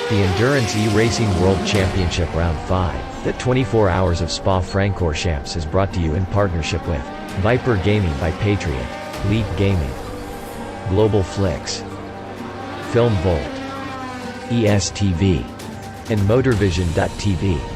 The Endurance E-Racing World Championship Round 5, that 24 hours of Spa-Francorchamps is brought to you in partnership with Viper Gaming by Patriot, Leap Gaming, Global Flix, Film Volt, ESTV, and Motorvision.tv.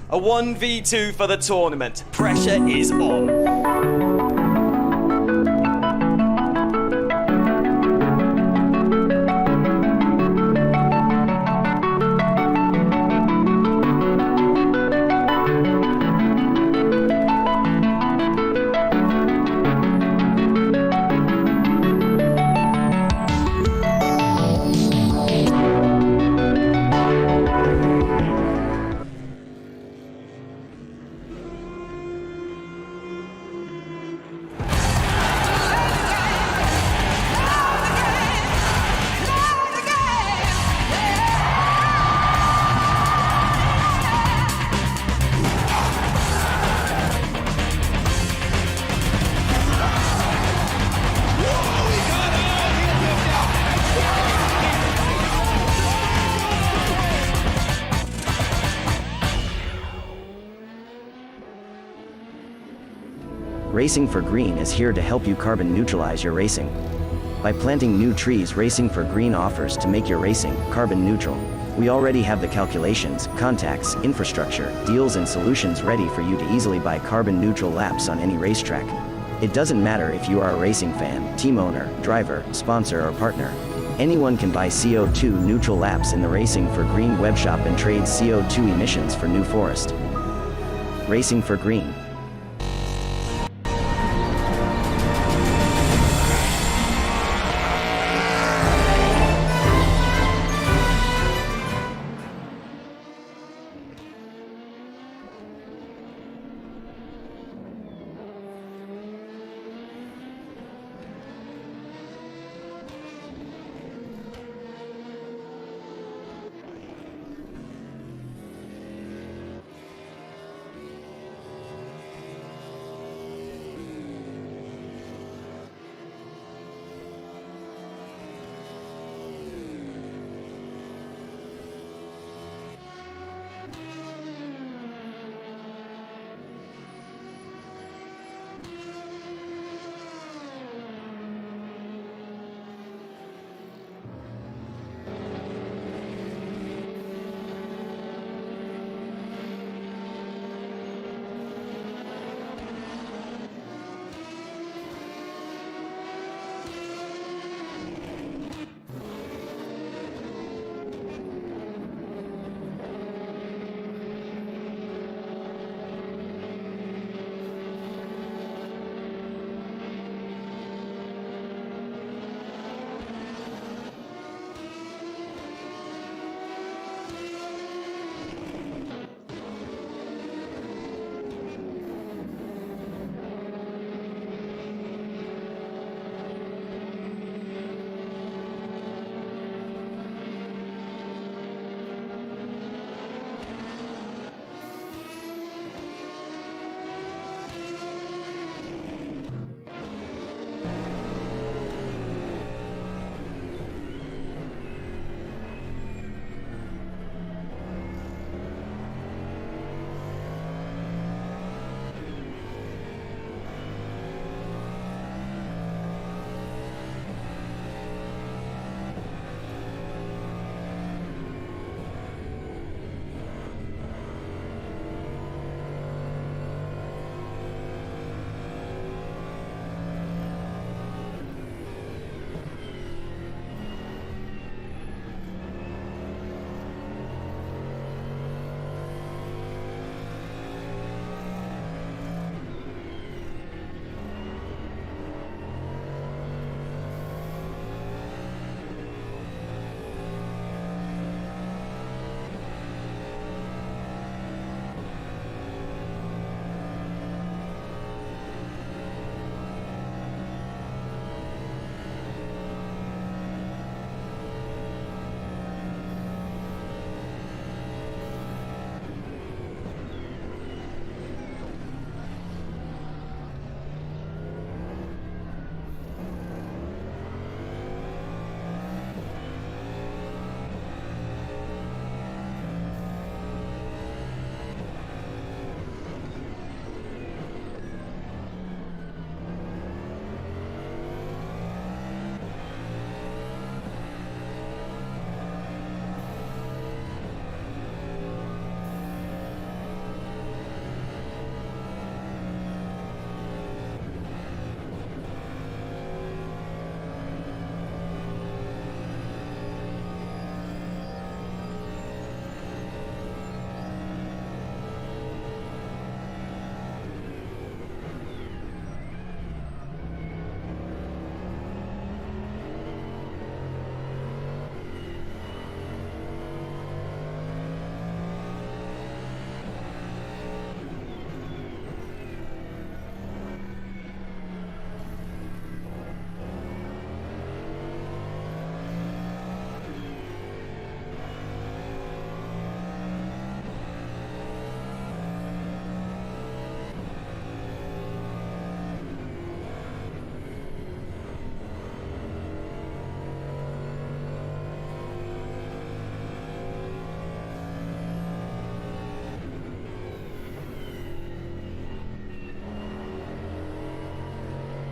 A 1v2 for the tournament. Pressure is on. Racing for Green is here to help you carbon neutralize your racing. By planting new trees, Racing for Green offers to make your racing carbon neutral. We already have the calculations, contacts, infrastructure, deals and solutions ready for you to easily buy carbon neutral laps on any racetrack. It doesn't matter if you are a racing fan, team owner, driver, sponsor or partner. Anyone can buy CO2 neutral laps in the Racing for Green webshop and trade CO2 emissions for New Forest. Racing for Green.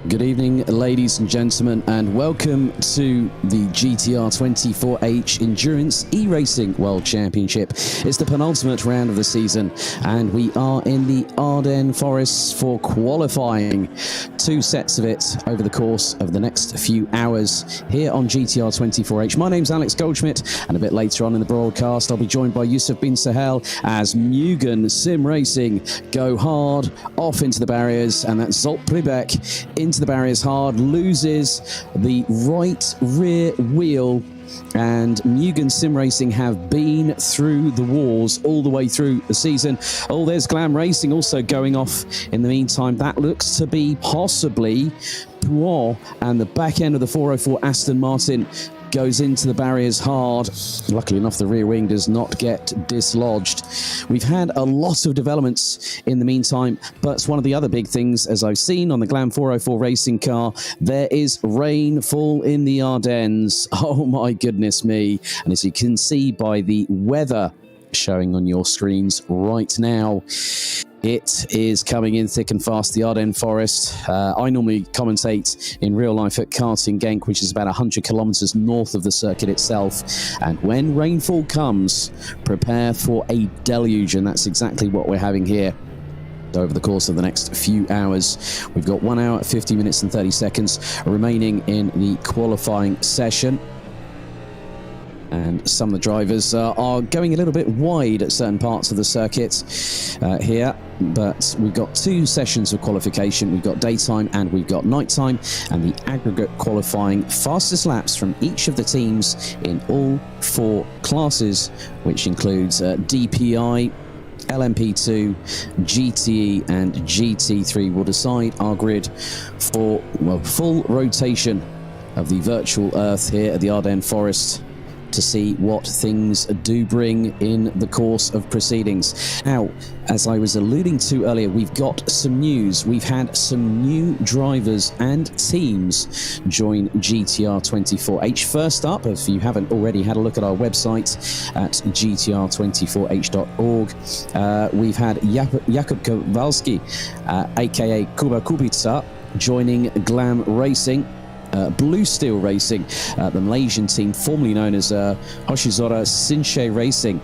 Good evening, ladies and gentlemen, and welcome to the GTR 24H Endurance E-Racing World Championship. It's the penultimate round of the season, and we are in the Ardennes forests for qualifying. Two sets of it over the course of the next few hours here on GTR 24H. My name's Alex Goldschmidt, and a bit later on in the broadcast, I'll be joined by Yusuf Bin Sahel as Mugen Sim Racing go hard off into the barriers, and that's Zolt Pribek into the barriers hard, loses the right rear wheel, and Mugen Sim Racing have been through the wars all the way through the season. Oh, there's Glam Racing also going off in the meantime. That looks to be possibly Pouan, and the back end of the 404 Aston Martin goes into the barriers hard. Luckily enough, the rear wing does not get dislodged. We've had a lot of developments in the meantime, but one of the other big things, as I've seen on the Glam 404 racing car, there is rainfall in the Ardennes. Oh my goodness me. And as you can see by the weather showing on your screens right now, it is coming in thick and fast, the Ardennes Forest. I normally commentate in real life at Karting Genk, which is about 100 kilometers north of the circuit itself. And when rainfall comes, prepare for a deluge, and that's exactly what we're having here. Over the course of the next few hours, we've got 1 hour, 50 minutes and 30 seconds remaining in the qualifying session. And some of the drivers are going a little bit wide at certain parts of the circuit here. But we've got two sessions of qualification. We've got daytime and we've got nighttime. And the aggregate qualifying fastest laps from each of the teams in all four classes, which includes DPI, LMP2, GTE and GT3, will decide our grid for full rotation of the virtual Earth here at the Ardennes Forest, to see what things do bring in the course of proceedings. Now, as I was alluding to earlier, we've got some news. We've had some new drivers and teams join GTR 24H. First up, if you haven't already had a look at our website at gtr24h.org, we've had Jakub Kowalski, aka Kuba Kubica, joining Glam Racing. Blue Steel Racing, the Malaysian team formerly known as Hoshizora Sinshe Racing,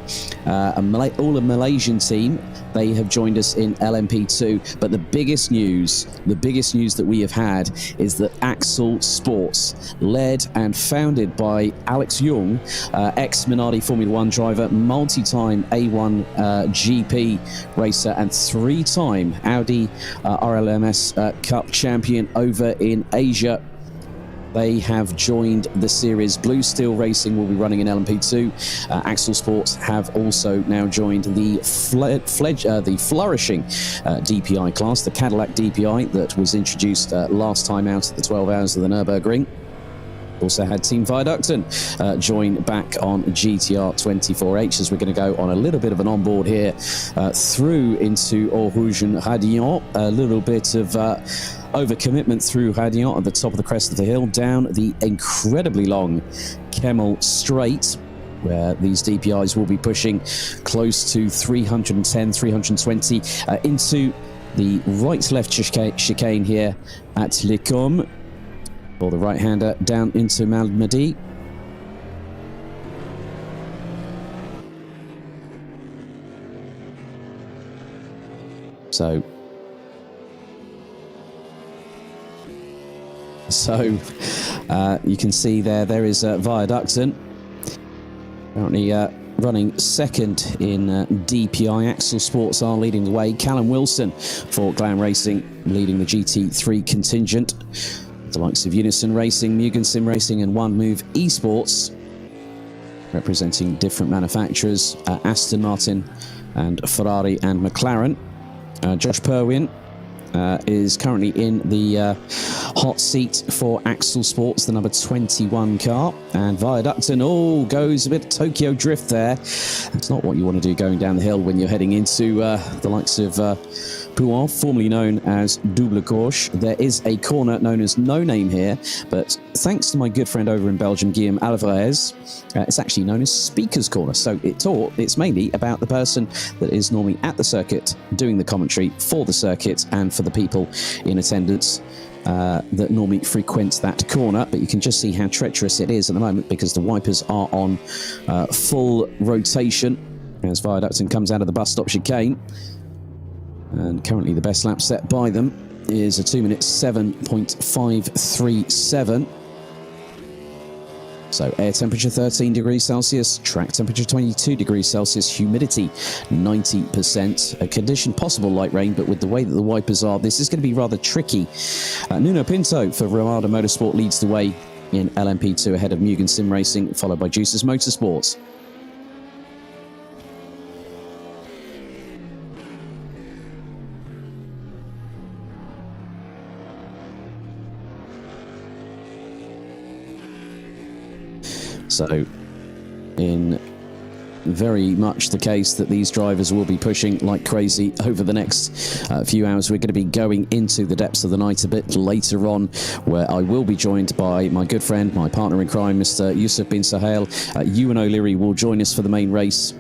all a Malaysian team. They have joined us in LMP2, but the biggest news that we have had is that Axel Sports, led and founded by Alex Jung, ex-Minardi Formula 1 driver, multi-time A1 GP racer, and three-time Audi RLMS Cup champion over in Asia. They have joined the series. Blue Steel Racing will be running in LMP2. Axel Sports have also now joined the flourishing DPI class, the Cadillac DPI that was introduced last time out at the 12 hours of the Nürburgring. Also had Team Viaducten join back on GTR 24H, as we're going to go on a little bit of an onboard here through into Aurouge-Radillon. A little bit of overcommitment through Radillon at the top of the crest of the hill, down the incredibly long Kemmel Straight, where these DPIs will be pushing close to 310, 320 into the right-left chicane here at Les Combes, or the right-hander down into Malmedy. So you can see there is Viaducten currently running second in DPI. Axel Sports are leading the way. Callum Wilson for Glam Racing leading the GT3 contingent. The likes of Unison Racing, Mugen Sim Racing and One Move Esports, representing different manufacturers, Aston Martin and Ferrari and McLaren. Josh Perwin is currently in the hot seat for Axel Sports, the number 21 car. And Viaducten, goes a bit Tokyo drift there. It's not what you want to do going down the hill when you're heading into the likes of Pouan, formerly known as Double Gauche. There is a corner known as No Name here, but thanks to my good friend over in Belgium, Guillaume Alvarez, it's actually known as Speaker's Corner. So it's mainly about the person that is normally at the circuit doing the commentary for the circuit and for the people in attendance. that normally frequent that corner, but you can just see how treacherous it is at the moment because the wipers are on full rotation as Viaducton comes out of the bus stop chicane. And currently the best lap set by them is a 2 minute 7.537. So air temperature 13 degrees Celsius, track temperature 22 degrees Celsius, humidity 90%. A condition possible light rain, but with the way that the wipers are, this is going to be rather tricky. Nuno Pinto for Ramada Motorsport leads the way in LMP2 ahead of Mugen Sim Racing, followed by Juices Motorsports. So, in very much the case that these drivers will be pushing like crazy over the next few hours. We're going to be going into the depths of the night a bit later on, where I will be joined by my good friend, my partner in crime, Mr. Yusuf bin Sahel. Ewan O'Leary will join us for the main race.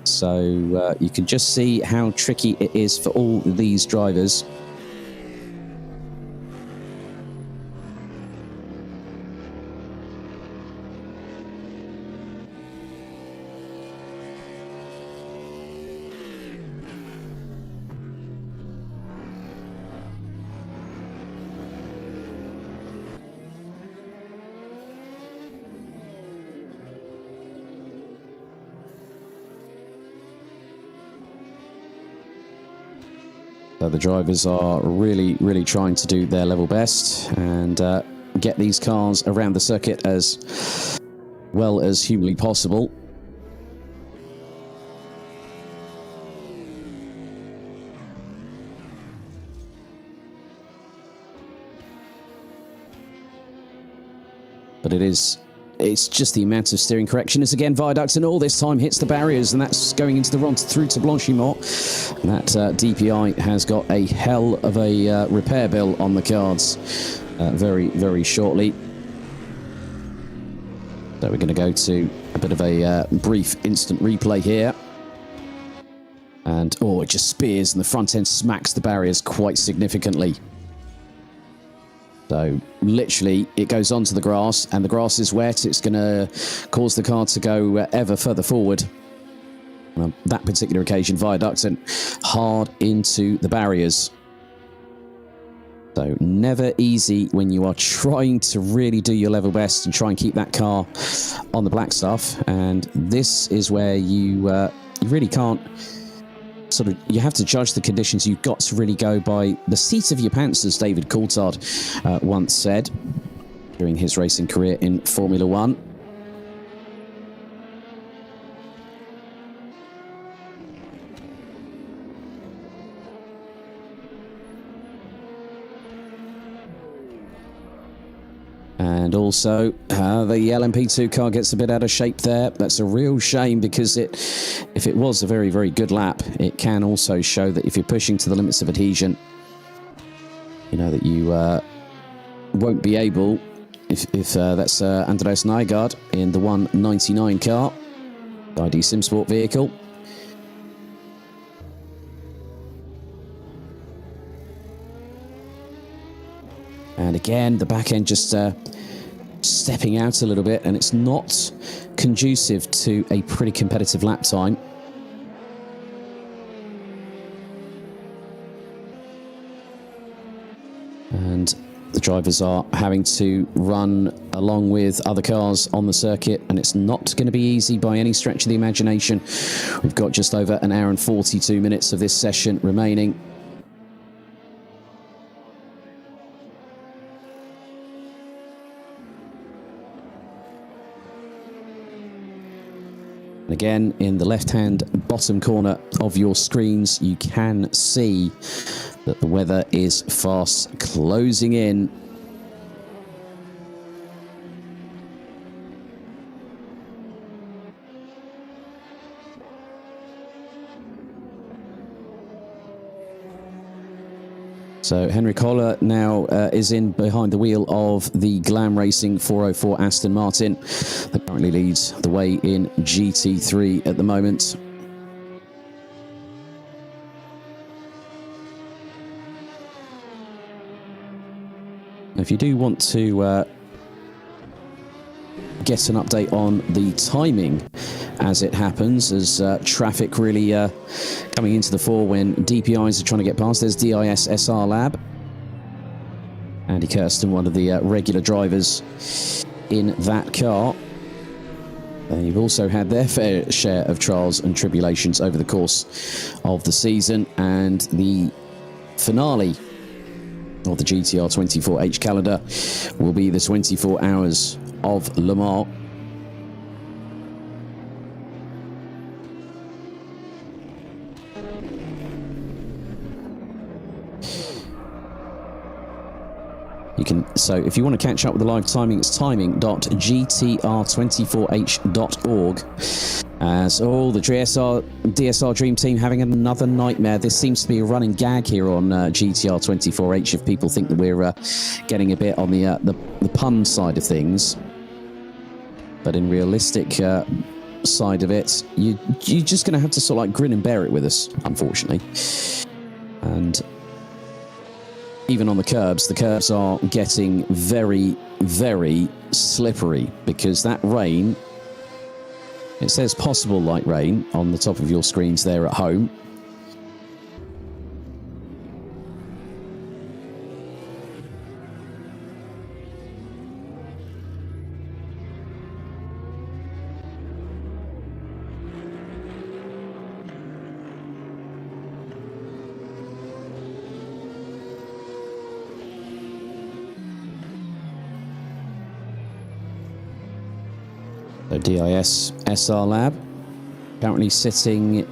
So you can just see how tricky it is for all these drivers. So the drivers are really trying to do their level best and get these cars around the circuit as well as humanly possible. But it's just the amount of steering correction. As again, Viaducton all this time hits the barriers, and that's going into the run through to Blanchimont. And that DPI has got a hell of a repair bill on the cards very shortly. So we're going to go to a bit of a brief instant replay here. And, oh, it just spears and the front end smacks the barriers quite significantly. So literally it goes onto the grass and the grass is wet. It's going to cause the car to go ever further forward. On that particular occasion, Viaducton hard into the barriers. So never easy when you are trying to really do your level best and try and keep that car on the black stuff. And this is where you really can't you have to judge the conditions. You've got to really go by the seat of your pants, as David Coulthard once said during his racing career in Formula One. And also, the LMP2 car gets a bit out of shape there. That's a real shame because if it was a very good lap, it can also show that if you're pushing to the limits of adhesion, you know that you won't be able, if that's Andreas Nygaard in the 199 car, ID SimSport vehicle. And again, the back end just stepping out a little bit, and it's not conducive to a pretty competitive lap time. And the drivers are having to run along with other cars on the circuit, and it's not going to be easy by any stretch of the imagination. We've got just over an hour and 42 minutes of this session remaining. Again, in the left-hand bottom corner of your screens, you can see that the weather is fast closing in. So Henrik Holler now is in behind the wheel of the Glam Racing 404 Aston Martin that currently leads the way in GT3 at the moment. if you do want to get an update on the timing as it happens, as traffic really coming into the fore when DPIs are trying to get past. There's DIS SR Lab. Andy Kirsten, one of the regular drivers in that car. They've also had their fair share of trials and tribulations over the course of the season, and the finale of the GTR 24H calendar will be the 24 Hours of Le Mans. So if you want to catch up with the live timing, it's timing.gtr24h.org. As all the DSR Dream Team having another nightmare. This seems to be a running gag here on GTR 24H if people think that we're getting a bit on the pun side of things. But in realistic side of it, you're just going to have to sort of like grin and bear it with us, unfortunately. And even on the curbs are getting very, very slippery because that rain, it says possible light rain on the top of your screens there at home. So DIS SR Lab currently sitting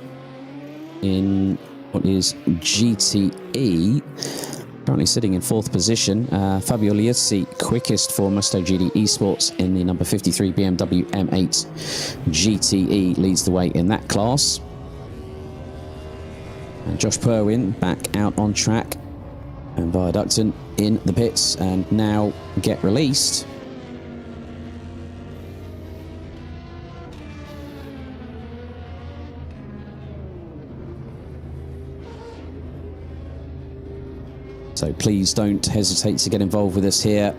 in what is GTE, currently sitting in 4th position. Fabio Liuzzi, quickest for Musto GD Esports in the number 53 BMW M8 GTE, leads the way in that class. And Josh Perwin back out on track, and Viaducton in the pits and now get released. So please don't hesitate to get involved with us here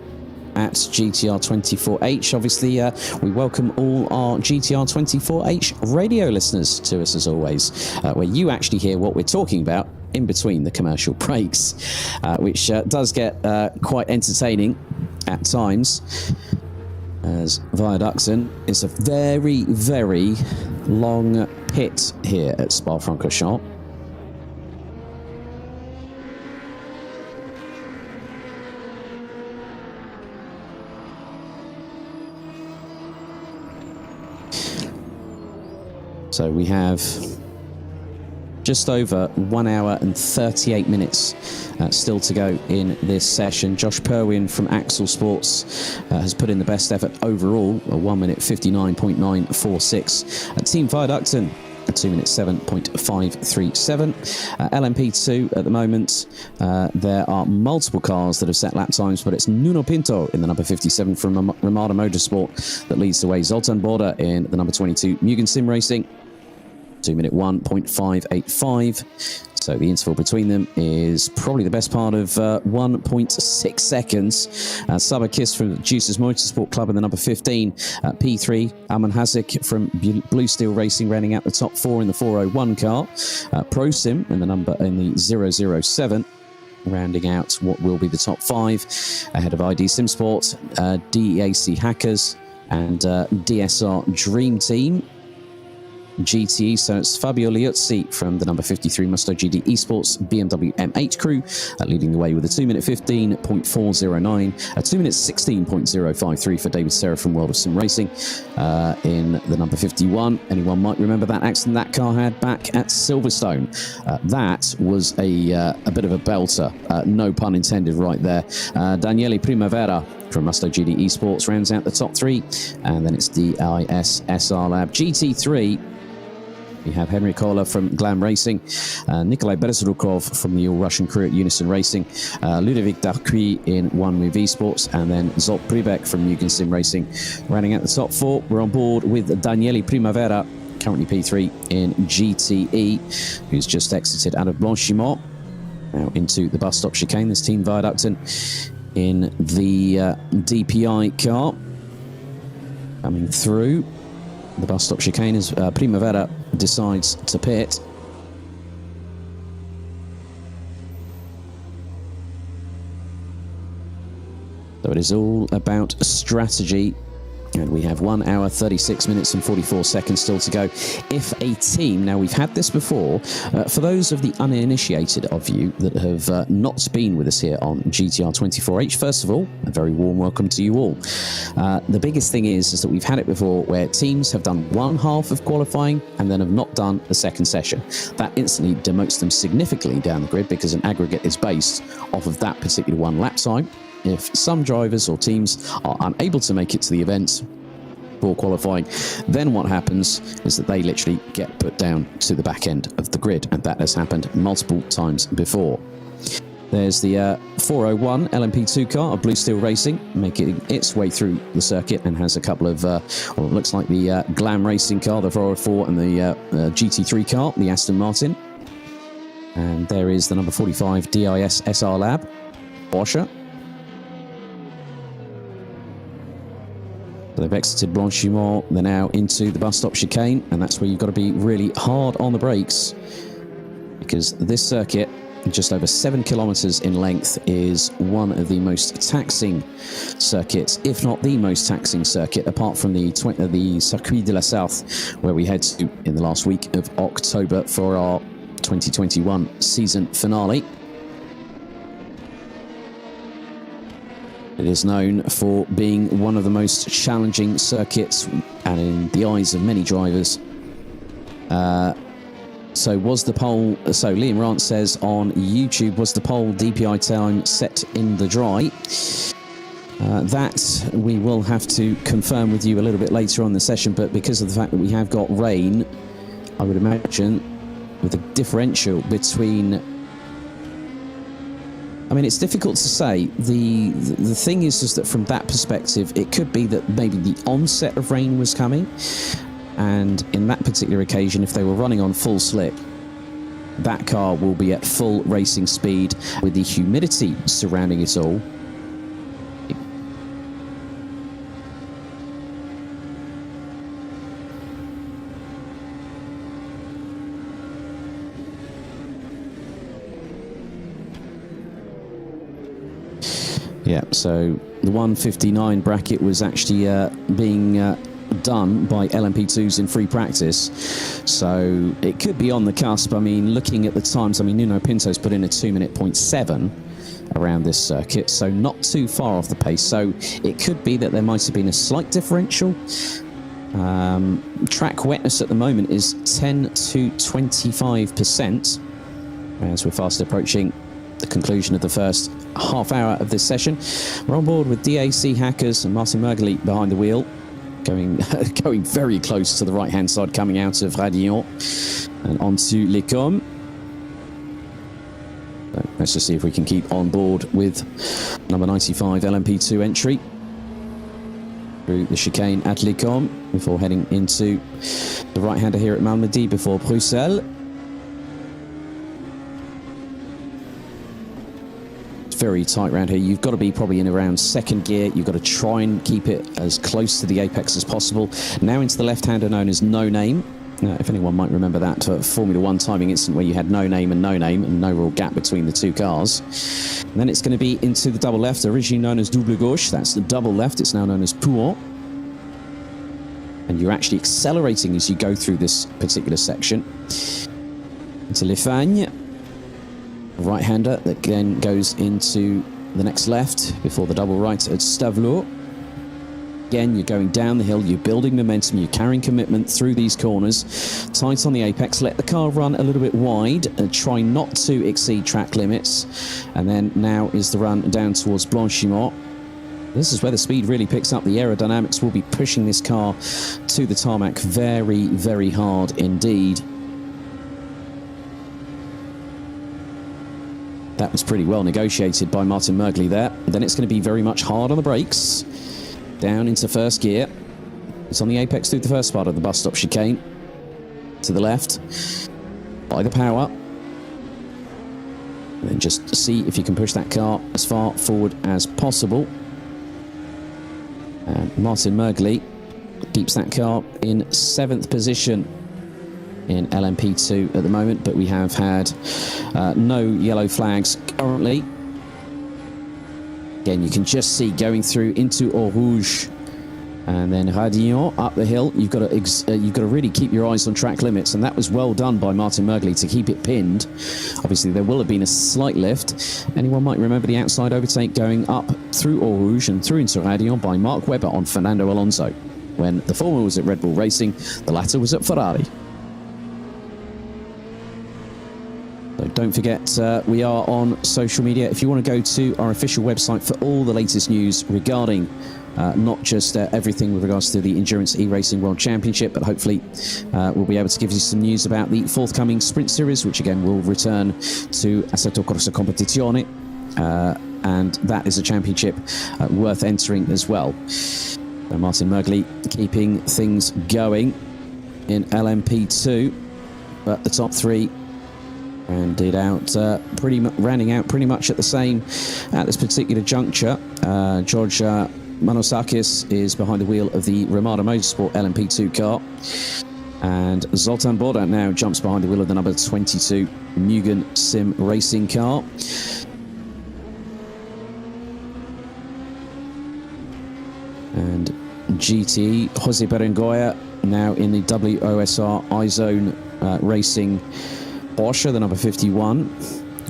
at GTR 24H. Obviously, we welcome all our GTR 24H radio listeners to us as always, where you actually hear what we're talking about in between the commercial breaks, which does get quite entertaining at times, as Viaducton is a very, very long pit here at Spa-Francorchamps. So we have just over 1 hour and 38 minutes still to go in this session. Josh Perwin from Axel Sports has put in the best effort overall, a 1 minute 59.946. Team Viaducton, a 2 minute 7.537. LMP2 at the moment, there are multiple cars that have set lap times, but it's Nuno Pinto in the number 57 from Ramada Motorsport that leads the way. Zoltan Borda in the number 22 Mugen Sim Racing, 2 minute 1.585. So the interval between them is probably the best part of 1.6 seconds. Saba Kiss from Juices Motorsport Club in the number 15. P3, Aman Hazik from Blue Steel Racing running out the top 4 in the 401 car. ProSim in the 007. Rounding out what will be the top 5 ahead of ID SimSport, DEAC Hackers and DSR Dream Team. GTE, so it's Fabio Liuzzi from the number 53 Musto GD Esports BMW M8 crew, leading the way with a 2 minute 15.409, a 2 minute 16.053 for David Serra from World of Sim Racing in the number 51. Anyone might remember that accident that car had back at Silverstone. That was a bit of a belter, no pun intended right there. Daniele Primavera from Musto GD Esports rounds out the top 3, and then it's DIS SR Lab. GT3, we have Henry Kohler from Glam Racing, Nikolai Berzrukov from the all-Russian crew at Unison Racing, Ludovic Darcuy in One Move Esports, and then Zolt Pribek from Mugen Sim Racing. Rounding out the top 4, we're on board with Daniele Primavera, currently P3 in GTE, who's just exited out of Blanchimont. Now into the bus stop chicane. There's Team Viaducton in the DPI car. Coming through the bus stop chicane as Primavera decides to pit. So it is all about strategy. And we have 1 hour, 36 minutes and 44 seconds still to go. If a team, now we've had this before, for those of the uninitiated of you that have not been with us here on GTR 24H, first of all, a very warm welcome to you all. The biggest thing is that we've had it before where teams have done one half of qualifying and then have not done the second session. That instantly demotes them significantly down the grid because an aggregate is based off of that particular one lap time. If some drivers or teams are unable to make it to the event for qualifying, then what happens is that they literally get put down to the back end of the grid, and that has happened multiple times before. There's the 401 LMP2 car of Blue Steel Racing making its way through the circuit and has a couple of, well, it looks like the Glam Racing car, the 404, and the GT3 car, the Aston Martin. And there is the number 45 DIS SR Lab, Porsche. They've exited Blanchimont, they're now into the bus stop chicane, and that's where you've got to be really hard on the brakes, because this circuit, just over 7 kilometers in length, is one of the most taxing circuits, if not the most taxing circuit, apart from the Circuit de la South, where we head to in the last week of October for our 2021 season finale. It is known for being one of the most challenging circuits, and in the eyes of many drivers. So was the poll, so Liam Rant says on YouTube, was the poll DPI time set in the dry? That we will have to confirm with you a little bit later on in the session, but because of the fact that we have got rain, I would imagine with the differential between, I mean, it's difficult to say. The thing is that from that perspective, it could be that maybe the onset of rain was coming, and in that particular occasion, if they were running on full slip, that car will be at full racing speed with the humidity surrounding it all. Yeah, so the 159 bracket was actually being done by LMP2s in free practice, so it could be on the cusp. I mean, looking at the times, I mean, Nuno Pinto's put in a 2:07 around this circuit, so not too far off the pace. So it could be that there might have been a slight differential. Track wetness at the moment is 10 to 25%, as we're fast approaching the conclusion of the first half hour of this session. We're on board with DAC Hackers and Martin Mergeli behind the wheel, going very close to the right hand side, coming out of Radillon and onto Les Combes. So let's just see if we can keep on board with number 95 LMP2 entry through the chicane at Les Combes before heading into the right hander here at Malmedy before Bruxelles. Very tight around here. You've got to be probably in around second gear. You've got to try and keep it as close to the apex as possible. Now into the left-hander known as No Name. If anyone might remember that Formula 1 timing incident where you had No Name and no real gap between the two cars. And then it's going to be into the double left, originally known as Double Gauche. That's the double left. It's now known as Pouhon. And you're actually accelerating as you go through this particular section. Into Les Fagnes. Right-hander that then goes into the next left before the double right at Stavelot. Again, you're going down the hill, you're building momentum, you're carrying commitment through these corners. Tight on the apex, let the car run a little bit wide, try not to exceed track limits. And then now is the run down towards Blanchimont. This is where the speed really picks up. The aerodynamics will be pushing this car to the tarmac very, very hard indeed. That was pretty well negotiated by Martin Mergeli there. And then it's going to be very much hard on the brakes. Down into first gear. It's on the apex through the first part of the bus stop chicane. To the left. By the power. And then just see if you can push that car as far forward as possible. And Martin Mergley keeps that car in 7th position in LMP2 at the moment, but we have had no yellow flags currently. Again, you can just see going through into Eau Rouge and then Radillon up the hill. You've got to really keep your eyes on track limits, and that was well done by Martin Mergley to keep it pinned. Obviously, there will have been a slight lift. Anyone might remember the outside overtake going up through Eau Rouge and through into Radillon by Mark Webber on Fernando Alonso. When the former was at Red Bull Racing, the latter was at Ferrari. So don't forget, we are on social media. If you want to go to our official website for all the latest news regarding not just everything with regards to the Endurance E-Racing World Championship, but hopefully we'll be able to give you some news about the forthcoming Sprint Series, which again will return to Assetto Corsa Competizione, and that is a championship worth entering as well. So Martin Mergley keeping things going in LMP2, but the top three rounding out pretty much at the same at this particular juncture. George Manosakis is behind the wheel of the Ramada Motorsport LMP2 car, and Zoltan Borda now jumps behind the wheel of the number 22 Mugen Sim Racing car. And GT Jose Berengoya now in the WOSR iZone Racing Porsche, the number 51.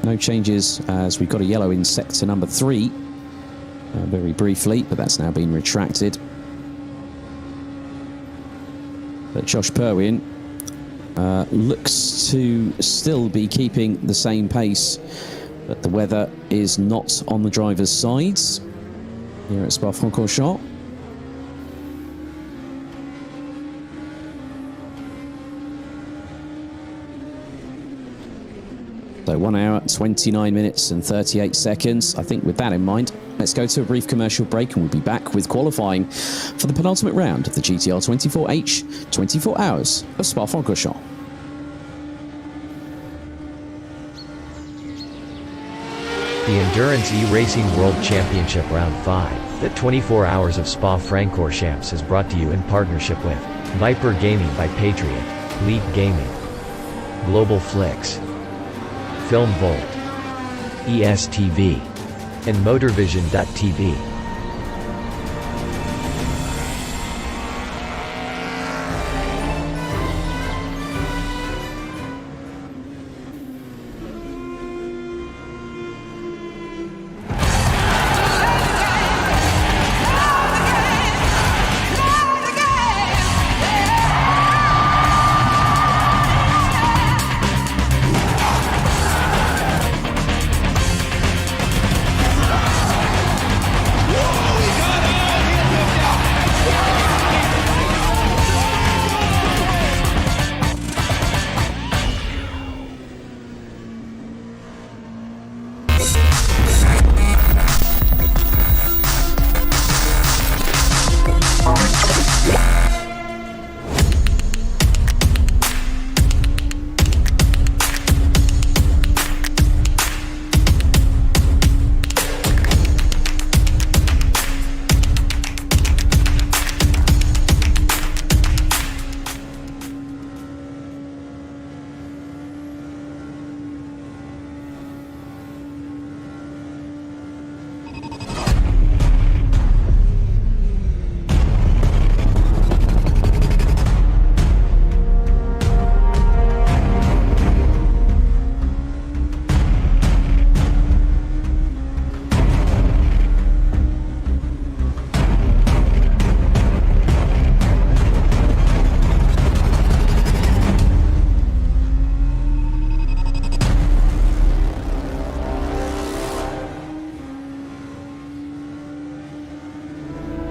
No changes as we've got a yellow in sector number 3 very briefly, but that's now been retracted. But Josh Perwin looks to still be keeping the same pace, but the weather is not on the driver's sides here at Spa-Francorchamps. So 1 hour, 29 minutes and 38 seconds. I think with that in mind, let's go to a brief commercial break and we'll be back with qualifying for the penultimate round of the GTR 24H 24 Hours of Spa-Francorchamps. The Endurance E-Racing World Championship Round 5, the 24 Hours of Spa-Francorchamps is brought to you in partnership with Viper Gaming by Patriot, Leap Gaming, Global Flix, Film Volt, ESTV, and MotorVision.tv.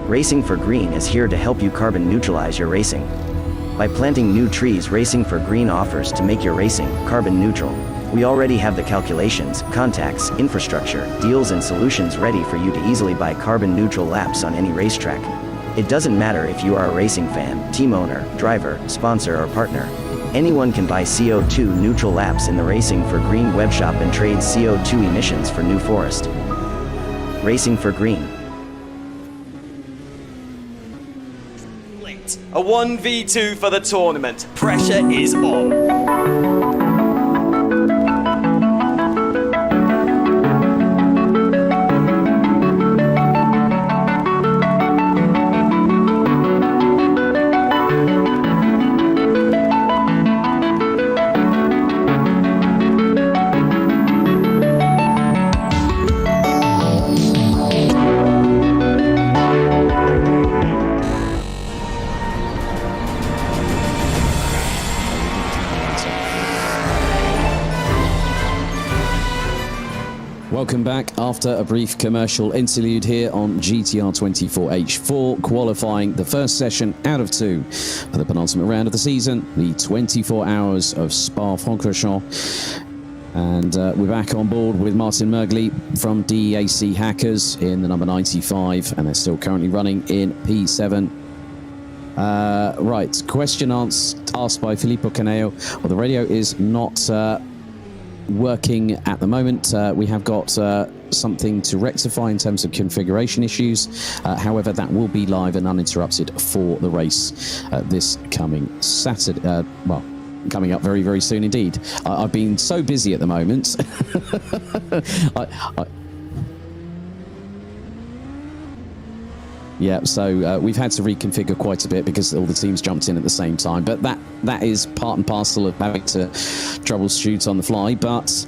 Racing for Green is here to help you carbon neutralize your racing. By planting new trees, Racing for Green offers to make your racing carbon neutral. We already have the calculations, contacts, infrastructure, deals and solutions ready for you to easily buy carbon neutral laps on any racetrack. It doesn't matter if you are a racing fan, team owner, driver, sponsor or partner. Anyone can buy CO2 neutral laps in the Racing for Green webshop and trade CO2 emissions for New Forest. Racing for Green. A 1v2 for the tournament. Pressure is on. Welcome back after a brief commercial interlude here on GTR 24H4, qualifying the first session out of 2 for the penultimate round of the season, the 24 hours of Spa-Francorchamps. And we're back on board with Martin Mergley from DEAC Hackers in the number 95, and they're still currently running in P7. Right, question asked by Filippo Caneo. Well, the radio is not working at the moment. We have got something to rectify in terms of configuration issues. However, that will be live and uninterrupted for the race this coming Saturday. Well, coming up very, very soon indeed. I've been so busy at the moment. Yeah, so we've had to reconfigure quite a bit because all the teams jumped in at the same time. But that is part and parcel of having to troubleshoot on the fly. But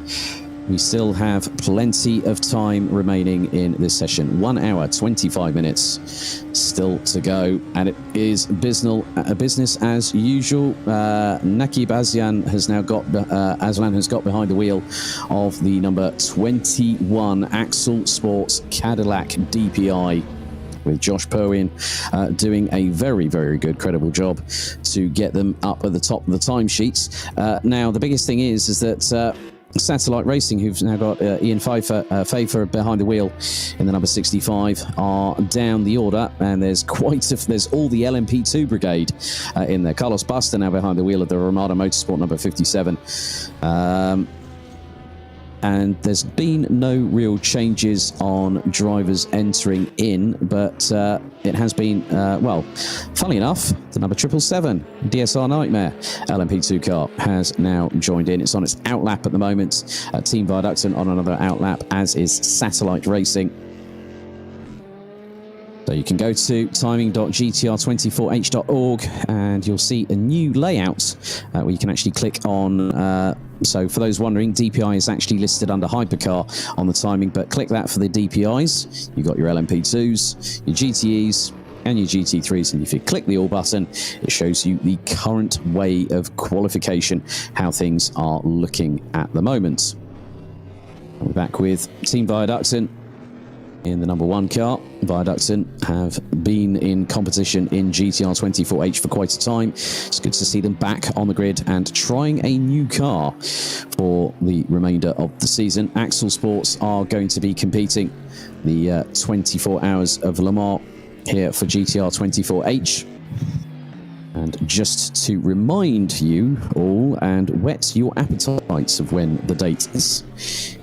we still have plenty of time remaining in this session. 1 hour, 25 minutes still to go. And it is business as usual. Nakib Aslan has now got behind the wheel of the number 21 Axel Sports Cadillac DPI, with Josh Perwin doing a very, very good, credible job to get them up at the top of the timesheets. Now, the biggest thing is that Satellite Racing, who've now got Ian Pfeiffer behind the wheel in the number 65, are down the order, and there's all the LMP2 brigade in there. Carlos Buster now behind the wheel of the Ramada Motorsport number 57. And there's been no real changes on drivers entering in, but it has been, well, funnily enough, the number 777 DSR Nightmare LMP2 car has now joined in. It's on its outlap at the moment. Team Viaducton on another outlap, as is Satellite Racing. So you can go to timing.gtr24h.org and you'll see a new layout where you can actually click on. So for those wondering, DPI is actually listed under HyperCar on the timing, but click that for the DPIs. You've got your LMP2s, your GTEs, and your GT3s, and if you click the all button, it shows you the current way of qualification, how things are looking at the moment. We're back with Team Viaducton in the number 1 car. Viaducton have been in competition in GTR 24H for quite a time. It's good to see them back on the grid and trying a new car for the remainder of the season. Axel Sports are going to be competing the 24 hours of Le Mans here for GTR 24H. And just to remind you all and whet your appetites of when the date is,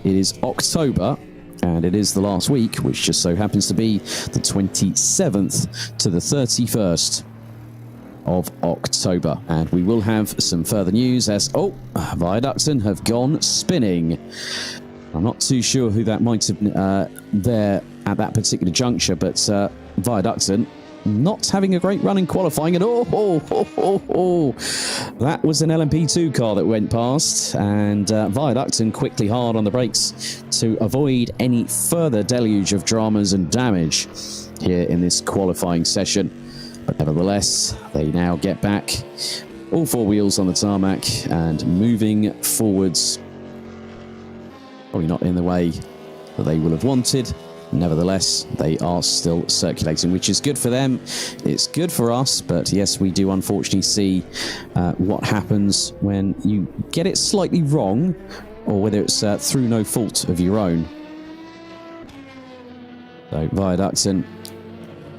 it is October. And it is the last week, which just so happens to be the 27th to the 31st of October. And we will have some further news as, Viaducton have gone spinning. I'm not too sure who that might have been there at that particular juncture, but Viaducton not having a great run in qualifying, and that was an LMP2 car that went past, and Viaducton quickly hard on the brakes to avoid any further deluge of dramas and damage here in this qualifying session. But nevertheless, they now get back, all 4 wheels on the tarmac and moving forwards, probably not in the way that they will have wanted. Nevertheless, they are still circulating, which is good for them. It's good for us, but yes, we do unfortunately see what happens when you get it slightly wrong, or whether it's through no fault of your own. So Viaducton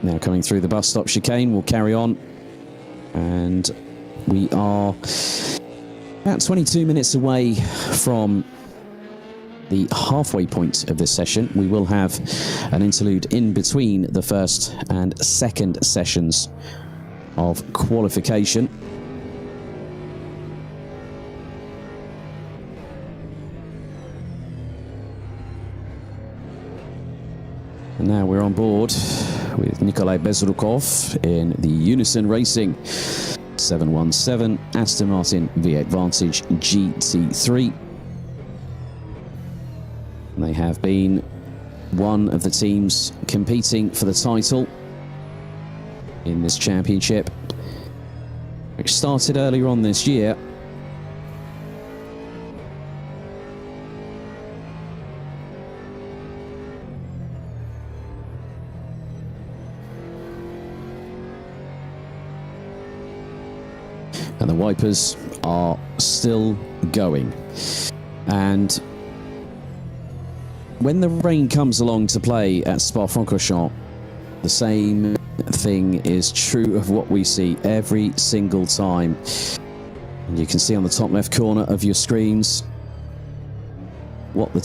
now coming through the bus stop chicane will carry on, and we are About 22 minutes away from the halfway point of this session. We will have an interlude in between the first and second sessions of qualification. And now we're on board with Nikolai Bezrukov in the Unison Racing 717 Aston Martin V8 Vantage GT3. They have been one of the teams competing for the title in this championship, which started earlier on this year. And the wipers are still going. And when the rain comes along to play at Spa-Francorchamps, the same thing is true of what we see every single time. And you can see on the top left corner of your screens what the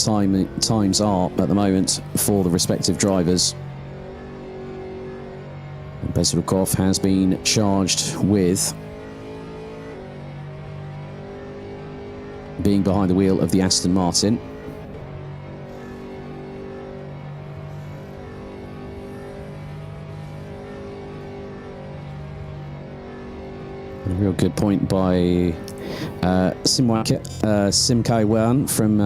times are at the moment for the respective drivers. Bezrukov has been charged with being behind the wheel of the Aston Martin. A real good point by Simkai Wan from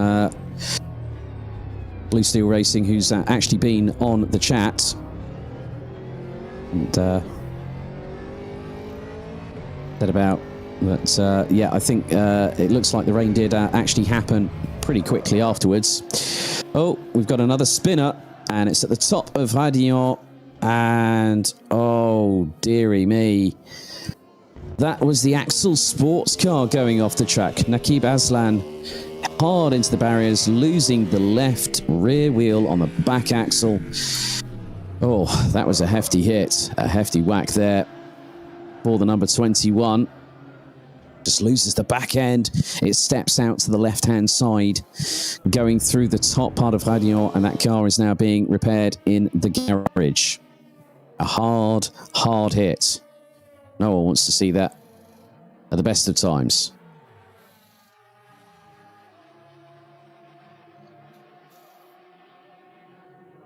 Blue Steel Racing, who's actually been on the chat. And said about that, yeah, I think it looks like the rain did actually happen pretty quickly afterwards. Oh, we've got another spinner, and it's at the top of Radillon, and oh, dearie me. That was the Axel sports car going off the track. Nakib Aslan hard into the barriers, losing the left rear wheel on the back axle. Oh, that was a hefty hit, a hefty whack there for the number 21. Just loses the back end. It steps out to the left-hand side, going through the top part of Radillon, and that car is now being repaired in the garage. A hard, hard hit. No one wants to see that at the best of times.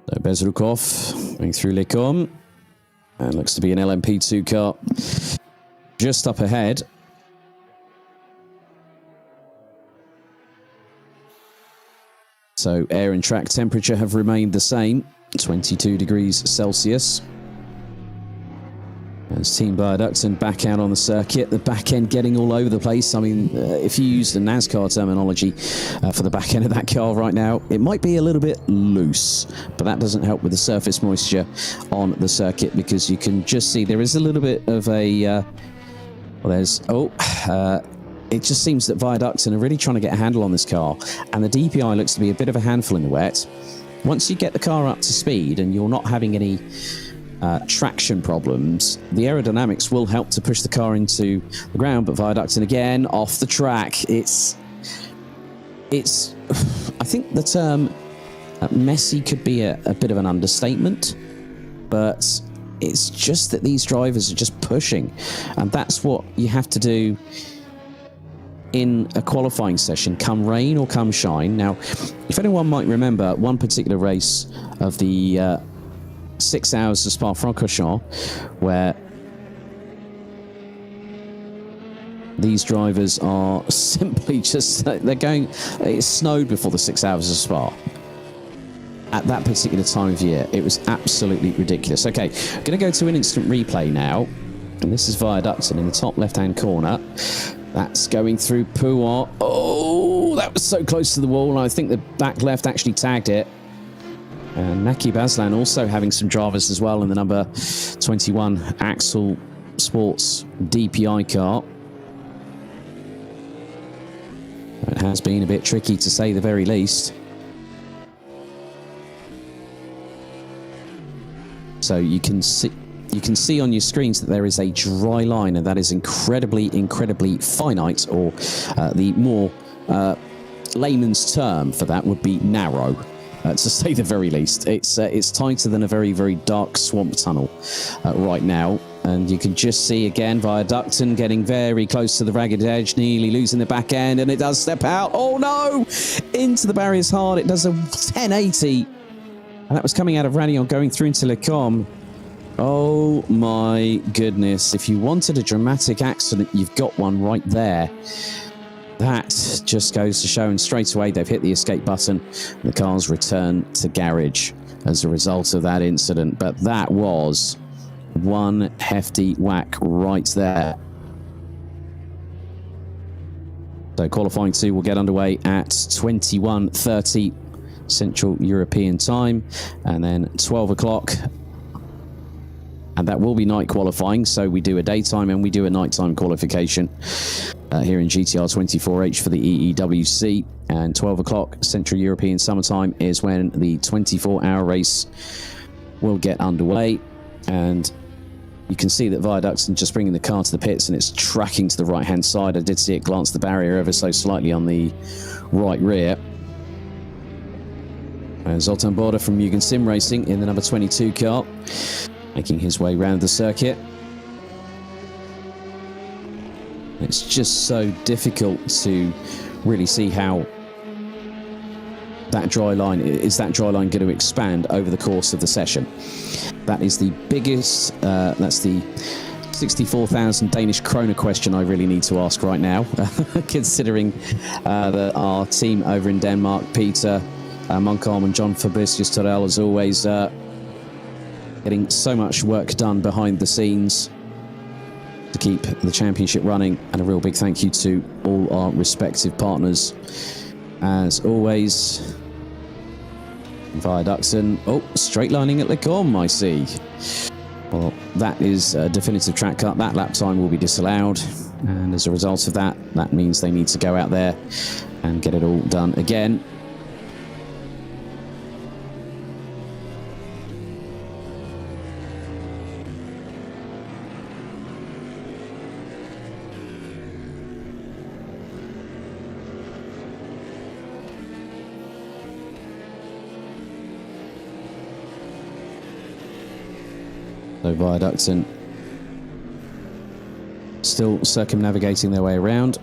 So Bezrukov going through Les Combes, and looks to be an LMP2 car just up ahead. So air and track temperature have remained the same, 22 degrees Celsius. As Team Biodukton back out on the circuit, the back end getting all over the place. I mean, if you use the NASCAR terminology for the back end of that car right now, it might be a little bit loose, but that doesn't help with the surface moisture on the circuit, because you can just see there is a little bit of a, it just seems that Viaducton are really trying to get a handle on this car, and the DPI looks to be a bit of a handful in the wet. Once you get the car up to speed and you're not having any traction problems, the aerodynamics will help to push the car into the ground. But Viaducton again off the track. It's I think the term messy could be a bit of an understatement, but it's just that these drivers are just pushing, and that's what you have to do in a qualifying session, come rain or come shine. Now, if anyone might remember one particular race of the 6 hours of Spa-Francorchamps, where these drivers are simply just, they're going, it snowed before the 6 hours of Spa. At that particular time of year, it was absolutely ridiculous. Okay, I'm going to go to an instant replay now, and this is Viaducton in the top left-hand corner. That's going through Pouin. Oh, that was so close to the wall, and I think the back left actually tagged it. And Nakib Aslan also having some drivers as well in the number 21 Axel Sports DPI car. It has been a bit tricky, to say the very least. So you can see you can see on your screens that there is a dry line, and that is incredibly finite, or the more layman's term for that would be narrow, to say the very least. It's tighter than a very dark swamp tunnel right now. And you can just see again Viaducton getting very close to the ragged edge, nearly losing the back end, and it does step out. Oh no! Into the barriers hard. It does a 1080. And that was coming out of Radion, going through into Lecom. Oh my goodness. If you wanted a dramatic accident, you've got one right there. That just goes to show, and straight away they've hit the escape button. The cars return to garage as a result of that incident. But that was one hefty whack right there. So qualifying 2 will get underway at 21:30 Central European time, and then 12 o'clock. And that will be night qualifying, so we do a daytime and we do a nighttime qualification here in GTR 24H for the EEWC. And 12 o'clock Central European summertime is when the 24-hour race will get underway. And you can see that Viaduct's just bringing the car to the pits, and it's tracking to the right-hand side. I did see it glance the barrier ever so slightly on the right rear. And Zoltan Border from Mugen Sim Racing in the number 22 car, making his way round the circuit. It's just so difficult to really see how that dry line going to expand over the course of the session. That is the biggest, that's the 64,000 Danish kroner question I really need to ask right now, considering that our team over in Denmark, Peter Munkholm and John Fabricius Torell, as always, getting so much work done behind the scenes to keep the championship running. And a real big thank you to all our respective partners, as always. Viaducton, straight lining at Lecom, I see. Well, that is a definitive track cut. That lap time will be disallowed, and as a result of that, that means they need to go out there and get it all done again. So Viaducton still circumnavigating their way around.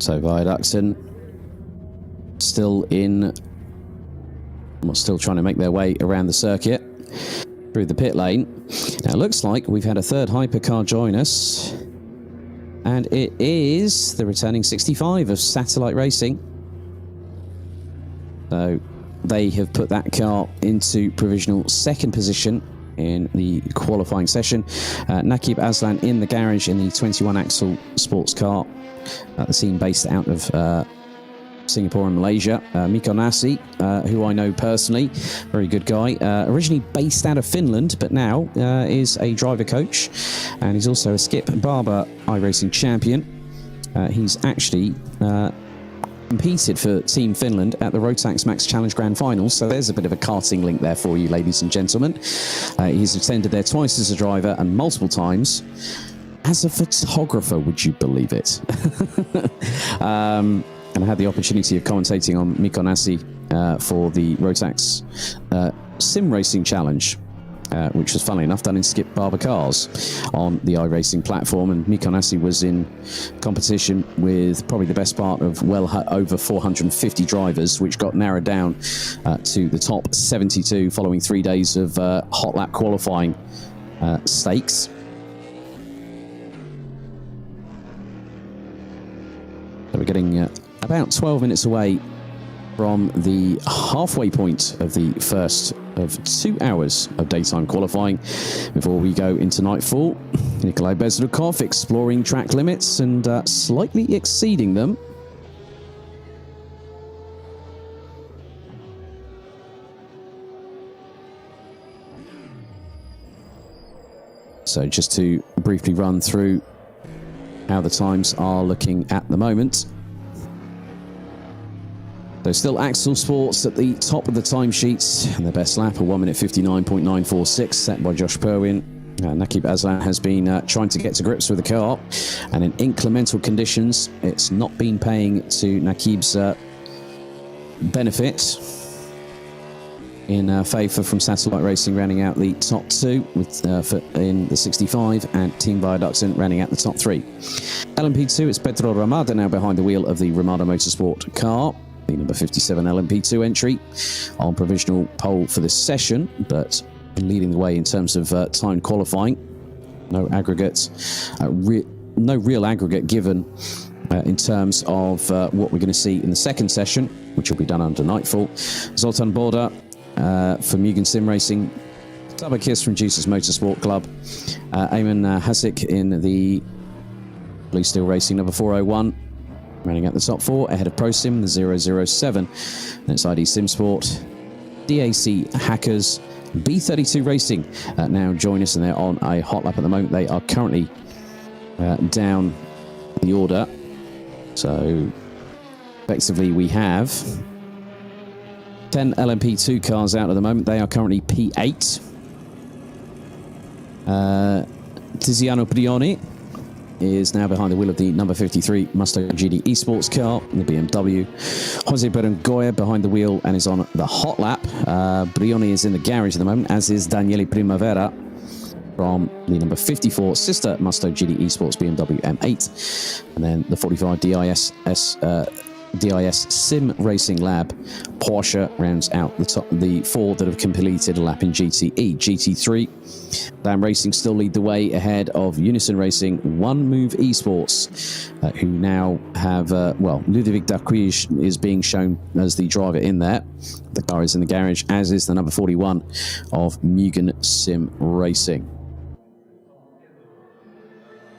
So Viaducton still trying to make their way around the circuit through the pit lane. Now it looks like we've had a third hypercar join us, and it is the returning 65 of Satellite Racing. So they have put that car into provisional second position in the qualifying session. Nakib Aslan in the garage in the 21 axle sports car. The team based out of Singapore and Malaysia. Mikko Nasi, who I know personally, very good guy. Originally based out of Finland, but now is a driver coach, and he's also a Skip Barber iRacing champion. He's actually competed for Team Finland at the Rotax Max Challenge Grand Finals, so there's a bit of a karting link there for you, ladies and gentlemen. He's attended there twice as a driver and multiple times as a photographer, would you believe it? And I had the opportunity of commentating on Mikko Nasi for the Rotax Sim Racing Challenge, which was, funnily enough, done in Skip Barber cars on the iRacing platform. And Mikko Nasi was in competition with probably the best part of well over 450 drivers, which got narrowed down to the top 72 following 3 days of hot lap qualifying stakes. So we're getting about 12 minutes away from the halfway point of the first of 2 hours of daytime qualifying before we go into nightfall. Nikolai Bezrukov exploring track limits and slightly exceeding them. So just to briefly run through how the times are looking at the moment. So still Axel Sports at the top of the timesheets, and their best lap, a 1 minute 59.946, set by Josh Perwin. Nakib Aslan has been trying to get to grips with the car, and in inclemental conditions, it's not been paying to Nakib's benefit. In favour from Satellite Racing rounding out the top two with in the 65, and Team Viaductin rounding out the top three. LMP2, it's Pedro Ramada now behind the wheel of the Ramada Motorsport car. The number 57 LMP2 entry on provisional pole for this session, but leading the way in terms of time qualifying. No aggregate, no real aggregate given in terms of what we're going to see in the second session, which will be done under nightfall. Zoltan Borda for Mugen Sim Racing, Tabakis from Jesus Motorsport Club, Eamon Hasek in the Blue Steel Racing number 401, running at the top four, ahead of ProSim, the 007. And it's ID SimSport, DAC Hackers, B32 Racing now join us, and they're on a hot lap at the moment. They are currently down the order. So effectively we have 10 LMP2 cars out at the moment. They are currently P8. Tiziano Prioni is now behind the wheel of the number 53 Mustang GT Esports car, the BMW. Jose Berengoya behind the wheel and is on the hot lap. Brioni is in the garage at the moment, as is Daniele Primavera from the number 54 sister Mustang GT Esports BMW M8. And then the 45 DIS Sim Racing Lab Porsche rounds out the four that have completed a lap in GTE. GT3 Dam Racing still lead the way ahead of Unison Racing, One Move Esports, who now have Ludovic Daquij is being shown as the driver in there. The car is in the garage, as is the number 41 of Mugen Sim Racing.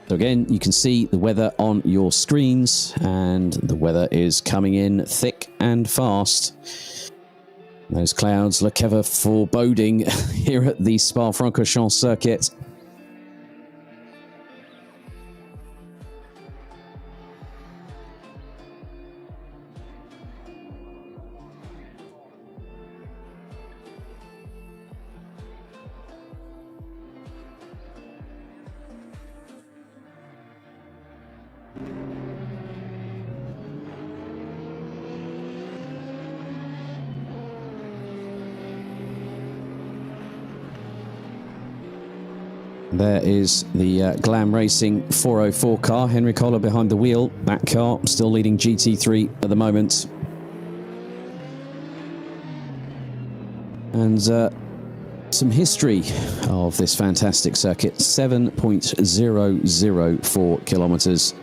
So again, you can see the weather on your screens, and the weather is coming in thick and fast. Those clouds look ever foreboding here at the Spa-Francorchamps circuit. There is the Glam Racing 404 car. Henry Kohler behind the wheel. That car still leading GT3 at the moment. And some history of this fantastic circuit. 7.004 kilometers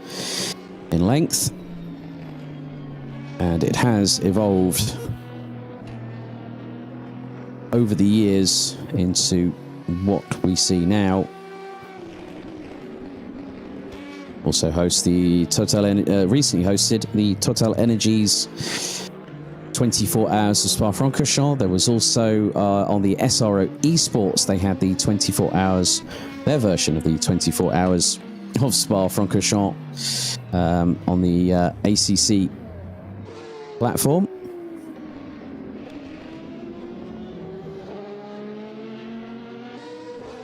in length. And it has evolved over the years into what we see now. Also hosts the recently hosted the Total Energies 24 Hours of Spa-Francorchamps. There was also on the SRO Esports, they had the 24 Hours, their version of the 24 Hours of Spa-Francorchamps on the ACC platform.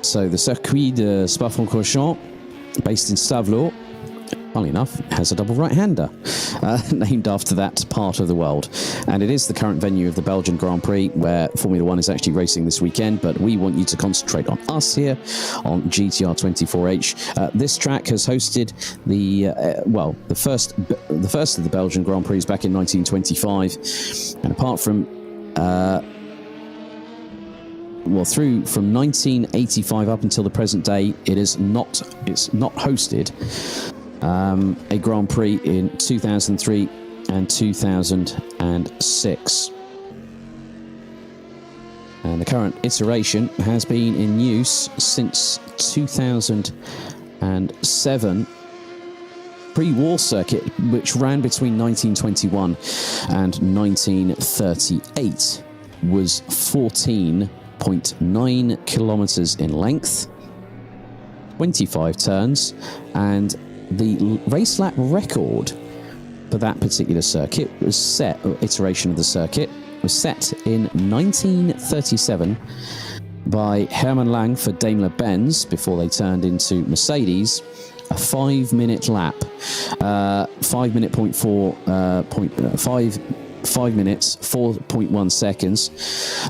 So the Circuit de Spa-Francorchamps, based in Stavelot, funnily enough, has a double right-hander named after that part of the world. And it is the current venue of the Belgian Grand Prix, where Formula One is actually racing this weekend, but we want you to concentrate on us here on GTR 24H. This track has hosted the first of the Belgian Grand Prix back in 1925. And apart from from 1985 up until the present day, it's not hosted a Grand Prix in 2003 and 2006. And the current iteration has been in use since 2007. Pre-war circuit, which ran between 1921 and 1938, was 14.9 kilometers in length, 25 turns, and the race lap record for that particular circuit was set, or iteration of the circuit, was set in 1937 by Hermann Lang for Daimler-Benz before they turned into Mercedes. A 5-minute lap, 5 minutes 4.1 seconds.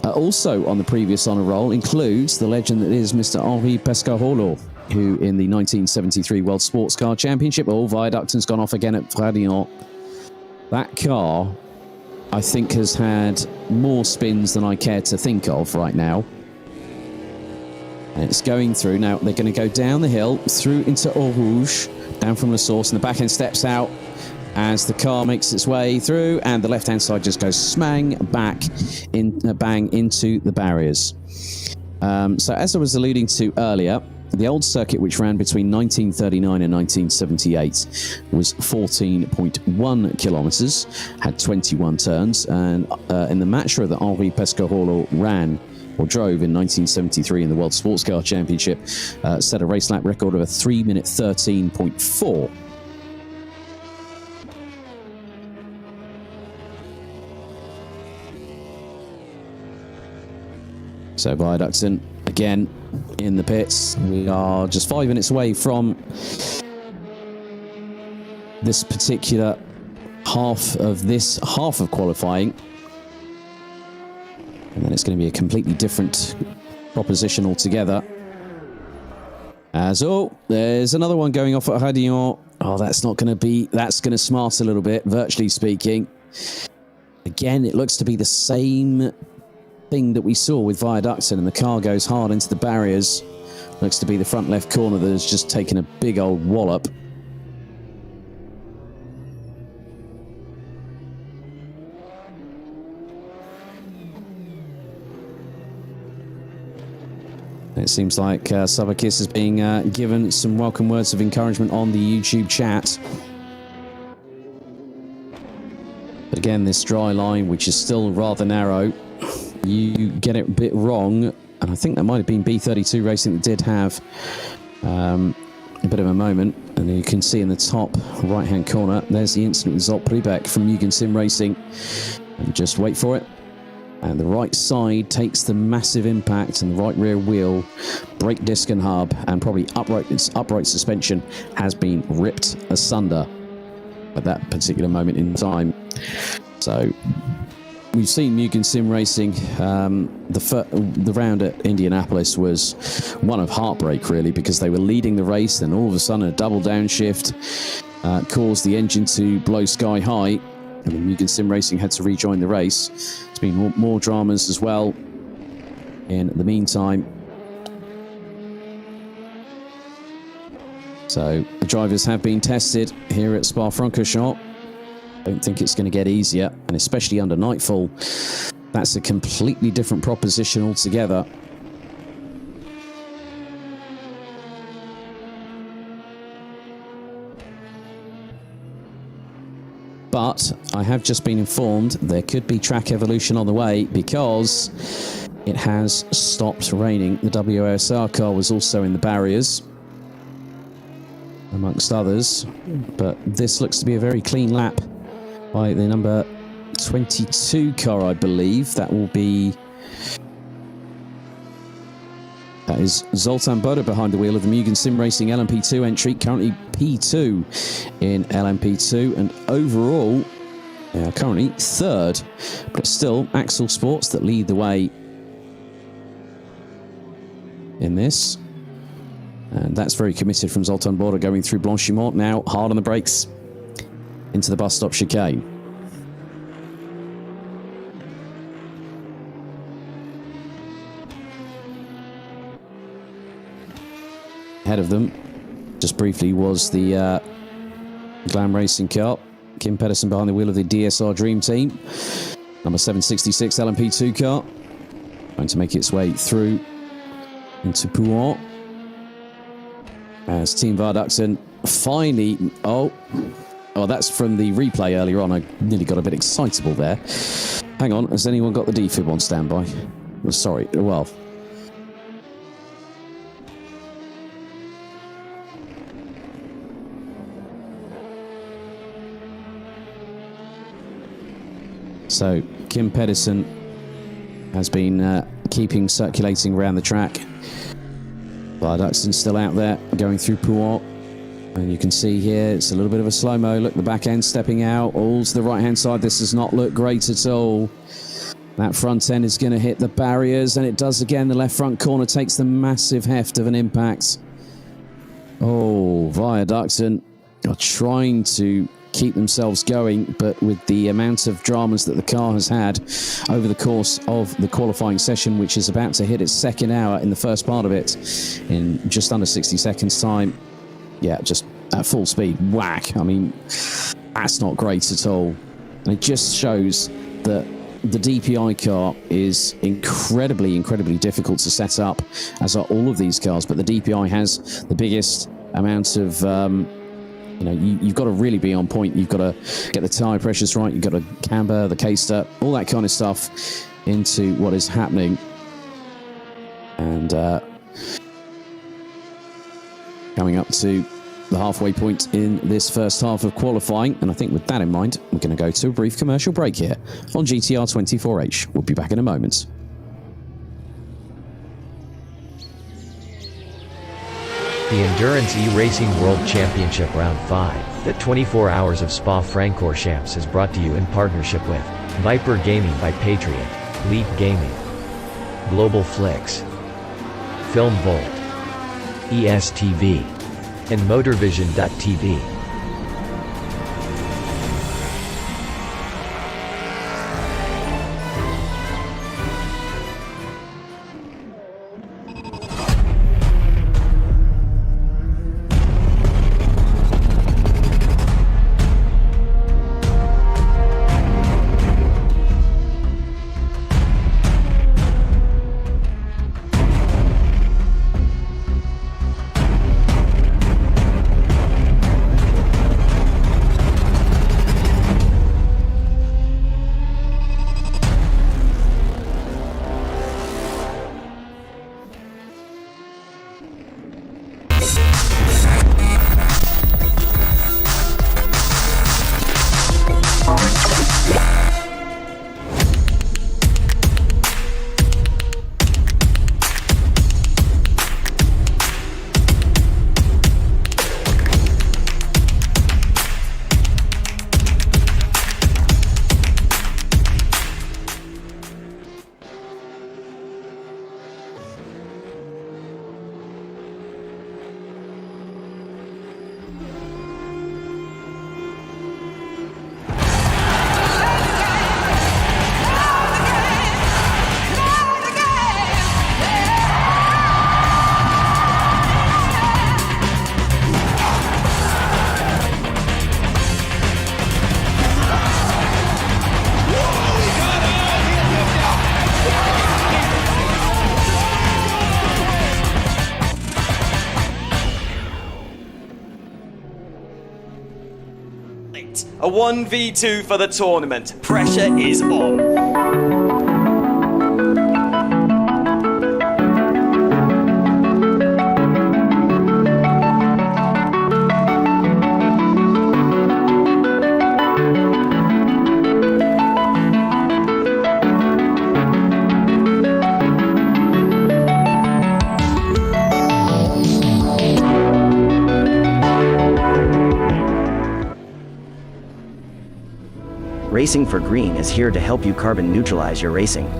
Also on the previous honour roll includes the legend that is Mr. Henri Pescarolo, who in the 1973 World Sports Car Championship, Viaducton's gone off again at Fradillon. That car, I think, has had more spins than I care to think of right now. And it's going through. Now, they're going to go down the hill, through into Eau Rouge, down from La Source, and the back end steps out as the car makes its way through, and the left-hand side just goes smang back, bang into the barriers. So, as I was alluding to earlier, the old circuit, which ran between 1939 and 1978, was 14.1 kilometres, had 21 turns, and in the matcher that Henri Pescarolo ran, or drove in 1973 in the World Sports Car Championship, set a race lap record of a 3 minute 13.4. So Viaducton again in the pits. We are just 5 minutes away from this particular half of qualifying. And then it's going to be a completely different proposition altogether. There's another one going off at Radillon. That's going to smart a little bit, virtually speaking. Again, it looks to be the same thing that we saw with Viaducton, and the car goes hard into the barriers. Looks to be the front left corner that has just taken a big old wallop. It seems like Sabakis is being given some welcome words of encouragement on the YouTube chat. But again, this dry line, which is still rather narrow, you get it a bit wrong. And I think that might have been B32 Racing that did have a bit of a moment. And you can see in the top right-hand corner, there's the incident with Zolt Pribeck from Mugen Sim Racing. And just wait for it. And the right side takes the massive impact, and the right rear wheel, brake disc and hub, and probably upright suspension has been ripped asunder at that particular moment in time. So we've seen Mugen Sim Racing. The round at Indianapolis was one of heartbreak, really, because they were leading the race, then all of a sudden a double downshift caused the engine to blow sky high, and Mugen Sim Racing had to rejoin the race. There's been more dramas as well in the meantime. So the drivers have been tested here at Spa-Francorchamps. Don't think it's going to get easier, and especially under nightfall, that's a completely different proposition altogether. But I have just been informed there could be track evolution on the way, because it has stopped raining. The WOSR car was also in the barriers, amongst others. But this looks to be a very clean lap by the number 22 car, I believe. That is Zoltan Boda behind the wheel of the Mugen Sim Racing LMP2 entry, currently P2 in LMP2, and overall currently third, but it's still Axel Sports that lead the way in this, and that's very committed from Zoltan Boda going through Blanchimont, now hard on the brakes into the bus stop chicane. Ahead of them, just briefly, was the Glam Racing car. Kim Pedersen behind the wheel of the DSR Dream Team. Number 766 LMP2 car. Going to make its way through into Pouan. As Team Varduxen finally... Oh, that's from the replay earlier on. I nearly got a bit excitable there. Hang on, has anyone got the defib on standby? Oh, sorry, well... So, Kim Pedersen has been keeping circulating around the track. Varduxen's still out there, going through Pouan. And you can see here, it's a little bit of a slow-mo. Look, the back end stepping out, all to the right-hand side. This does not look great at all. That front end is going to hit the barriers, and it does again. The left front corner takes the massive heft of an impact. Oh, Varduxen are trying to keep themselves going, but with the amount of dramas that the car has had over the course of the qualifying session, which is about to hit its second hour in the first part of it in just under 60 seconds time. Yeah, just at full speed, whack. I mean, that's not great at all. And it just shows that the DPI car is incredibly difficult to set up, as are all of these cars, but the DPI has the biggest amount of you've got to really be on point. You've got to get the tyre pressures right. You've got to camber, the K-step, all that kind of stuff into what is happening. And coming up to the halfway point in this first half of qualifying. And I think with that in mind, we're going to go to a brief commercial break here on GTR 24H. We'll be back in a moment. The Endurance E-Racing World Championship Round 5, the 24 Hours of Spa-Francorchamps, is brought to you in partnership with Viper Gaming by Patriot, Leap Gaming, Global Flix, Film Volt, ESTV, and Motorvision.tv. A 1v2 for the tournament. Pressure is on. Racing for Green is here to help you carbon neutralize your racing.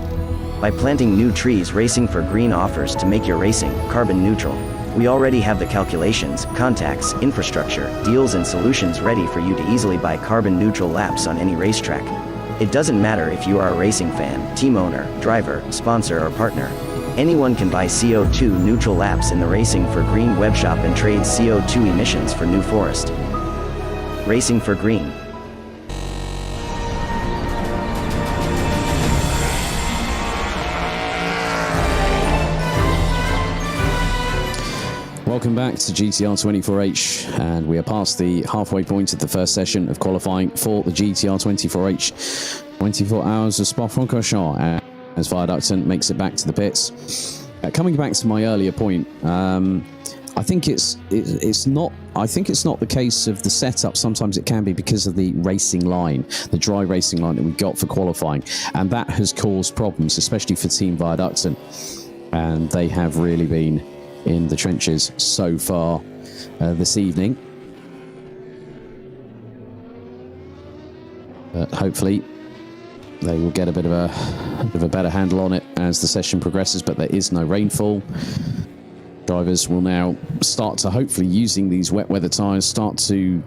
By planting new trees, Racing for Green offers to make your racing carbon neutral. We already have the calculations, contacts, infrastructure, deals and solutions ready for you to easily buy carbon neutral laps on any racetrack. It doesn't matter if you are a racing fan, team owner, driver, sponsor or partner. Anyone can buy CO2 neutral laps in the Racing for Green webshop and trade CO2 emissions for New Forest. Racing for Green. Welcome back to GTR 24H, and we are past the halfway point of the first session of qualifying for the GTR 24H. 24 hours of Spa-Francorchamps as Viaductant makes it back to the pits. Coming back to my earlier point, I think it's not the case of the setup. Sometimes it can be because of the racing line, the dry racing line that we got for qualifying, and that has caused problems, especially for Team Viaductant. And they have really been in the trenches so far this evening. But hopefully they will get a bit of a better handle on it as the session progresses, but there is no rainfall. Drivers will now start to, hopefully using these wet weather tyres, start to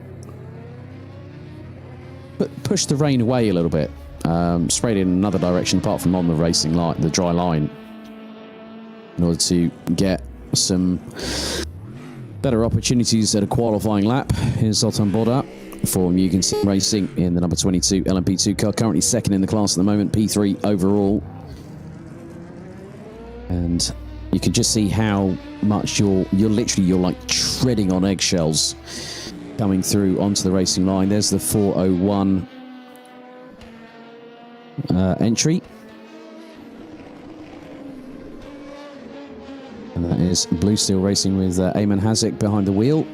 push the rain away a little bit, straight in another direction apart from on the racing line, the dry line, in order to get some better opportunities at a qualifying lap. Here's Zoltan Boda for Mugen Sim Racing in the number 22 LMP2 car, currently second in the class at the moment, P3 overall. And you can just see how much you're like treading on eggshells coming through onto the racing line. There's the 401 entry. And that is Blue Steel Racing with Ayman Hazik behind the wheel.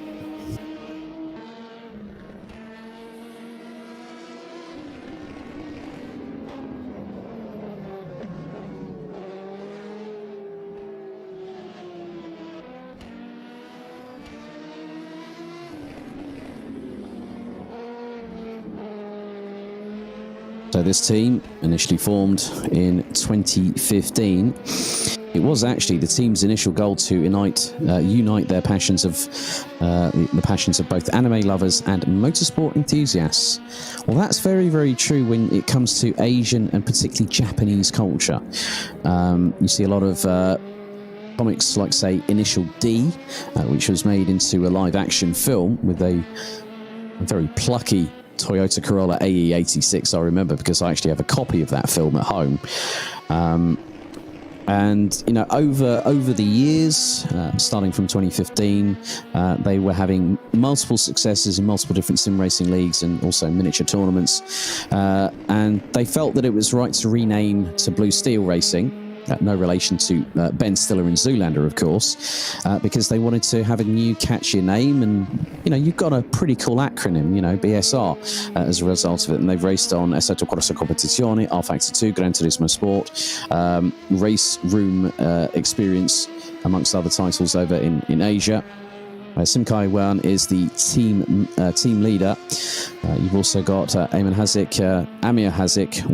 So this team, initially formed in 2015, it was actually the team's initial goal to unite their passions of the passions of both anime lovers and motorsport enthusiasts. Well, that's very, very true when it comes to Asian and particularly Japanese culture. You see a lot of comics like, say, Initial D, which was made into a live-action film with a very plucky Toyota Corolla AE86, I remember, because I actually have a copy of that film at home. And, you know, over the years, starting from 2015, they were having multiple successes in multiple different sim racing leagues and also miniature tournaments. And they felt that it was right to rename to Blue Steel Racing. No relation to Ben Stiller and Zoolander, of course, because they wanted to have a new, catchier name. And, you know, you've got a pretty cool acronym, you know, BSR, as a result of it. And they've raced on CET Corsa Competizione, R Factor 2, Gran Turismo Sport, Race Room Experience, amongst other titles over in Asia. Sim Kai-wan is the team leader. You've also got Ayman Hazik, Amir Hazik,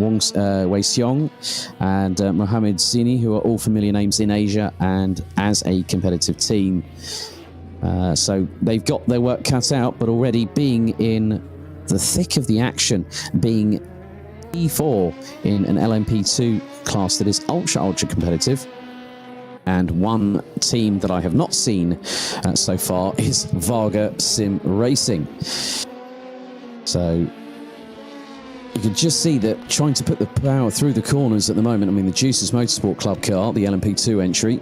Wei Xiong, and Mohamed Zini, who are all familiar names in Asia and as a competitive team. So they've got their work cut out, but already being in the thick of the action, being E4 in an LMP2 class that is ultra competitive. And one team that I have not seen so far is Varga Sim Racing. So you can just see that trying to put the power through the corners at the moment. I mean, the Juicers Motorsport Club car, the LMP2 entry,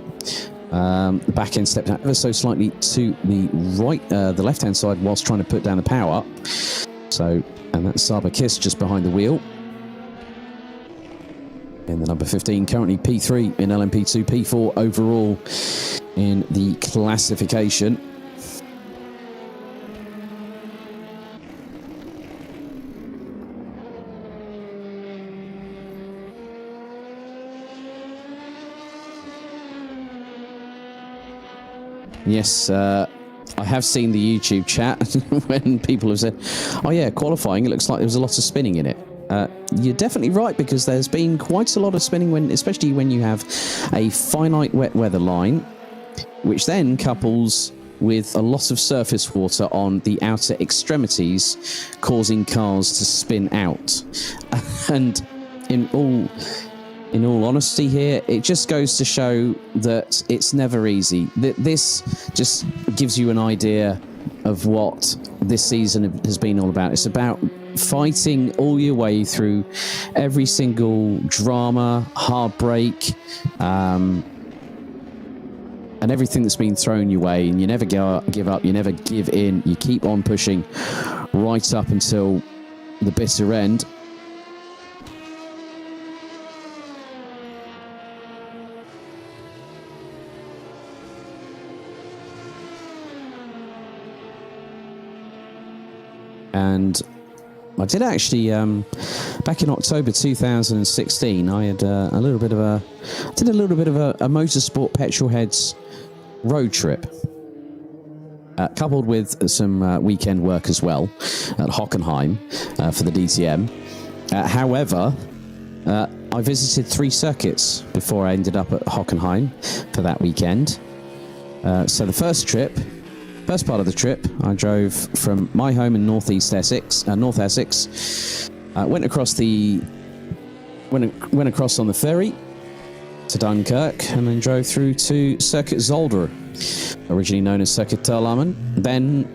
the back end stepped out ever so slightly to the right, the left-hand side, whilst trying to put down the power. So, and that's Saba Kiss just behind the wheel. In the number 15, currently P3 in LMP2, P4 overall in the classification. Yes, I have seen the YouTube chat when people have said, oh yeah, qualifying, it looks like there was a lot of spinning in it. You're definitely right, because there's been quite a lot of spinning, especially when you have a finite wet weather line, which then couples with a lot of surface water on the outer extremities, causing cars to spin out. And in all honesty here, it just goes to show that it's never easy. This just gives you an idea of what this season has been all about. It's about fighting all your way through every single drama, heartbreak, and everything that's been thrown your way, and you never give up, you never give in, you keep on pushing right up until the bitter end. And I did actually, back in October 2016, I had a little bit of a motorsport petrol heads road trip, coupled with some weekend work as well at Hockenheim for the DTM. However, I visited 3 circuits before I ended up at Hockenheim for that weekend. So the first part of the trip, I drove from my home in North Essex, went across on the ferry to Dunkirk, and then drove through to Circuit Zolder, originally known as Circuit Terlamen. Then,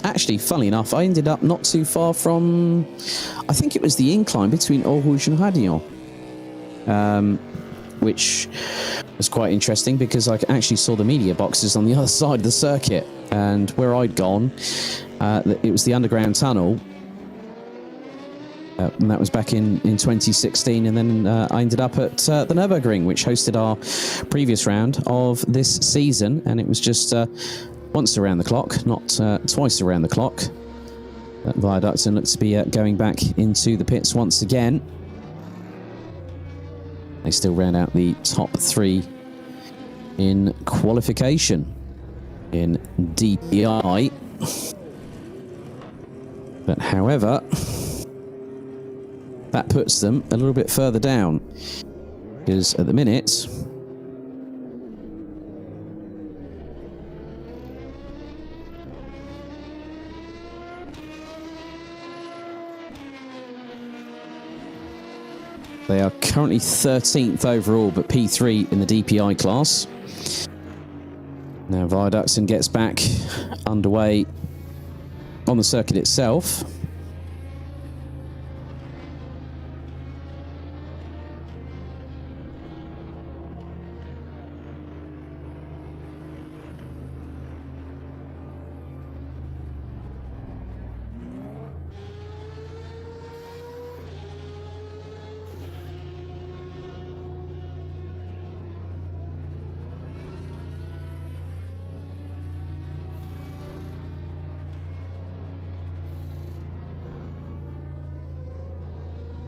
actually, funnily enough, I ended up not too far from, I think it was the incline between Aarhus and Hadillon, which was quite interesting because I actually saw the media boxes on the other side of the circuit, and where I'd gone, it was the underground tunnel. And that was back in 2016, and then I ended up at the Nürburgring, which hosted our previous round of this season, and it was just once around the clock, not twice around the clock. Viaducton looks to be going back into the pits once again. They still ran out the top 3 in qualification in DPI. But however, that puts them a little bit further down, because at the minute they are currently 13th overall, but P3 in the DPI class. Now Viaducton gets back underway on the circuit itself.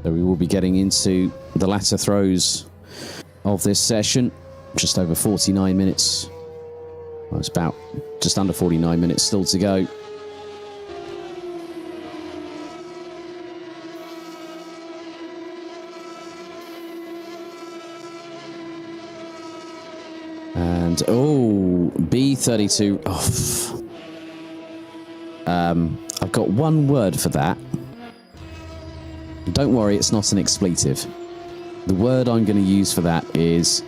So we will be getting into the latter throws of this session. Just over 49 minutes. Well, it's about just under 49 minutes still to go. And, B32 off. I've got one word for that. Don't worry, it's not an expletive. The word I'm going to use for that is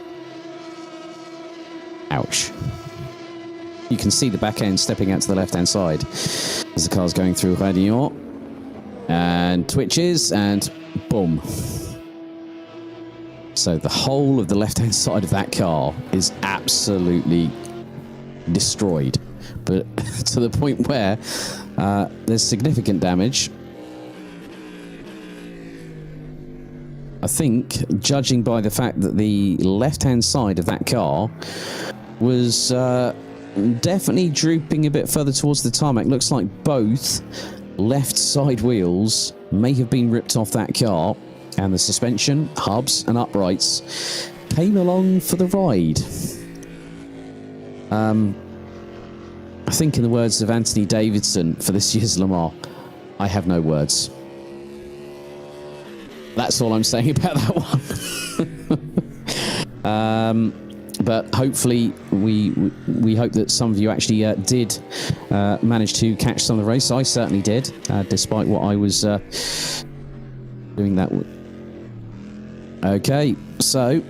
ouch. You can see the back end stepping out to the left-hand side as the car's going through Radillon, and twitches, and boom. So the whole of the left-hand side of that car is absolutely destroyed, but to the point where there's significant damage. I think, judging by the fact that the left-hand side of that car was definitely drooping a bit further towards the tarmac. Looks like both left side wheels may have been ripped off that car, and the suspension, hubs and uprights came along for the ride. I think, in the words of Anthony Davidson for this year's Le Mans, I have no words. That's all I'm saying about that one. But hopefully we hope that some of you actually did manage to catch some of the race. I certainly did, despite what I was doing that with. Okay, so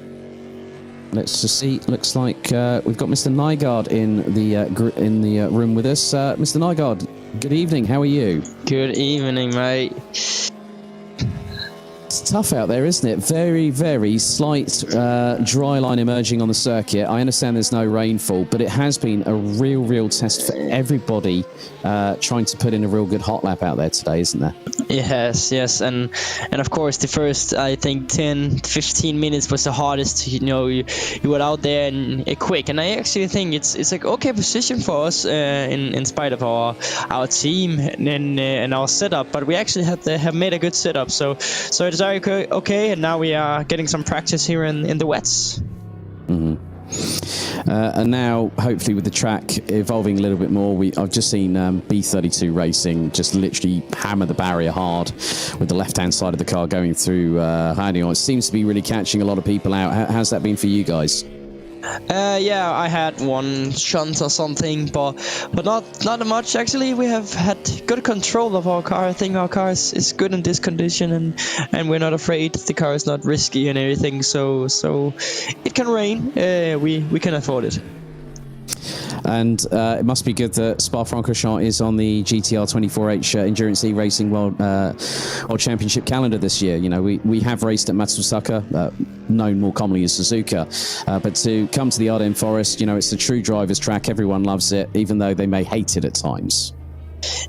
let's just see. Looks like we've got Mr. Nygaard in the room with us. Mr. Nygaard, good evening. How are you? Good evening, mate. It's tough out there, isn't it? Very, very slight dry line emerging on the circuit. I understand there's no rainfall, but it has been a real test for everybody trying to put in a real good hot lap out there today, isn't there? Yes, and of course the first, I think, 10-15 minutes was the hardest. You were out there and quick, and I actually think it's like okay position for us in spite of our team and our setup, but we actually have made a good setup, so it's very okay, and now we are getting some practice here in the wets. Mm-hmm. And now, hopefully, with the track evolving a little bit more, I've just seen B32 Racing just literally hammer the barrier hard with the left-hand side of the car going through Radion. It seems to be really catching a lot of people out. How's that been for you guys? Yeah, I had one shunt or something, but not much actually. We have had good control of our car. I think our car is good in this condition, and we're not afraid. The car is not risky and everything, so it can rain. We can afford it. And it must be good that Spa-Francorchamps is on the GTR 24H Endurance E-Racing World Championship calendar this year. You know, we have raced at Matsusaka, known more commonly as Suzuka, but to come to the Ardennes Forest, you know, it's a true driver's track. Everyone loves it, even though they may hate it at times.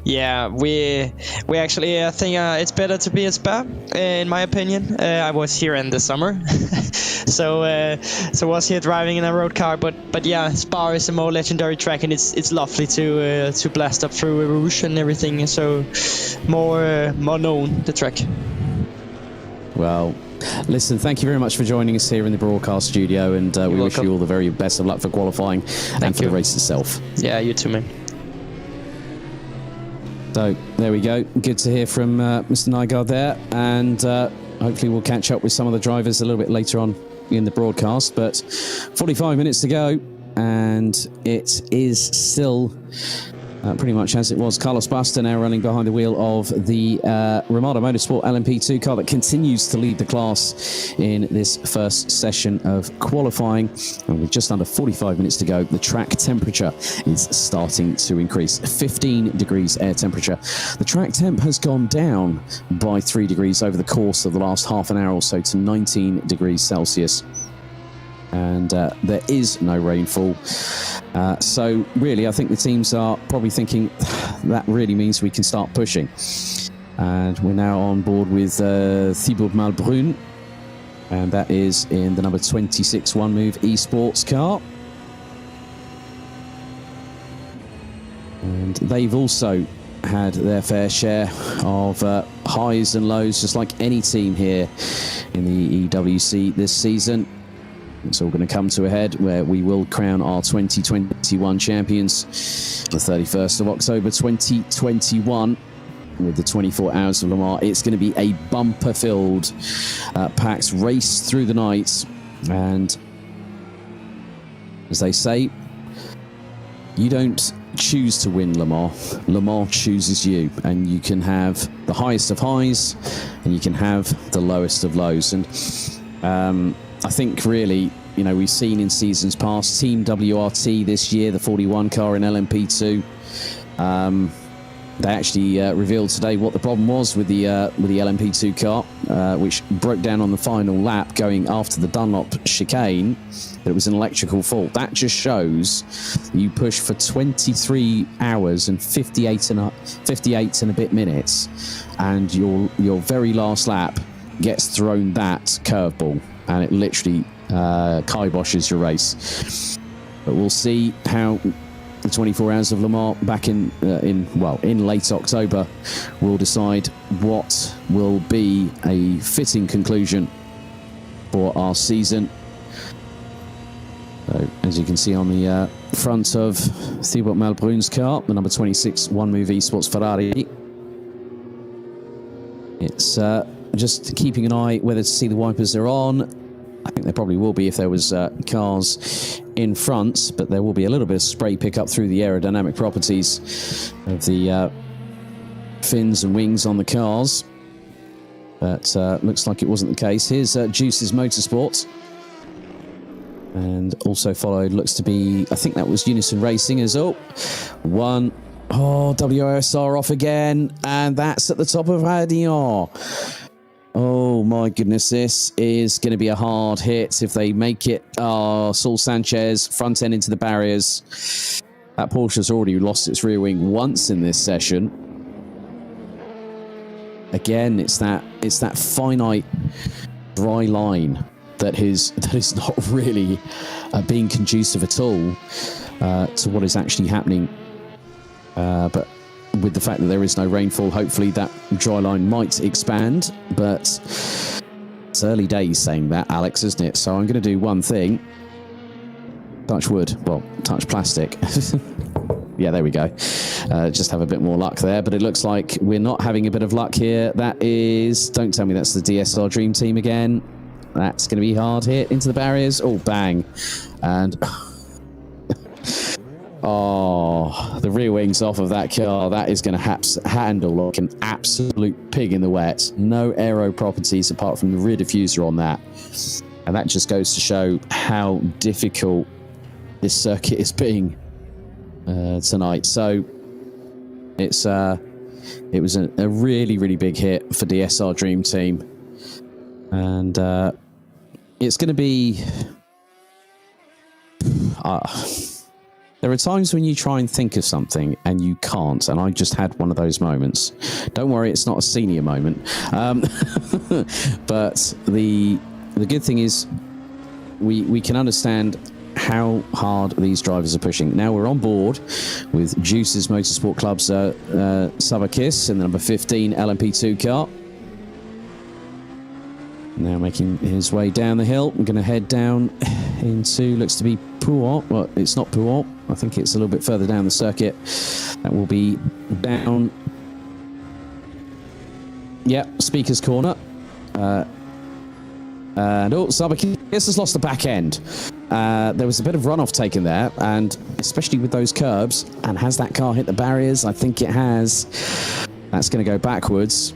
Yeah, we actually think it's better to be at Spa, in my opinion. I was here in the summer, so was here driving in a road car. But yeah, Spa is a more legendary track, and it's lovely to blast up through Rouge and everything. So more known, the track. Well, listen, thank you very much for joining us here in the broadcast studio, and we wish you all the very best of luck for qualifying and for the race itself. Yeah, you too, man. So there we go. Good to hear from Mr. Nygaard there, and hopefully we'll catch up with some of the drivers a little bit later on in the broadcast. But 45 minutes to go, and it is still pretty much as it was. Carlos Buster now running behind the wheel of the Ramada Motorsport LMP2 car that continues to lead the class in this first session of qualifying. And with just under 45 minutes to go, the track temperature is starting to increase. 15 degrees air temperature. The track temp has gone down by 3 degrees over the course of the last half an hour or so to 19 degrees Celsius. And there is no rainfall. So really, I think the teams are probably thinking that really means we can start pushing. And we're now on board with Thibaut Malbrun, and that is in the number 26 One Move esports car. And they've also had their fair share of highs and lows, just like any team here in the EEWC this season. It's all going to come to a head where we will crown our 2021 champions the 31st of October 2021 with the 24 Hours of Le Mans. It's going to be a bumper-filled, packed race through the night. And as they say, you don't choose to win Le Mans. Le Mans chooses you, and you can have the highest of highs and you can have the lowest of lows. And I think really, you know, we've seen in seasons past, Team WRT this year, the 41 car in LMP2, they actually revealed today what the problem was with the LMP2 car, which broke down on the final lap going after the Dunlop chicane. That it was an electrical fault. That just shows you push for 23 hours and 58 and a bit minutes, and your very last lap gets thrown that curveball, and it literally kiboshes your race. But we'll see how the 24 Hours of Le Mans back in late October will decide what will be a fitting conclusion for our season. So, as you can see on the front of Thibaut Malbrun's car, the number 26 One Move esports Ferrari, it's just keeping an eye whether to see the wipers are on. I think there probably will be if there was cars in front, but there will be a little bit of spray pickup through the aerodynamic properties of the fins and wings on the cars. But looks like it wasn't the case. Here's Juice's Motorsport. And also followed, looks to be, I think that was Unison Racing as one. WRSR off again, and that's at the top of Radion. Oh, Oh my goodness, this is going to be a hard hit if they make it. Saul Sanchez, front end into the barriers. That Porsche's already lost its rear wing once in this session. Again, it's that finite dry line that is not really being conducive at all to what is actually happening. But with the fact that there is no rainfall, hopefully that dry line might expand. But it's early days saying that, Alex, isn't it? So I'm going to do one thing. Touch wood. Well, touch plastic. Yeah, there we go. Just have a bit more luck there. But it looks like we're not having a bit of luck here. That is... Don't tell me that's the DSR Dream Team again. That's going to be hard hit into the barriers. Oh, bang. And... Oh, the rear wings off of that car. That is going to handle like an absolute pig in the wet. No aero properties apart from the rear diffuser on that. And that just goes to show how difficult this circuit is being tonight. So it was a really, really big hit for DSR Dream Team. And it's going to be... There are times when you try and think of something and you can't, and I just had one of those moments. Don't worry, it's not a senior moment. But the good thing is we can understand how hard these drivers are pushing. Now we're on board with Juice's Motorsport Club's Sabakis in the number 15 LMP2 car. Now making his way down the hill. We're going to head down into, looks to be Pouhot. Well, it's not Pouhot. I think it's a little bit further down the circuit. That will be down. Yeah, Speaker's Corner. And Sabakis has lost the back end. There was a bit of runoff taken there, and especially with those curbs. And has that car hit the barriers? I think it has. That's going to go backwards.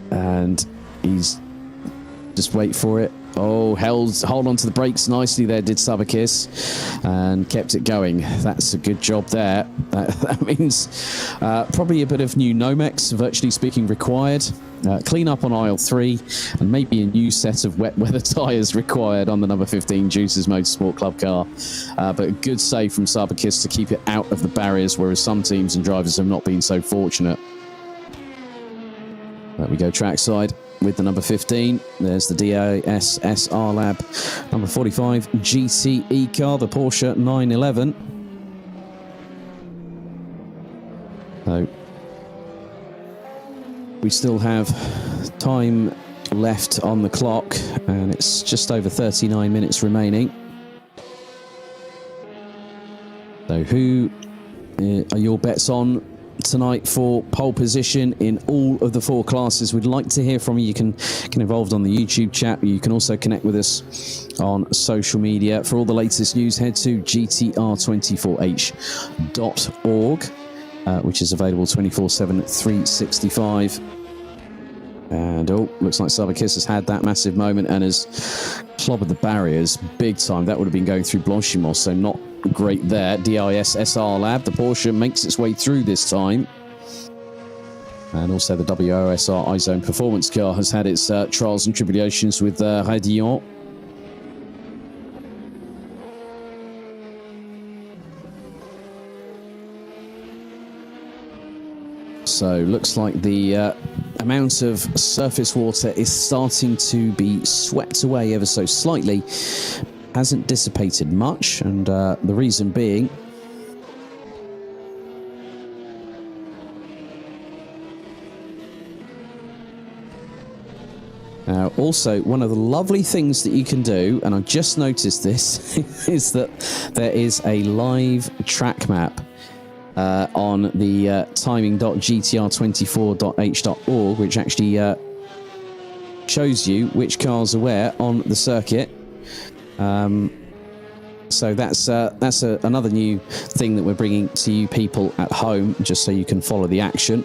And he's... Just wait for it. Oh, hold on to the brakes nicely there, did Sabakis, and kept it going. That's a good job there. That means probably a bit of new Nomex, virtually speaking, required. Clean up on aisle 3, and maybe a new set of wet weather tyres required on the number 15 Juice's Motorsport Club car. But a good save from Sabakis to keep it out of the barriers, whereas some teams and drivers have not been so fortunate. There we go, trackside. With the number 15, there's the DAS SR Lab number 45 GTE car, the Porsche 911. So we still have time left on the clock, and it's just over 39 minutes remaining. So who are your bets on tonight for pole position in all of the 4 classes? We'd like to hear from you. You can get involved on the YouTube chat. You can also connect with us on social media. For all the latest news, head to gtr24h.org, which is available 24/7, 365. And looks like Sabakis has had that massive moment and has clobbered the barriers big time. That would have been going through Blanchimont, so not great there. DIS SR Lab, the Porsche makes its way through this time. And also the WOSR iZone Performance car has had its trials and tribulations with Radillon. So looks like the amount of surface water is starting to be swept away ever so slightly. Hasn't dissipated much, and the reason being now also one of the lovely things that you can do, and I just noticed this, is that there is a live track map on the timing.gtr24h.org, which actually shows you which cars are where on the circuit. So that's another new thing that we're bringing to you people at home, just so you can follow the action.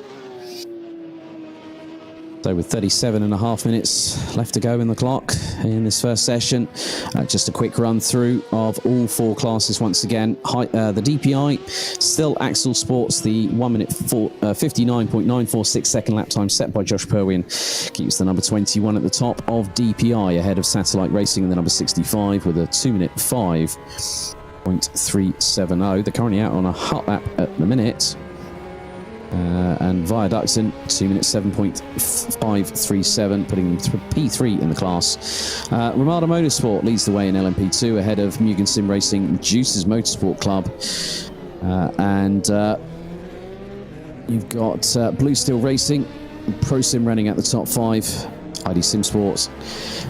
So with 37.5 minutes left to go in the clock in this first session, just a quick run through of all four classes once again. The DPI, still Axel Sports, the 1 minute 59.946 second lap time set by Josh Perwin keeps the number 21 at the top of DPI ahead of Satellite Racing and the number 65 with a 2 minute 5.370. They're currently out on a hot lap at the minute. And Viaducton, 2 minutes 7.537, putting them to P3 in the class. Ramada Motorsport leads the way in LMP2 ahead of Mugen Sim Racing Juice's Motorsport Club. And you've got Blue Steel Racing, Pro Sim running at the top 5, ID Sim Sports.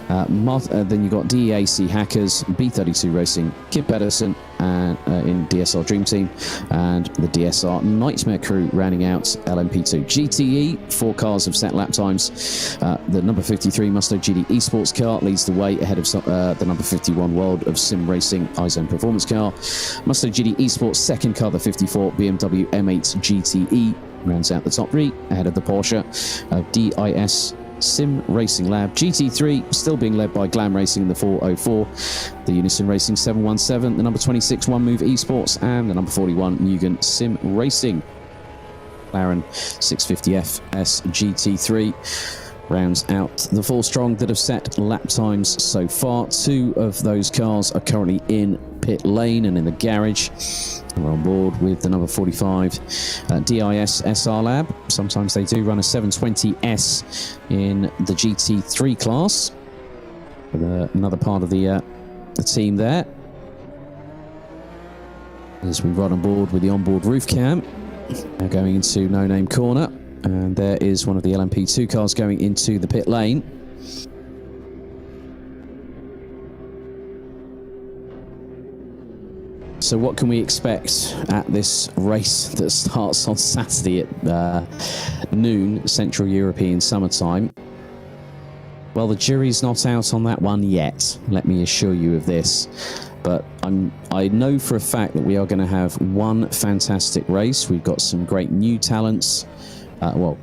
Then you've got DEAC Hackers, B32 Racing, Kip Pedersen in DSR Dream Team, and the DSR Nightmare Crew rounding out LMP2. GTE, 4 cars have set lap times. The number 53 Musto GT Esports car leads the way ahead of the number 51 World of Sim Racing iZone Performance car. Musto GT Esports second car, the 54 BMW M8 GTE, rounds out the top 3 ahead of the Porsche DIS Sim Racing Lab. GT3 still being led by Glam Racing in the 404, the Unison Racing 717, the number 26 One Move Esports, and the number 41 Mugen Sim Racing. McLaren 650F GT3 rounds out the 4 strong that have set lap times so far. 2 of those cars are currently in pit lane and in the garage. We're on board with the number 45 DIS SR Lab. Sometimes they do run a 720S in the GT3 class. With another part of the team there. As we ride on board with the onboard roof cam. Now going into No Name Corner. And there is one of the LMP2 cars going into the pit lane. So what can we expect at this race that starts on Saturday at noon, Central European summertime? Well, the jury's not out on that one yet, let me assure you of this. But I know for a fact that we are going to have one fantastic race. We've got some great new talents,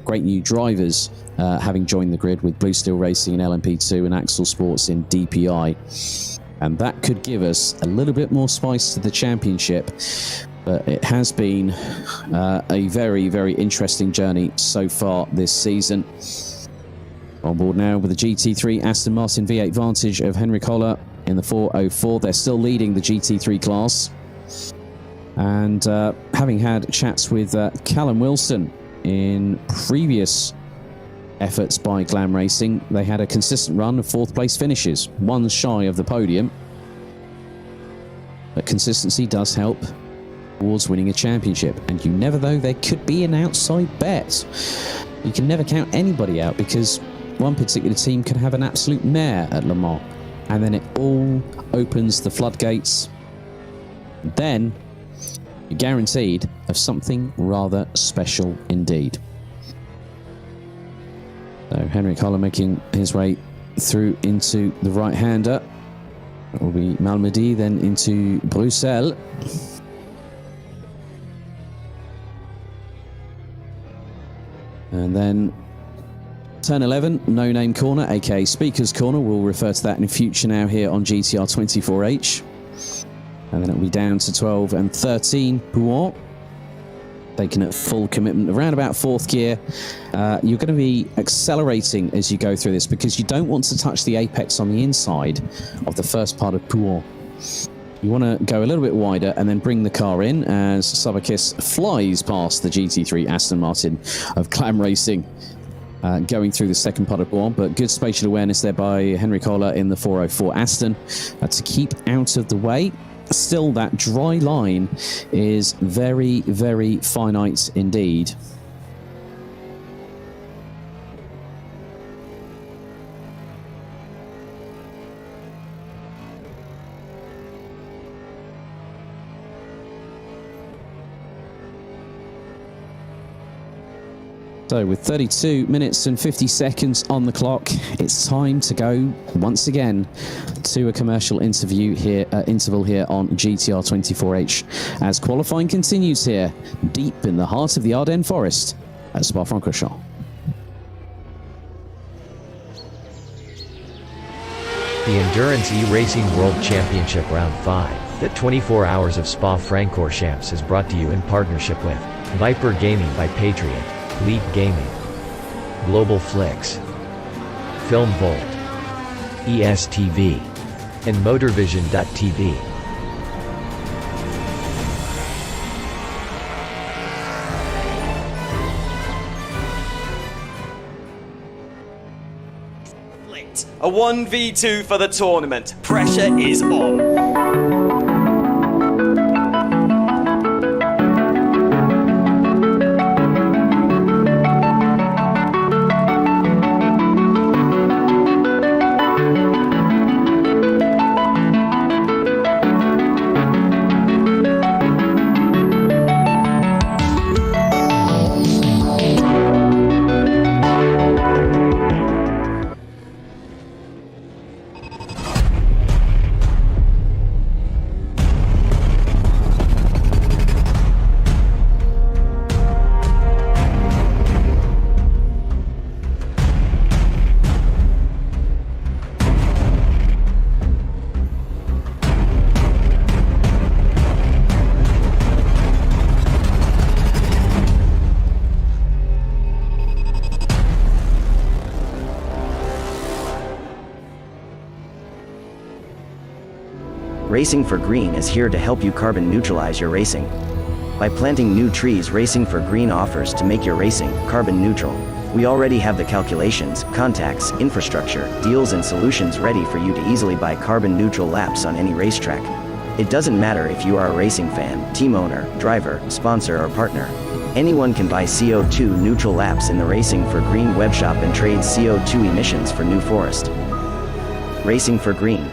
great new drivers having joined the grid with Blue Steel Racing in LMP2 and Axel Sports in DPI. And that could give us a little bit more spice to the championship. But it has been a very, very interesting journey so far this season. On board now with the GT3 Aston Martin V8 Vantage of Henrik Holler in the 404. They're still leading the GT3 class. And having had chats with Callum Wilson in previous efforts by Glam Racing, they had a consistent run of 4th place finishes, 1 shy of the podium. But consistency does help towards winning a championship, and you never know, there could be an outside bet. You can never count anybody out, because one particular team can have an absolute mare at Le Mans, and then it all opens the floodgates. Then you're guaranteed of something rather special indeed. So Henrik Holler making his way through into the right-hander. It will be Malmedy, then into Bruxelles. And then turn 11, No Name Corner, aka Speaker's Corner. We'll refer to that in future now here on GTR 24H. And then it'll be down to 12 and 13, Pouan. Taking at full commitment around about 4th gear. You're going to be accelerating as you go through this, because you don't want to touch the apex on the inside of the first part of Pouan. You want to go a little bit wider and then bring the car in as Sabakis flies past the GT3 Aston Martin of Glam Racing, going through the second part of Pouan. But good spatial awareness there by Henrik Holler in the 404 Aston to keep out of the way. Still, that dry line is very, very finite indeed. So with 32 minutes and 50 seconds on the clock, it's time to go once again to a commercial interview here, interval here on GTR 24H, as qualifying continues here deep in the heart of the Ardennes Forest at Spa-Francorchamps. The Endurance E-Racing World Championship Round 5, the 24 Hours of Spa-Francorchamps is brought to you in partnership with Viper Gaming by Patriot, Leap Gaming, Global Flix, Film Volt, ESTV, and Motorvision.tv. A 1v2 for the tournament. Pressure is on. Racing for Green is here to help you carbon neutralize your racing. By planting new trees, Racing for Green offers to make your racing carbon neutral. We already have the calculations, contacts, infrastructure, deals and solutions ready for you to easily buy carbon neutral laps on any racetrack. It doesn't matter if you are a racing fan, team owner, driver, sponsor or partner. Anyone can buy CO2 neutral laps in the Racing for Green webshop and trade CO2 emissions for New Forest. Racing for Green.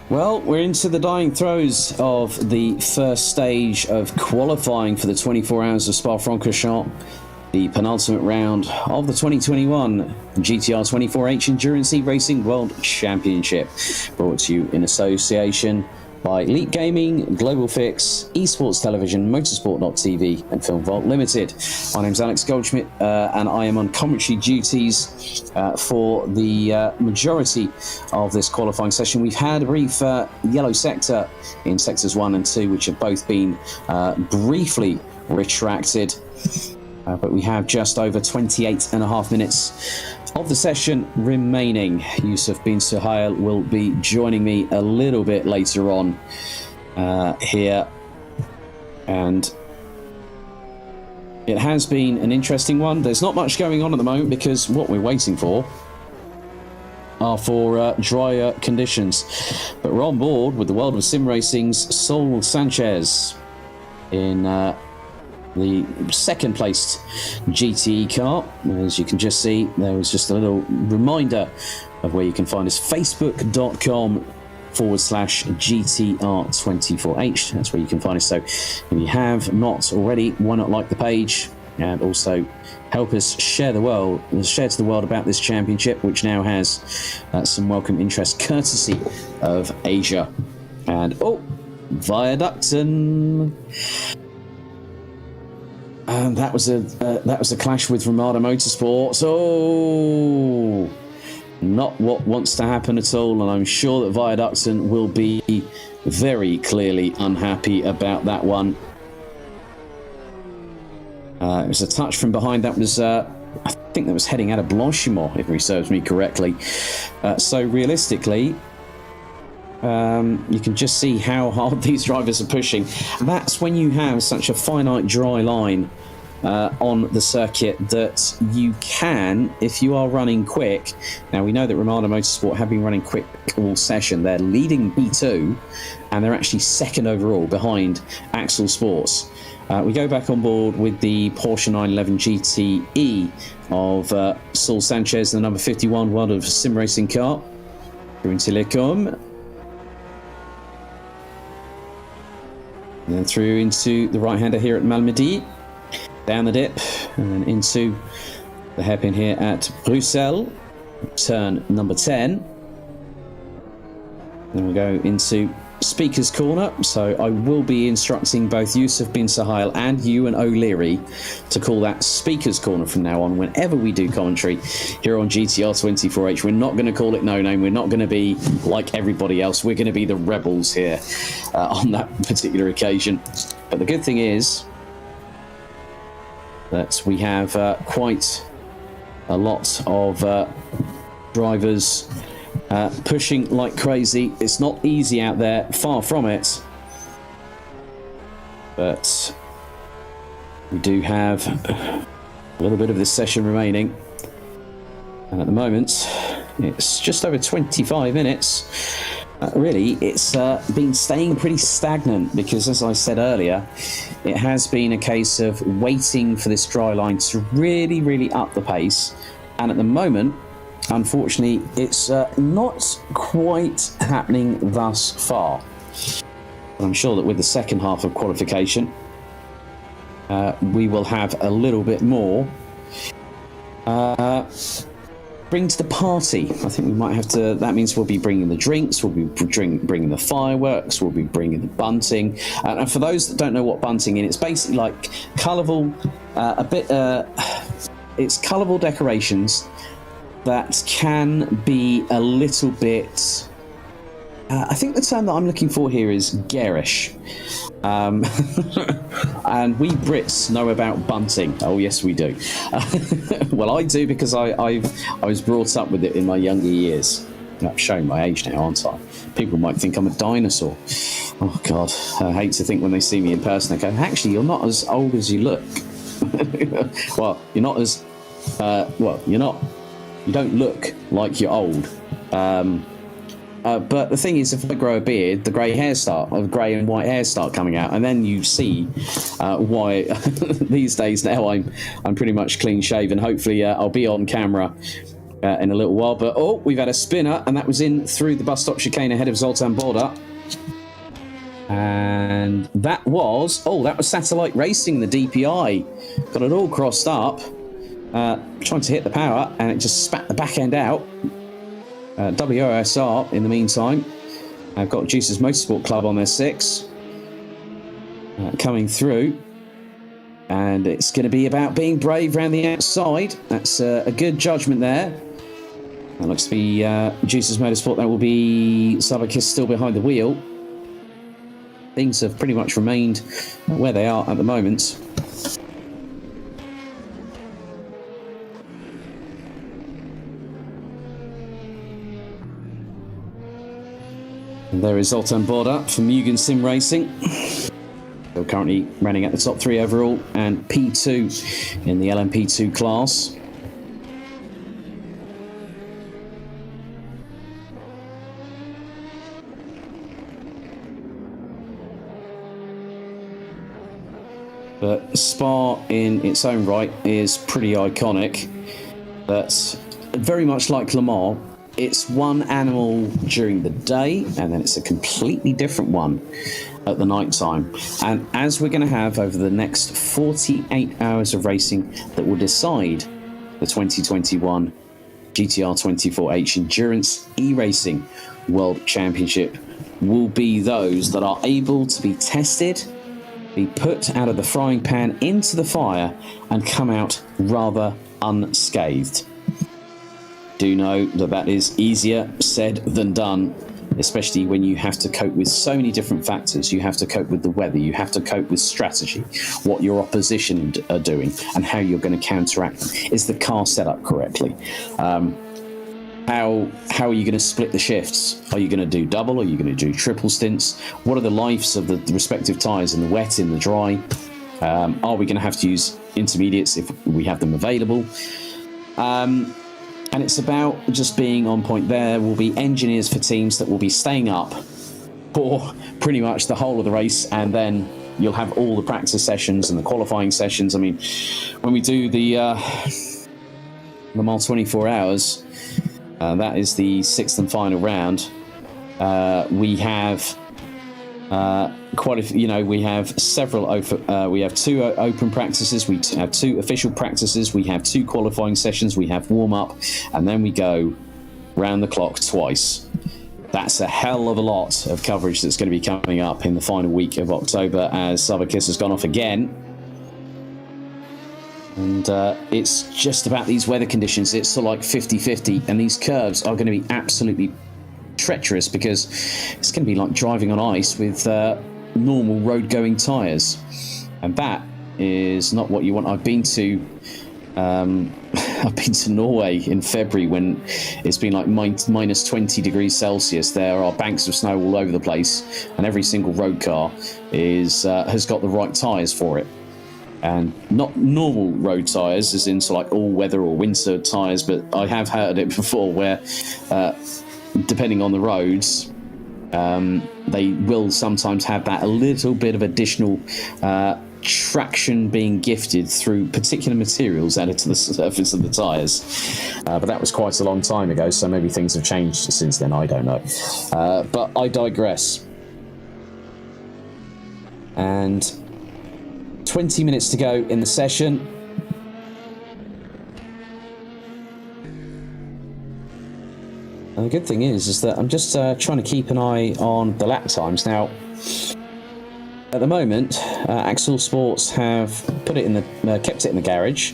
Well, we're into the dying throes of the first stage of qualifying for the 24 Hours of Spa-Francorchamps, the penultimate round of the 2021 GTR 24H Endurance E-Racing World Championship, brought to you in association by Leap Gaming, Global Fix, Esports Television, Motorsport.tv and Film Vault Limited. My name's Alex Goldschmidt and I am on commentary duties for the majority of this qualifying session. We've had a brief yellow sector in sectors 1 and 2, which have both been briefly retracted. But we have just over 28 and a half minutes of the session remaining. Yusuf bin Suhail will be joining me a little bit later on here. And it has been an interesting one. There's not much going on at the moment because what we're waiting for are for drier conditions. But we're on board with the World of Sim Racing's Saul Sanchez in the second placed GTE car. As you can just see, there was just a little reminder of where you can find us, facebook.com/GTR24H. That's where you can find us. So if you have not already, why not like the page and also help us share to the world about this championship, which now has some welcome interest courtesy of Asia. And Viaducton. And that was a clash with Ramada Motorsports. Not what wants to happen at all, and I'm sure that Viaducton will be very clearly unhappy about that one. It was a touch from behind. That was, I think that was heading out of Blanchimont, if he serves me correctly. So realistically, you can just see how hard these drivers are pushing. That's when you have such a finite dry line on the circuit that you can, if you are running quick. Now we know that Ramada Motorsport have been running quick all session. They're leading P2 and they're actually second overall behind Axel Sports. We go back on board with the Porsche 911 GTE of Saul Sanchez, the number 51 World of Sim Racing car. Through into Lecombe. And then through into the right-hander here at Malmedy. Down the dip and then into the hairpin here at Bruxelles. Turn number 10. Then we'll go into Speaker's Corner, so I will be instructing both Yusuf bin Sahil and Ewan O'Leary to call that Speaker's Corner from now on whenever we do commentary here on GTR 24H. We're not going to call it No Name, we're not going to be like everybody else, we're going to be the rebels here on that particular occasion. But the good thing is that we have quite a lot of drivers pushing like crazy. It's not easy out there, far from it, but we do have a little bit of this session remaining, and at the moment it's just over 25 minutes. Really, it's been staying pretty stagnant because, as I said earlier, it has been a case of waiting for this dry line to really up the pace, and at the moment, unfortunately, it's not quite happening thus far. But I'm sure that with the second half of qualification, we will have a little bit more bring to the party. I think we might have to, that means we'll be bringing the drinks, we'll be bringing the fireworks, we'll be bringing the bunting. And for those that don't know what bunting is, it's basically like colourful, it's colourful decorations that can be a little bit, I think the term that I'm looking for here is garish. And we Brits know about bunting. Oh yes, we do. Well, I do because I was brought up with it in my younger years. I'm showing my age now, aren't I? People might think I'm a dinosaur. Oh God, I hate to think when they see me in person, they go, actually, you're not as old as you look. Well, you're not as, you're not, you don't look like you're old. But the thing is, if I grow a beard, the grey and white hair start coming out, and then you see why these days now I'm pretty much clean shaven. Hopefully, I'll be on camera in a little while. But oh, we've had a spinner, and that was in through the bus stop chicane ahead of Zoltan Borda, and that was Satellite Racing, the DPI, got it all crossed up, trying to hit the power, and it just spat the back end out. WOSR, in the meantime, I've got Juice's Motorsport Club on their 6 coming through, and it's going to be about being brave around the outside. That's a good judgment there. That looks to be Juice's Motorsport. That will be Sabakis still behind the wheel. Things have pretty much remained where they are at the moment. And there is Zoltan Borda from Mugen Sim Racing. They're currently running at the top 3 overall and P2 in the LMP2 class. But Spa in its own right is pretty iconic. But very much like Le Mans, it's one animal during the day, and then it's a completely different one at the night time. And as we're going to have over the next 48 hours of racing that will decide the 2021 GTR 24H Endurance E-Racing World Championship, will be those that are able to be tested, be put out of the frying pan into the fire, and come out rather unscathed. do know that that is easier said than done, especially when you have to cope with so many different factors. You have to cope with the weather, you have to cope with strategy, what your opposition are doing, and how you're going to counteract them. Is the car set up correctly? How are you going to split the shifts? Are you going to do double? Are you going to do triple stints? What are the lives of the respective tyres in the wet, in the dry? Are we going to have to use intermediates if we have them available? And it's about just being on point. There will be engineers for teams that will be staying up for pretty much the whole of the race, and then you'll have all the practice sessions and the qualifying sessions. I mean, when we do the mile 24 hours, that is the sixth and final round. We have we have several we have two open practices, we have two official practices, we have two qualifying sessions, we have warm-up, and then we go round the clock twice. That's a hell of a lot of coverage that's going to be coming up in the final week of October, as Sabakis has gone off again. And it's just about these weather conditions. It's sort of like 50-50, and these curves are going to be absolutely treacherous, because it's going to be like driving on ice with normal road-going tyres, and that is not what you want. I've been to Norway in February when it's been like minus 20 degrees Celsius. There are banks of snow all over the place, and every single road car has got the right tyres for it. And not normal road tyres, as in like all-weather or winter tyres, but I have heard it before where, depending on the roads, they will sometimes have that a little bit of additional traction being gifted through particular materials added to the surface of the tyres. But that was quite a long time ago, so maybe things have changed since then, I don't know. But I digress. And 20 minutes to go in the session. And the good thing is that I'm just trying to keep an eye on the lap times. Now, at the moment, Axel Sports have kept it in the garage.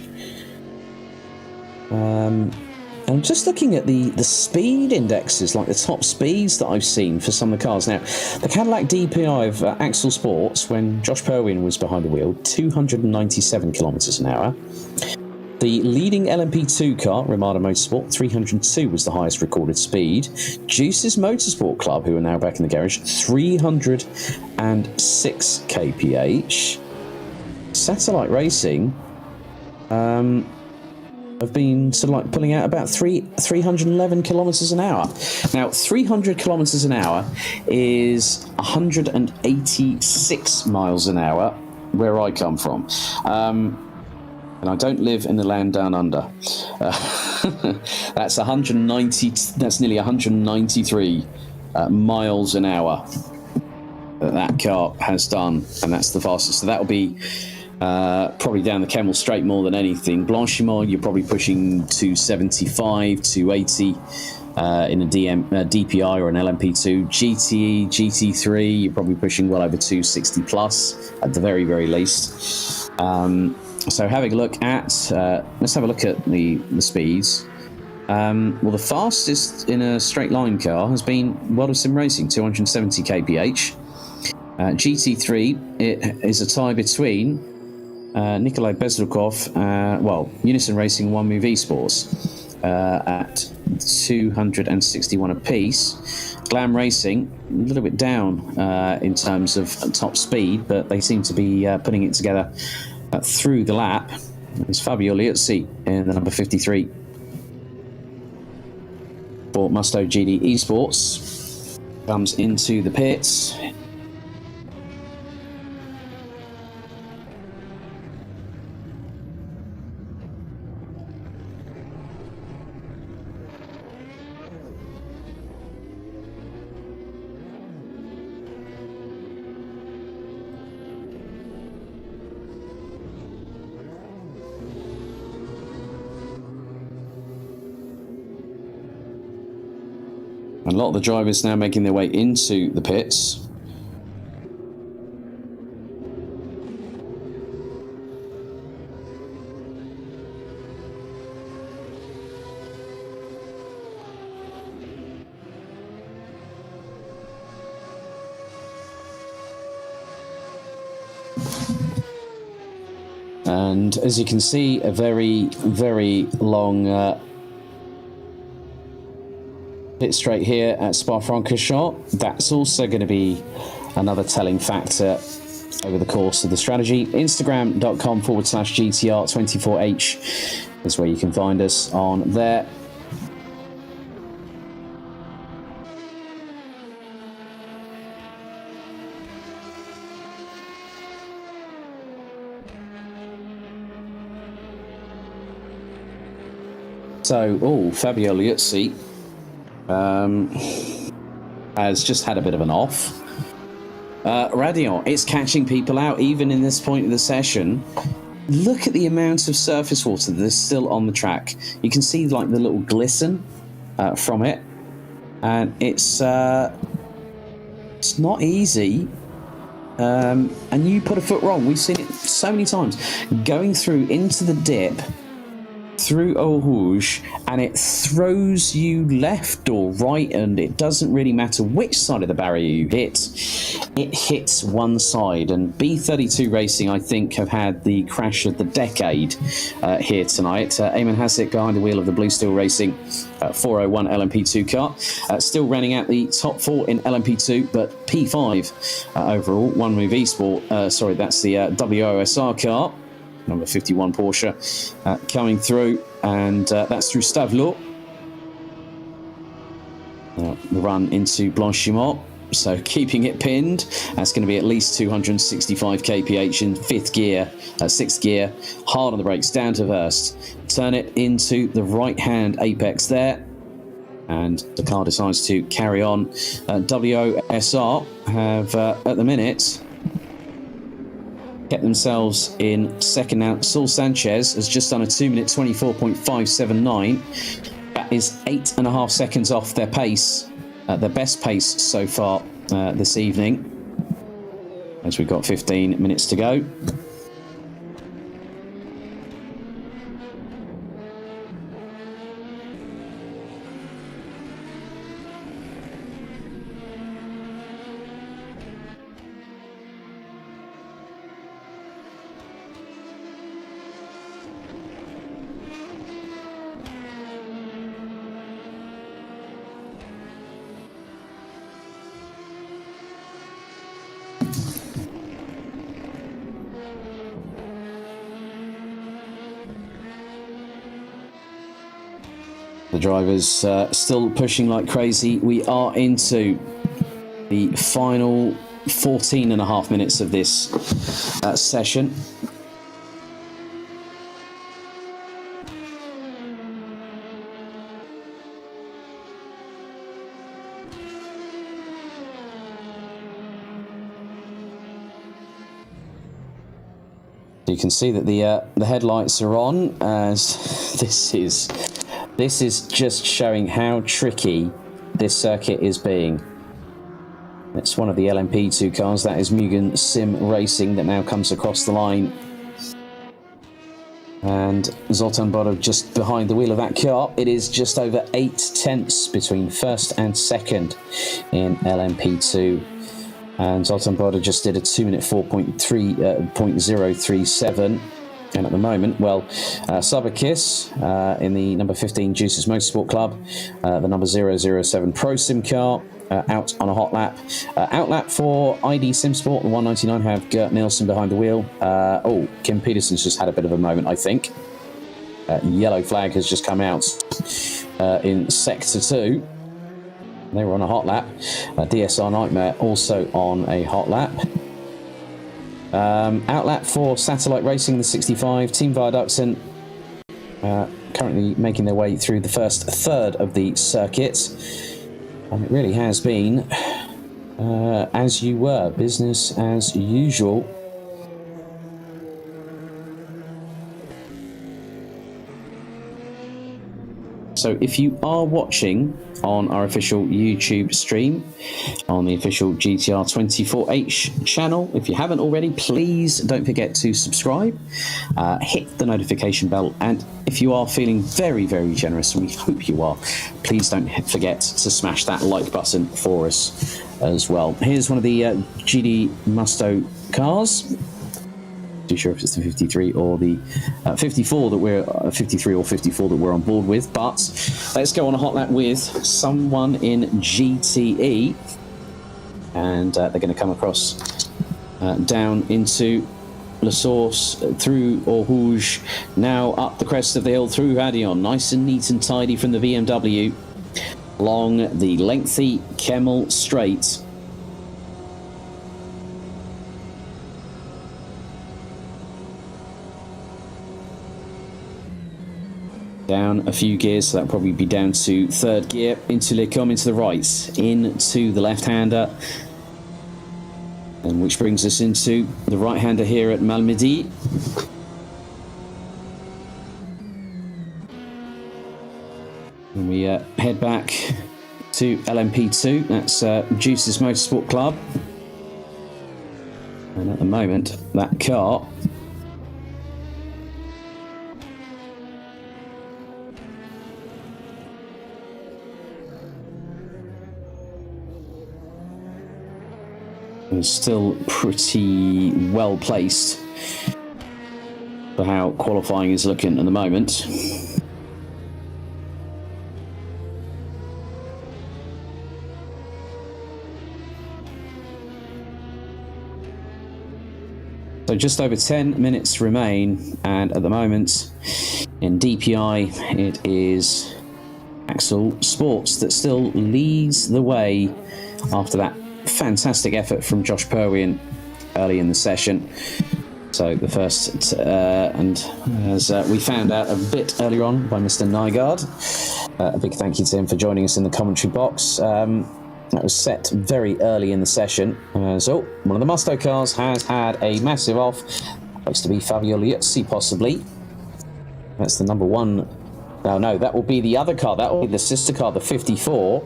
I'm just looking at the speed indexes, like the top speeds that I've seen for some of the cars. Now, the Cadillac DPI of Axel Sports, when Josh Perwin was behind the wheel, 297 kilometres an hour. The leading LMP2 car, Ramada Motorsport, 302 was the highest recorded speed. Juice's Motorsport Club, who are now back in the garage, 306 kph. Satellite Racing have been sort of like pulling out about 311 kilometres an hour. Now, 300 kilometres an hour is 186 miles an hour where I come from. And I don't live in the land down under. That's 190. That's nearly 193 miles an hour that car has done, and that's the fastest. So that'll be probably down the Kemmel Straight more than anything. Blanchimont, you're probably pushing 275, 280 in a DPI or an LMP2. GTE, GT3, you're probably pushing well over 260 plus at the very, very least. So having a look at, let's have a look at the speeds. Well, the fastest in a straight line car has been World of Sim Racing, 270 kph. GT3, it is a tie between Nikolai Bezrukov, Unison Racing, One Move Esports at 261 apiece. Glam Racing, a little bit down in terms of top speed, but they seem to be putting it together through the lap. It's Fabio Liuzzi in the number 53 for Musto GD Esports. Comes into the pits. A lot of the drivers now making their way into the pits. And as you can see, a very, very long pit straight here at Spa-Francorchamps. That's also going to be another telling factor over the course of the strategy. Instagram.com/GTR24H is where you can find us on there. So, Fabio Liuzzi has just had a bit of an off. Radion, it's catching people out even in this point of the session. Look at the amount of surface water that is still on the track. You can see like the little glisten from it, and it's not easy. And you put a foot wrong. We've seen it so many times. Going through into the dip, through Eau Rouge, and it throws you left or right, and it doesn't really matter which side of the barrier you hit. It hits one side, and B32 Racing, I think, have had the crash of the decade here tonight. Eamon Hassett behind the wheel of the Blue Steel Racing 401 LMP2 car. Still running out the top 4 in LMP2, but P5 overall. One Move Esport, sorry, that's the WOSR car. Number 51 Porsche coming through, and that's through Stavelot. The run into Blanchimont, so keeping it pinned. That's going to be at least 265 kph in sixth gear. Hard on the brakes, down to first. Turn it into the right-hand apex there, and the car decides to carry on. WOSR have, at the minute, get themselves in second now. Saul Sanchez has just done a 2-minute 24.579. That is 8.5 seconds off their pace, their best pace so far this evening, as we've got 15 minutes to go. The drivers still pushing like crazy. We are into the final 14.5 minutes of this session. You can see that the headlights are on, as this is just showing how tricky this circuit is being. It's one of the LMP2 cars. That is Mugen Sim Racing that now comes across the line. And Zoltan Bodov just behind the wheel of that car. It is just over 8 tenths between first and second in LMP2. And Zoltan Bodov just did a 2-minute 4.037. And at the moment, well, Sabakis in the number 15 Juices Motorsport Club, the number 007 Pro Sim car, out on a hot lap. Outlap for ID Simsport, the 199, have Gert Nielsen behind the wheel. Kim Peterson's just had a bit of a moment, I think. Yellow flag has just come out in Sector 2. They were on a hot lap. DSR Nightmare also on a hot lap. Outlap for Satellite Racing, the 65, Team Viaductson, currently making their way through the first third of the circuit. And it really has been, as you were, business as usual. So if you are watching on our official YouTube stream, on the official GTR24H channel, if you haven't already, please don't forget to subscribe, hit the notification bell, and if you are feeling very, very generous, and we hope you are, please don't forget to smash that like button for us as well. Here's one of the GD Musto cars. too sure if it's the 53 or the 54 that we're 53 or 54 that we're on board with. But let's go on a hot lap with someone in GTE, and they're going to come across down into La Source, through Rouge, now up the crest of the hill through Adion, nice and neat and tidy from the BMW along the lengthy Kemmel Straight. Down a few gears, so that'll probably be down to third gear, into Les Combes, into the right, into the left-hander, and which brings us into the right-hander here at Malmedy. And we head back to LMP2, that's Juice's Motorsport Club. And at the moment, that car is still pretty well placed for how qualifying is looking at the moment. So just over 10 minutes remain, and at the moment in DPI it is Axel Sports that still leads the way after that fantastic effort from Josh Perwin early in the session. So the first, and as we found out a bit earlier on by Mr. Nygaard, a big thank you to him for joining us in the commentary box. That was set very early in the session. So one of the Musto cars has had a massive off. Looks to be Fabio Liuzzi possibly. That's the number one. No, that will be the other car. That will be the sister car, the 54.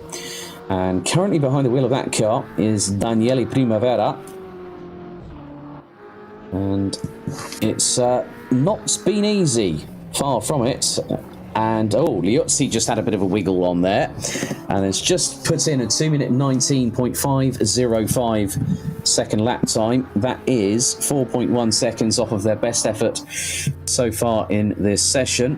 And currently behind the wheel of that car is Daniele Primavera. And it's not been easy, far from it. And Liuzzi just had a bit of a wiggle on there. And it's just put in a 2-minute 19.505 second lap time. That is 4.1 seconds off of their best effort so far in this session.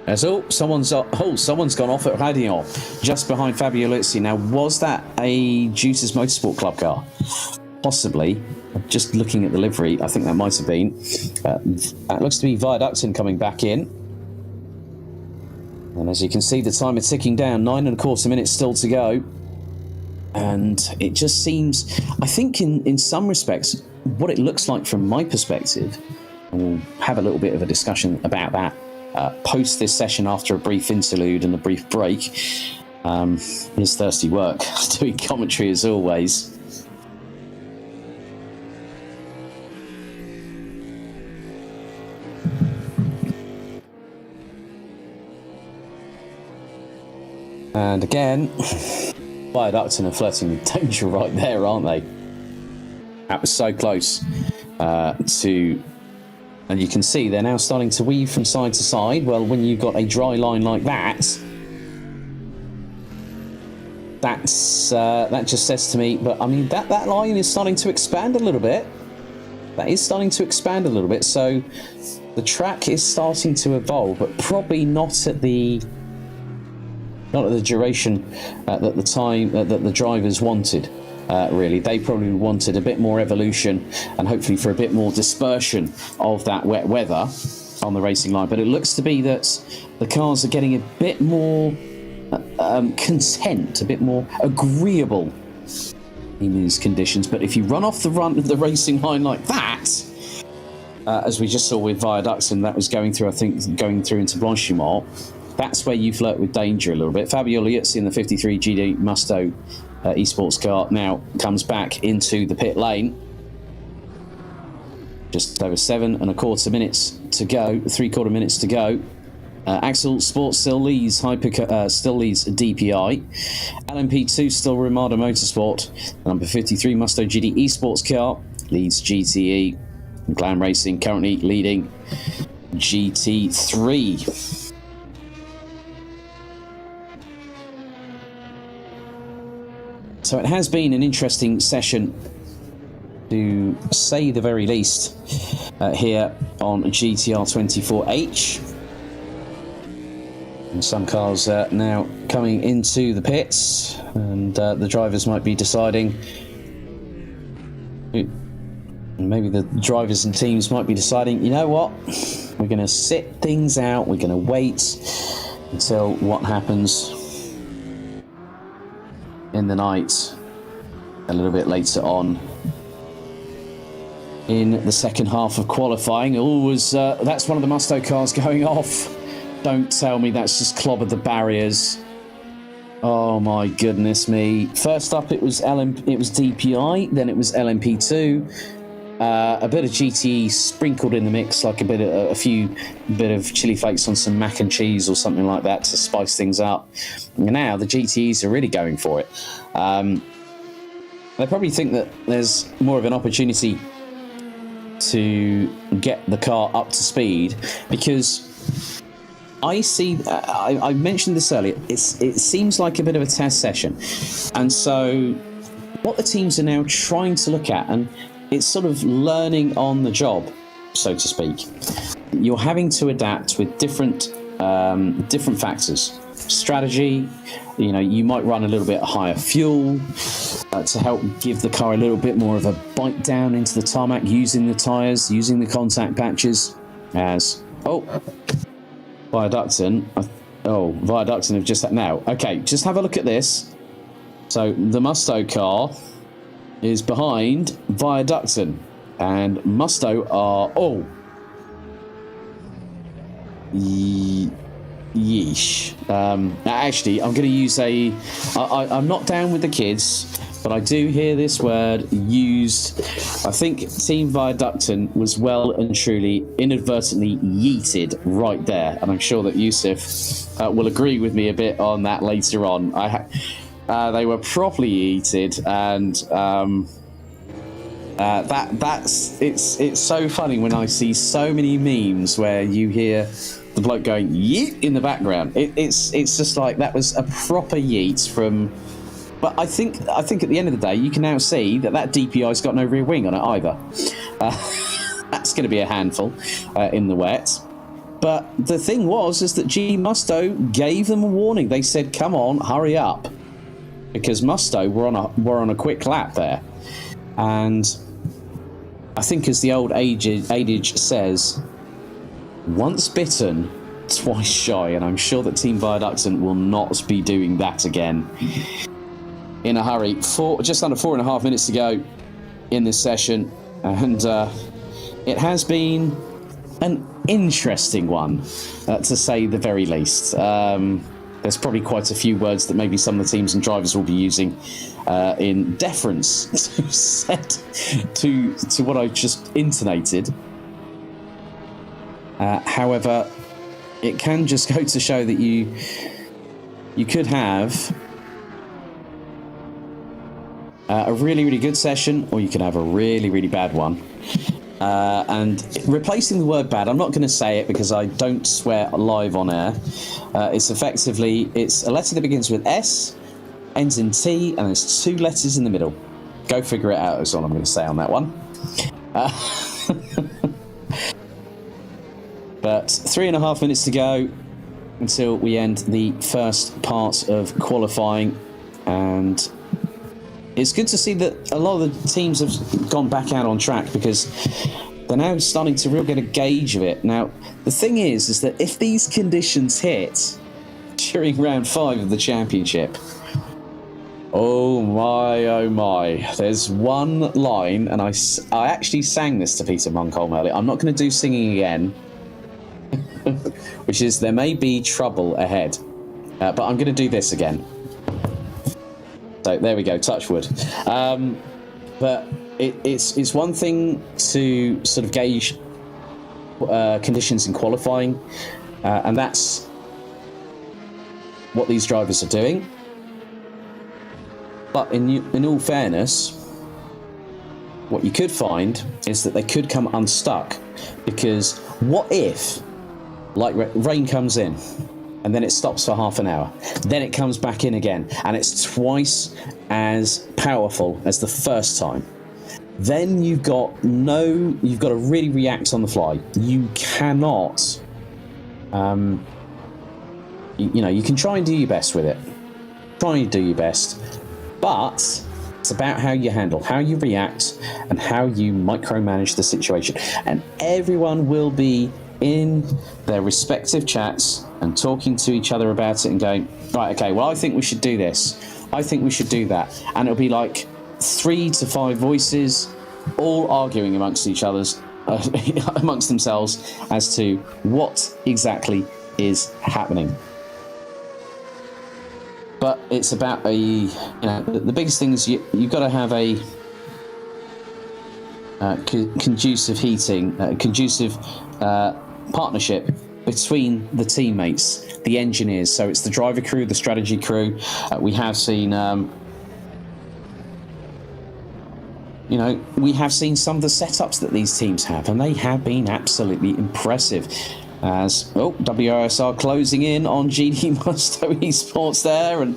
As someone's gone off at Radion, just behind Fabio Liuzzi. Now, was that a Juice's Motorsport Club car? Possibly. Just looking at the livery, I think that might have been. That looks to be Viaductin coming back in. And as you can see, the timer ticking down, 9.25 minutes still to go. And it just seems, I think in some respects, what it looks like from my perspective, and we'll have a little bit of a discussion about that post this session after a brief interlude and a brief break, is thirsty work, doing commentary as always. And again, Viaductin are flirting with danger right there, aren't they? That was so close to... And you can see they're now starting to weave from side to side. Well, when you've got a dry line like that, that just says to me, but I mean, that line is starting to expand a little bit. That is starting to expand a little bit. So the track is starting to evolve, but probably not at the duration that the drivers wanted. Really, they probably wanted a bit more evolution and hopefully for a bit more dispersion of that wet weather on the racing line. But it looks to be that the cars are getting a bit more content, a bit more agreeable in these conditions. But if you run off the racing line like that, as we just saw with Viaductin, that was going through into Blanchimont, that's where you flirt with danger a little bit. Fabio Liuzzi in the 53 GD Musto esports car now comes back into the pit lane. Just over 7.25 minutes to go, 3/4 minutes to go. Axel Sports still leads DPI. LMP2 still Ramada Motorsport. Number 53 Musto GD esports car leads GTE. McLaren Racing currently leading GT3. So it has been an interesting session, to say the very least, here on GTR 24H. And some cars now coming into the pits, and the drivers might be deciding. Maybe the drivers and teams might be deciding, you know what, we're going to sit things out, we're going to wait until what happens in the night a little bit later on in the second half of qualifying. That's one of the Musto cars going off. Don't tell me that's just clobbered the barriers. Oh my goodness me. First up it was DPI, then it was LMP2. A bit of GTE sprinkled in the mix, like a few bit of chili flakes on some mac and cheese or something like that to spice things up. And now the GTEs are really going for it. They probably think that there's more of an opportunity to get the car up to speed, because I see, I mentioned this earlier, it seems like a bit of a test session. And so what the teams are now trying to look at, and it's sort of learning on the job, so to speak. You're having to adapt with different factors. Strategy, you might run a little bit higher fuel to help give the car a little bit more of a bite down into the tarmac, using the tyres, using the contact patches. Viaducton have just now. Okay, just have a look at this. So the Musto car is behind Viaducton, and Musto are yeesh. Actually, I'm going to use I'm not down with the kids, but I do hear this word used. I think Team Viaducton was well and truly inadvertently yeeted right there, and I'm sure that Yusuf will agree with me a bit on that later on. They were properly yeeted, and it's so funny when I see so many memes where you hear the bloke going yeet in the background. It's just like that was a proper yeet from. But I think at the end of the day, you can now see that DPI's got no rear wing on it either. That's going to be a handful in the wet. But the thing is that G Musto gave them a warning. They said, "Come on, hurry up," because Musto were on a quick lap there, and I think, as the old adage says, once bitten, twice shy, and I'm sure that Team Viaducton will not be doing that again. In a hurry, just under 4.5 minutes to go in this session, and it has been an interesting one, to say the very least. There's probably quite a few words that maybe some of the teams and drivers will be using in deference to what I just intonated. However, it can just go to show that you could have a really, really good session, or you could have a really, really bad one. And replacing the word bad, I'm not going to say it because I don't swear live on air. It's a letter that begins with S, ends in T, and there's 2 letters in the middle. Go figure it out, is all I'm going to say on that one. But 3.5 minutes to go until we end the first part of qualifying, and it's good to see that a lot of the teams have gone back out on track, because they're now starting to really get a gauge of it. Now, the thing is that if these conditions hit during round 5 of the championship, oh my, there's one line, and I actually sang this to Peter Munkholm earlier. I'm not going to do singing again, which is, there may be trouble ahead, but I'm going to do this again. So there we go, touch wood. But it's one thing to sort of gauge conditions in qualifying, and that's what these drivers are doing. But in all fairness, what you could find is that they could come unstuck, because what if, like, rain comes in, and then it stops for half an hour. Then it comes back in again, and it's twice as powerful as the first time. Then you've got to really react on the fly. You cannot, you can try and do your best with it. Try and do your best, but it's about how you handle, how you react, and how you micromanage the situation. And everyone will be in their respective chats and talking to each other about it and going, right, okay, well, I think we should do this. I think we should do that. And it'll be like 3 to 5 voices all arguing amongst each other's, amongst themselves as to what exactly is happening. But it's about the biggest thing is you've got to have a conducive partnership between the teammates, the engineers. So it's the driver crew, the strategy crew. We have seen, we have seen some of the setups that these teams have, and they have been absolutely impressive. As WRSR closing in on GD Musto Esports there, and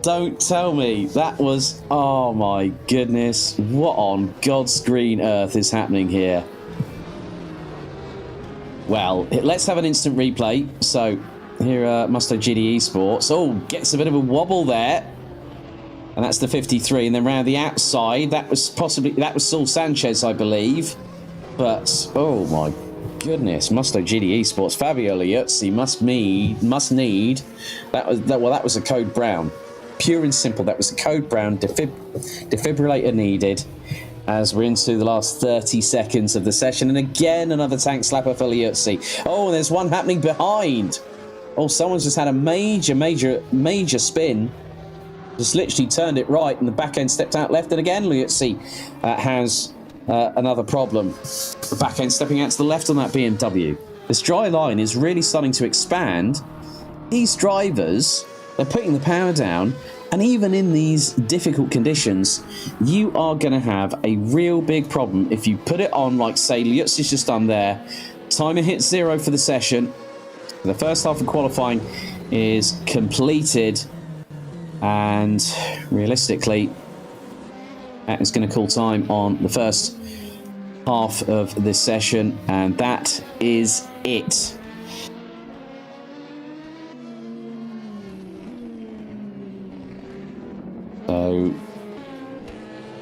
don't tell me that was, oh my goodness, what on God's green earth is happening here? Well, let's have an instant replay. So here, Musto GD Esports, gets a bit of a wobble there, and that's the 53, and then round the outside, that was Saul Sanchez, I believe, but oh my goodness, Musto GD Esports, Fabio Liuzzi must need that was a code brown, pure and simple. That was a code brown. Defibrillator needed, as we're into the last 30 seconds of the session. And again, another tank slapper for Liuzzi. And there's one happening behind. Someone's just had a major spin, just literally turned it right, and the back end stepped out left. And again, Liuzzi has another problem. The back end stepping out to the left on that BMW. This dry line is really starting to expand. These drivers, they're putting the power down, and even in these difficult conditions, you are going to have a real big problem if you put it on, like say Liuzzi's just done there. Timer hits 0 for the session. The first half of qualifying is completed, and realistically, that is going to call time on the first half of this session, and that is it. So,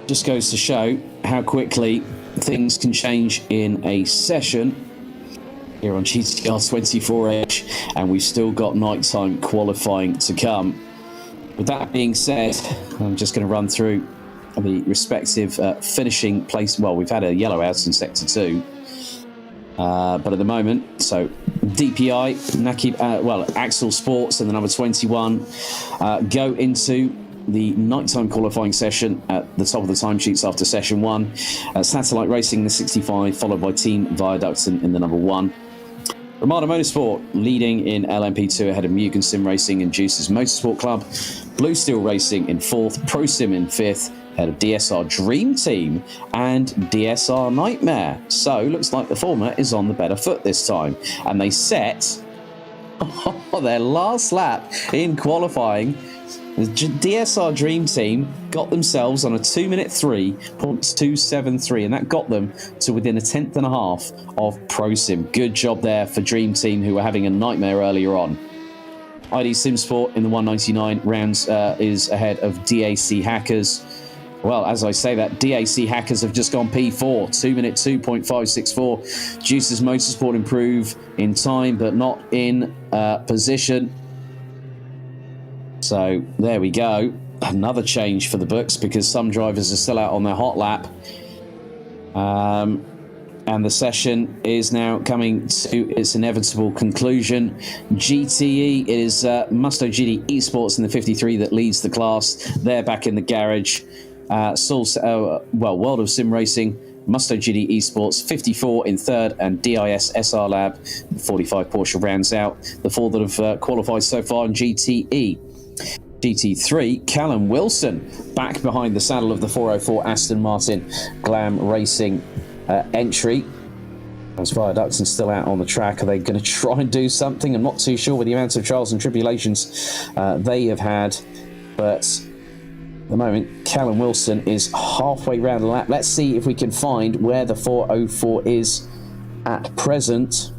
just goes to show how quickly things can change in a session here on GTR 24H, and we've still got nighttime qualifying to come. With that being said, I'm just going to run through the respective finishing place. Well, we've had a yellow out in Sector 2, but at the moment, so DPI, Axel Sports and the number 21 go into the nighttime qualifying session at the top of the timesheets after session 1. Satellite Racing, the 65, followed by Team Viaduct in the number 1. Ramada Motorsport leading in LMP2 ahead of Mugen Sim Racing and Juice's Motorsport Club. Blue Steel Racing in 4th, Pro Sim in 5th, ahead of DSR Dream Team and DSR Nightmare. So, looks like the former is on the better foot this time. And they set their last lap in qualifying. The DSR Dream Team got themselves on a 2-minute 3.273, and that got them to within a tenth and a half of Pro Sim. Good job there for Dream Team, who were having a nightmare earlier on. ID SimSport in the 199 rounds is ahead of DAC Hackers. Well, as I say that, DAC Hackers have just gone P4, 2-minute 2.564. Juice's Motorsport improve in time, but not in position. So there we go. Another change for the books, because some drivers are still out on their hot lap. And the session is now coming to its inevitable conclusion. GTE is Musto GD Esports in the 53 that leads the class. They're back in the garage. World of Sim Racing, Musto GD Esports 54 in 3rd, and DIS SR Lab 45 Porsche rounds out the 4 that have qualified so far in GTE. GT3, Callum Wilson back behind the saddle of the 404 Aston Martin Glam Racing entry. As Viaducts and still out on the track, are they going to try and do something? I'm not too sure with the amount of trials and tribulations they have had, but at the moment, Callum Wilson is halfway round the lap. Let's see if we can find where the 4:04 is at present.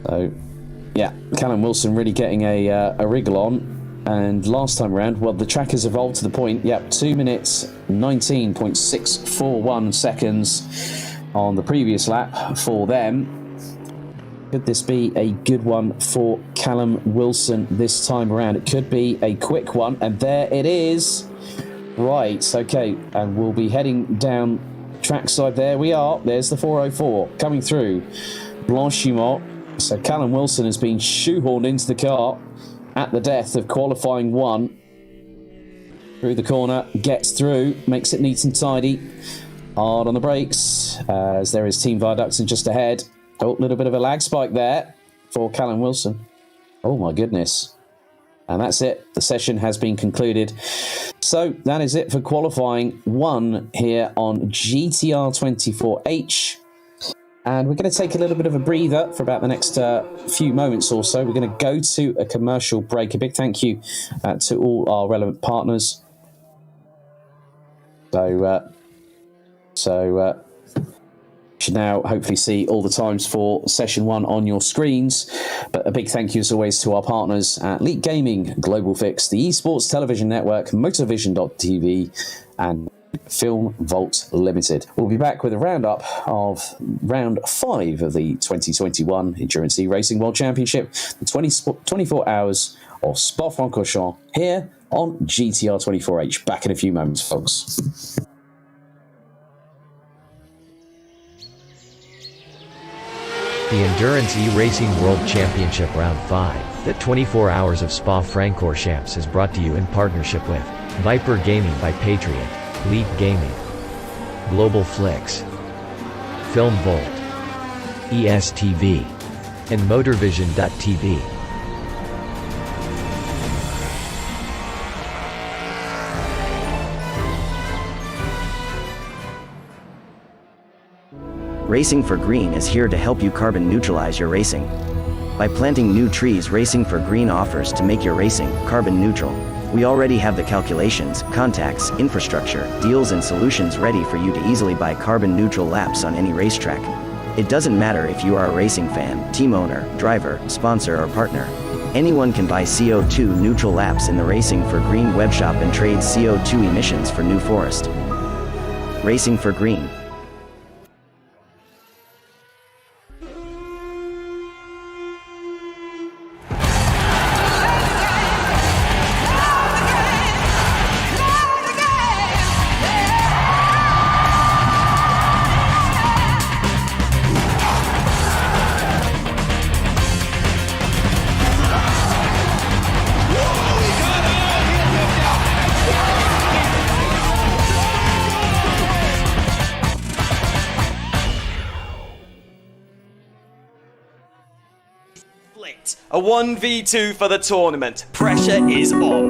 So, yeah, Callum Wilson really getting a wriggle on. And last time around, well, the track has evolved to the point, 2 minutes, 19.641 seconds on the previous lap for them. Could this be a good one for Callum Wilson this time around? It could be a quick one, and there it is. Right, okay, and we'll be heading down trackside. There we are. There's the 4:04 coming through Blanchimont. So Callum Wilson has been shoehorned into the car at the death of qualifying 1. Through the corner, gets through, makes it neat and tidy. Hard on the brakes, as there is Team Viaducts just ahead. Oh, a little bit of a lag spike there for Callum Wilson. Oh my goodness. And that's it. The session has been concluded. So that is it for qualifying 1 here on GTR 24H. And we're going to take a little bit of a breather for about the next few moments or so. We're going to go to a commercial break. A big thank you to all our relevant partners. So you should now hopefully see all the times for session 1 on your screens. But a big thank you as always to our partners at Leap Gaming, Global Fix, the Esports Television Network, Motorvision.tv, and Film Vault Limited. We'll be back with a roundup of round 5 of the 2021 Endurance E-Racing World Championship, the 24 hours of Spa-Francorchamps here on GTR 24H. Back in a few moments, folks. The Endurance E-Racing World Championship Round 5, the 24 hours of Spa-Francorchamps is brought to you in partnership with Viper Gaming by Patriot, Leap Gaming, Global Flix, Film Volt, ESTV, and Motorvision.tv. Racing for Green is here to help you carbon neutralize your racing. By planting new trees, Racing for Green offers to make your racing carbon neutral. We already have the calculations, contacts, infrastructure, deals and solutions ready for you to easily buy carbon neutral laps on any racetrack. It doesn't matter if you are a racing fan, team owner, driver, sponsor or partner. Anyone can buy CO2 neutral laps in the Racing for Green webshop and trade CO2 emissions for New Forest. Racing for Green. A 1v2 for the tournament. Pressure is on.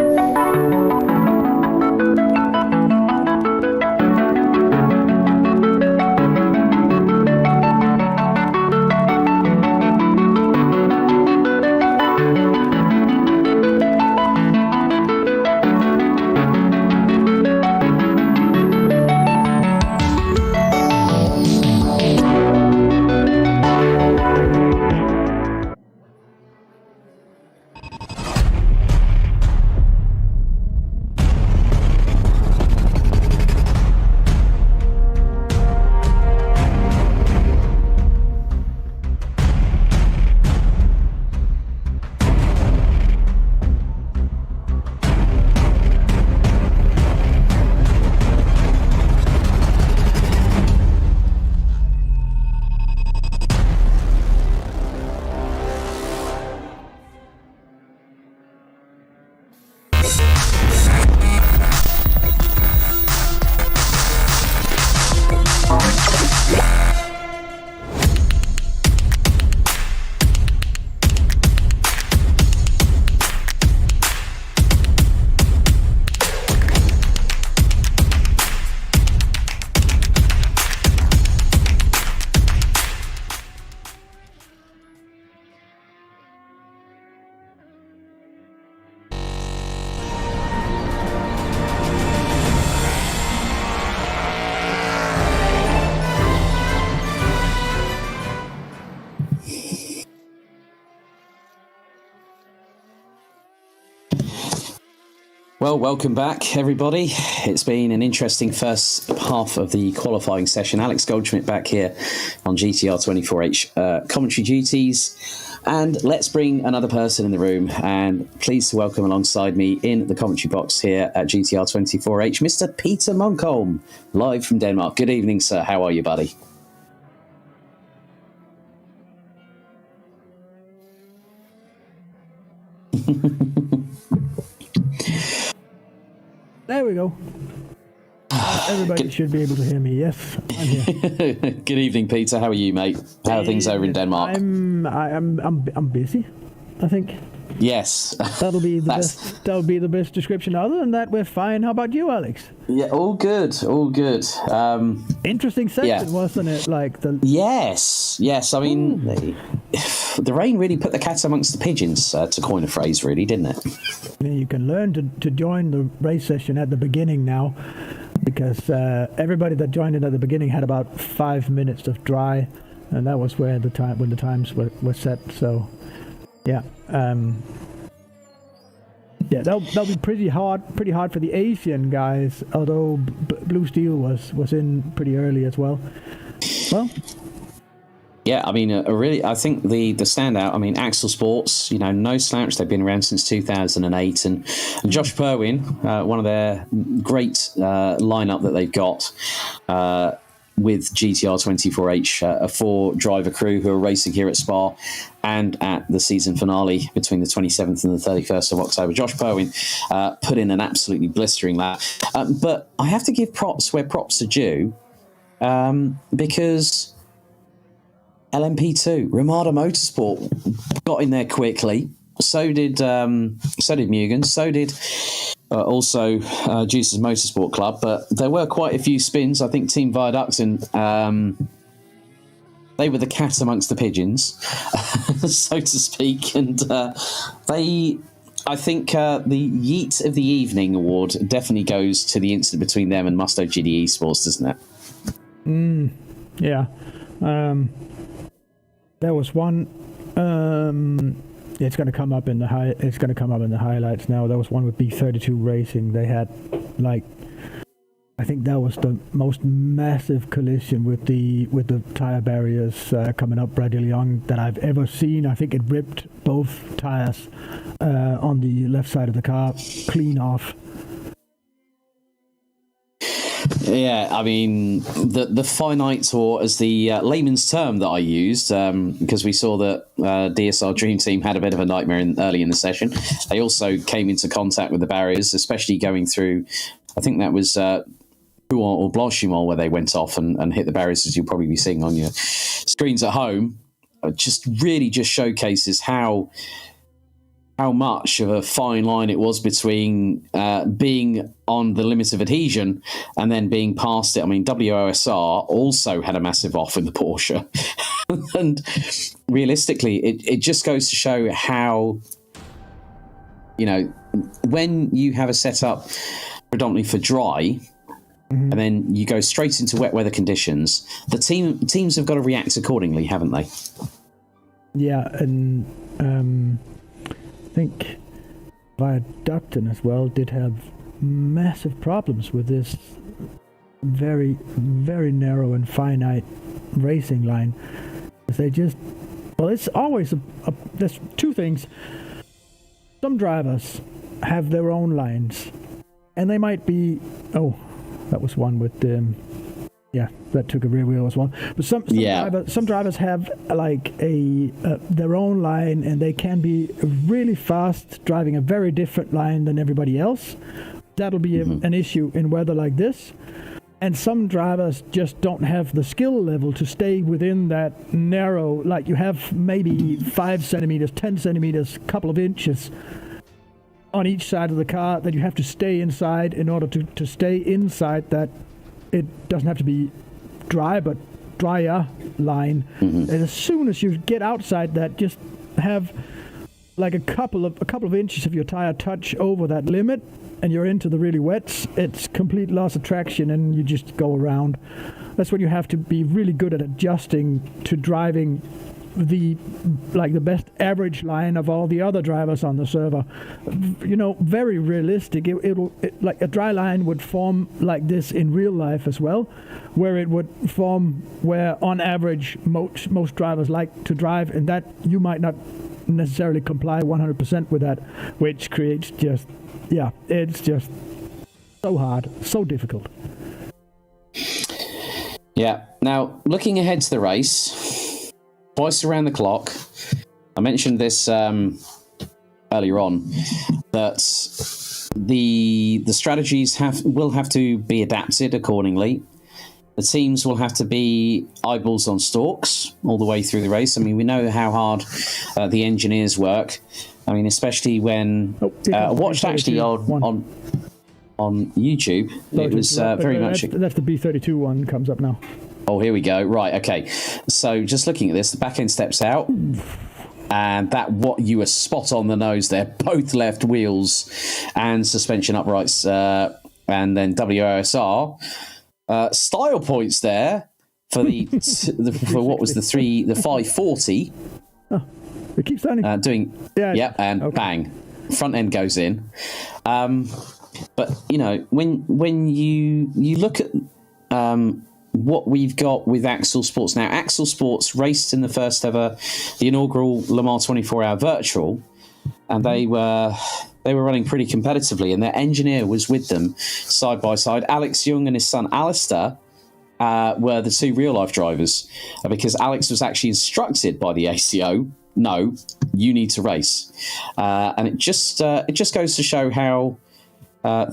Well, welcome back, everybody. It's been an interesting first half of the qualifying session. Alex Goldschmidt back here on GTR 24H commentary duties. And let's bring another person in the room, and pleased to welcome alongside me in the commentary box here at GTR 24H, Mr. Peter Munkholm, live from Denmark. Good evening, sir. How are you, buddy? There we go. Everybody should be able to hear me. Yes, I'm here. Good evening, Peter. How are you, mate? How are things over in Denmark? I'm busy, I think. Yes. That'll be the best description. Other than that, we're fine. How about you, Alex? Yeah, all good. Interesting section, wasn't it? Yes. I mean, the rain really put the cat amongst the pigeons, to coin a phrase, really, didn't it? You can learn to join the race session at the beginning now, because everybody that joined it at the beginning had about 5 minutes of dry, and that was when the times were set. So, yeah. That'll be pretty hard for the Asian guys. Although Blue Steel was in pretty early as well. Well, yeah, I mean, I think the standout. I mean, Axel Sports, no slouch. They've been around since 2008, and Josh Perwin, one of their great lineup that they've got. With GTR 24H, a 4-driver crew who are racing here at Spa and at the season finale between the 27th and the 31st of October. Josh Perwin put in an absolutely blistering lap. But I have to give props where props are due, because LMP2, Ramada Motorsport, got in there quickly. So did Mugen. So did also Juice's Motorsport Club. But there were quite a few spins. I think Team Viaduct and they were the cat amongst the pigeons, so to speak. And I think the Yeet of the Evening award definitely goes to the incident between them and Musto GD Esports, doesn't it? Yeah. There was one. It's going to come up in the highlights now. There was one with B32 Racing. They had I think that was the most massive collision with the tire barriers coming up Bradley-Young that I've ever seen. I think it ripped both tires on the left side of the car clean off. Yeah, I mean, the finite, or as the layman's term that I used, because we saw that DSR Dream Team had a bit of a nightmare early in the session. They also came into contact with the barriers, especially going through, I think that was or Blanchimont, where they went off and hit the barriers, as you'll probably be seeing on your screens at home. Just showcases how much of a fine line it was between being on the limit of adhesion and then being past it. I mean, WOSR also had a massive off in the Porsche. And realistically, it just goes to show how, when you have a setup predominantly for dry, and then you go straight into wet weather conditions, the teams have got to react accordingly, haven't they? Yeah, and I think Viaducton as well did have massive problems with this very, very narrow and finite racing line. It's always there's two things. Some drivers have their own lines, and they might be, that was one with that took a rear wheel as well. But some drivers have their own line, and they can be really fast driving a very different line than everybody else. That'll be an issue in weather like this. And some drivers just don't have the skill level to stay within that narrow, like you have maybe 5 centimeters, 10 centimeters, couple of inches on each side of the car that you have to stay inside in order to stay inside that. It doesn't have to be dry, but drier line. And as soon as you get outside that, just have like a couple of inches of your tire touch over that limit, and you're into the really wets. It's complete loss of traction, and you just go around. That's when you have to be really good at adjusting to driving the best average line of all the other drivers on the server. Very realistic. Like a dry line would form like this in real life as well, where it would form where on average most drivers like to drive, and that you might not necessarily comply 100% with that, which creates it's just so hard, so difficult. Yeah. Now, looking ahead to the race, twice around the clock, I mentioned this earlier on, that the strategies will have to be adapted accordingly. The teams will have to be eyeballs on stalks all the way through the race. I mean, we know how hard the engineers work. I mean, especially when I watched actually on YouTube. It was very much... That's the B32 one comes up now. Oh, here we go. Right, okay. So just looking at this, the back end steps out. And what you were spot on the nose there. Both left wheels and suspension uprights. And then WOSR. Style points there for for what was the 540. Oh, it keeps turning. And bang, front end goes in. But when you look at what we've got with Axel Sports now, Axel Sports raced in the first ever, the inaugural Le Mans 24-hour virtual, and they were running pretty competitively, and their engineer was with them side by side. Alex Young and his son Alistair were the two real life drivers, because Alex was actually instructed by the ACO, no, you need to race, and it just goes to show how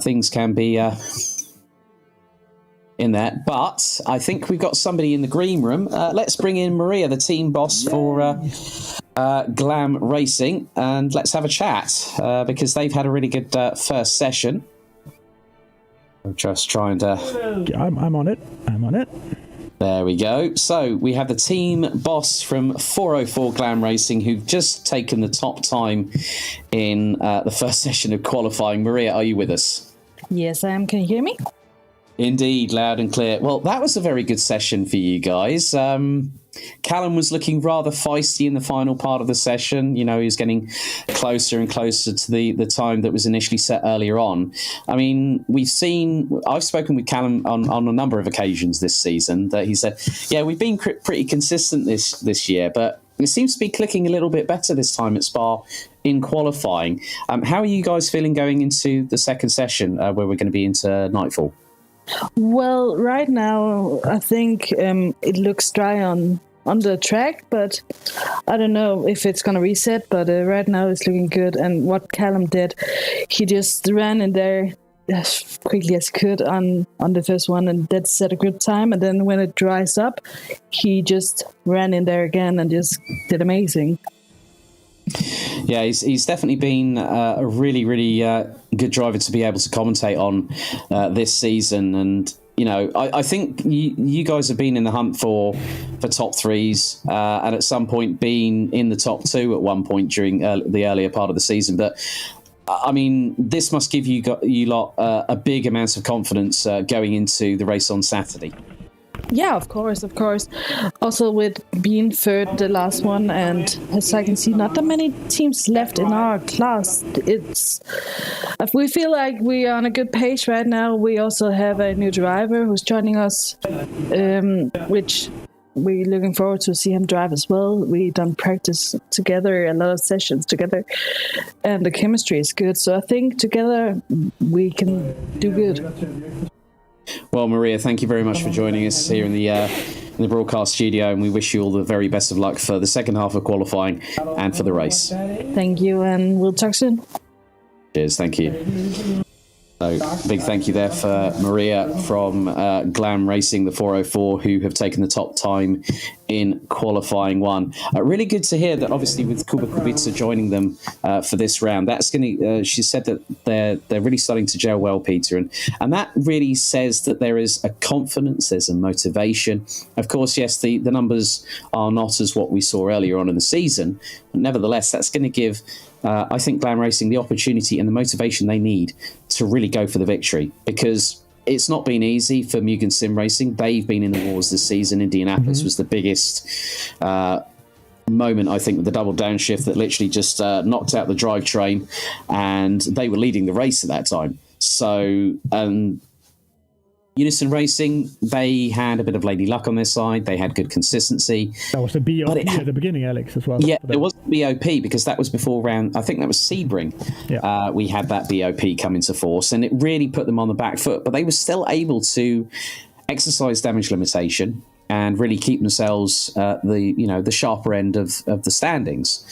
things can be in there. But I think we've got somebody in the green room. Let's bring in Maria, the team boss for Glam Racing, and let's have a chat because they've had a really good first session. I'm just trying to... I'm on it. There we go. So we have the team boss from 404 Glam Racing, who've just taken the top time in the first session of qualifying. Maria, are you with us? Yes, I am. Can you hear me? Indeed, loud and clear. Well, that was a very good session for you guys. Callum was looking rather feisty in the final part of the session. He was getting closer and closer to the time that was initially set earlier on. I mean, I've spoken with Callum on a number of occasions this season that he said, yeah, we've been pretty consistent this year, but it seems to be clicking a little bit better this time at Spa in qualifying. How are you guys feeling going into the second session where we're going to be into Nightfall? Well, right now, I think it looks dry on the track, but I don't know if it's going to reset, but right now it's looking good. And what Callum did, he just ran in there as quickly as he could on the first one, and that set a good time. And then when it dries up, he just ran in there again and just did amazing. Yeah, he's definitely been a really, really good driver to be able to commentate on this season. And, I think you guys have been in the hunt for top threes and at some point been in the top two at one point during the earlier part of the season. But, I mean, this must give you lot a big amount of confidence going into the race on Saturday. Yeah, of course. Also with being third, the last one, and as I can see, not that many teams left in our class. We feel like we are on a good pace right now. We also have a new driver who's joining us, which we're looking forward to see him drive as well. We done practice together, a lot of sessions together, and the chemistry is good. So I think together we can do good. Well, Maria, thank you very much for joining us here in the broadcast studio, and we wish you all the very best of luck for the second half of qualifying and for the race. Thank you, and we'll talk soon. Cheers, thank you. So, big thank you there for Maria from Glam Racing, the 404, who have taken the top time in qualifying one. Really good to hear that, obviously, with Kuba Kubica joining them for this round. That's going to. She said that they're really starting to gel well, Peter, and that really says that there is a confidence, there's a motivation. Of course, yes, the numbers are not as what we saw earlier on in the season, but nevertheless, that's going to give. I think Glam Racing the opportunity and the motivation they need to really go for the victory, because it's not been easy for Mugen Sim Racing. They've been in the wars this season. Indianapolis was the biggest moment, I think, with the double downshift that literally just knocked out the drivetrain, and they were leading the race at that time. So Unison Racing, they had a bit of lady luck on their side. They had good consistency. That was the BOP at the beginning, Alex, as well. Yeah, it was BOP because that was before round, I think that was Sebring. Yeah. We had that BOP come into force, and it really put them on the back foot. But they were still able to exercise damage limitation and really keep themselves the sharper end of the standings.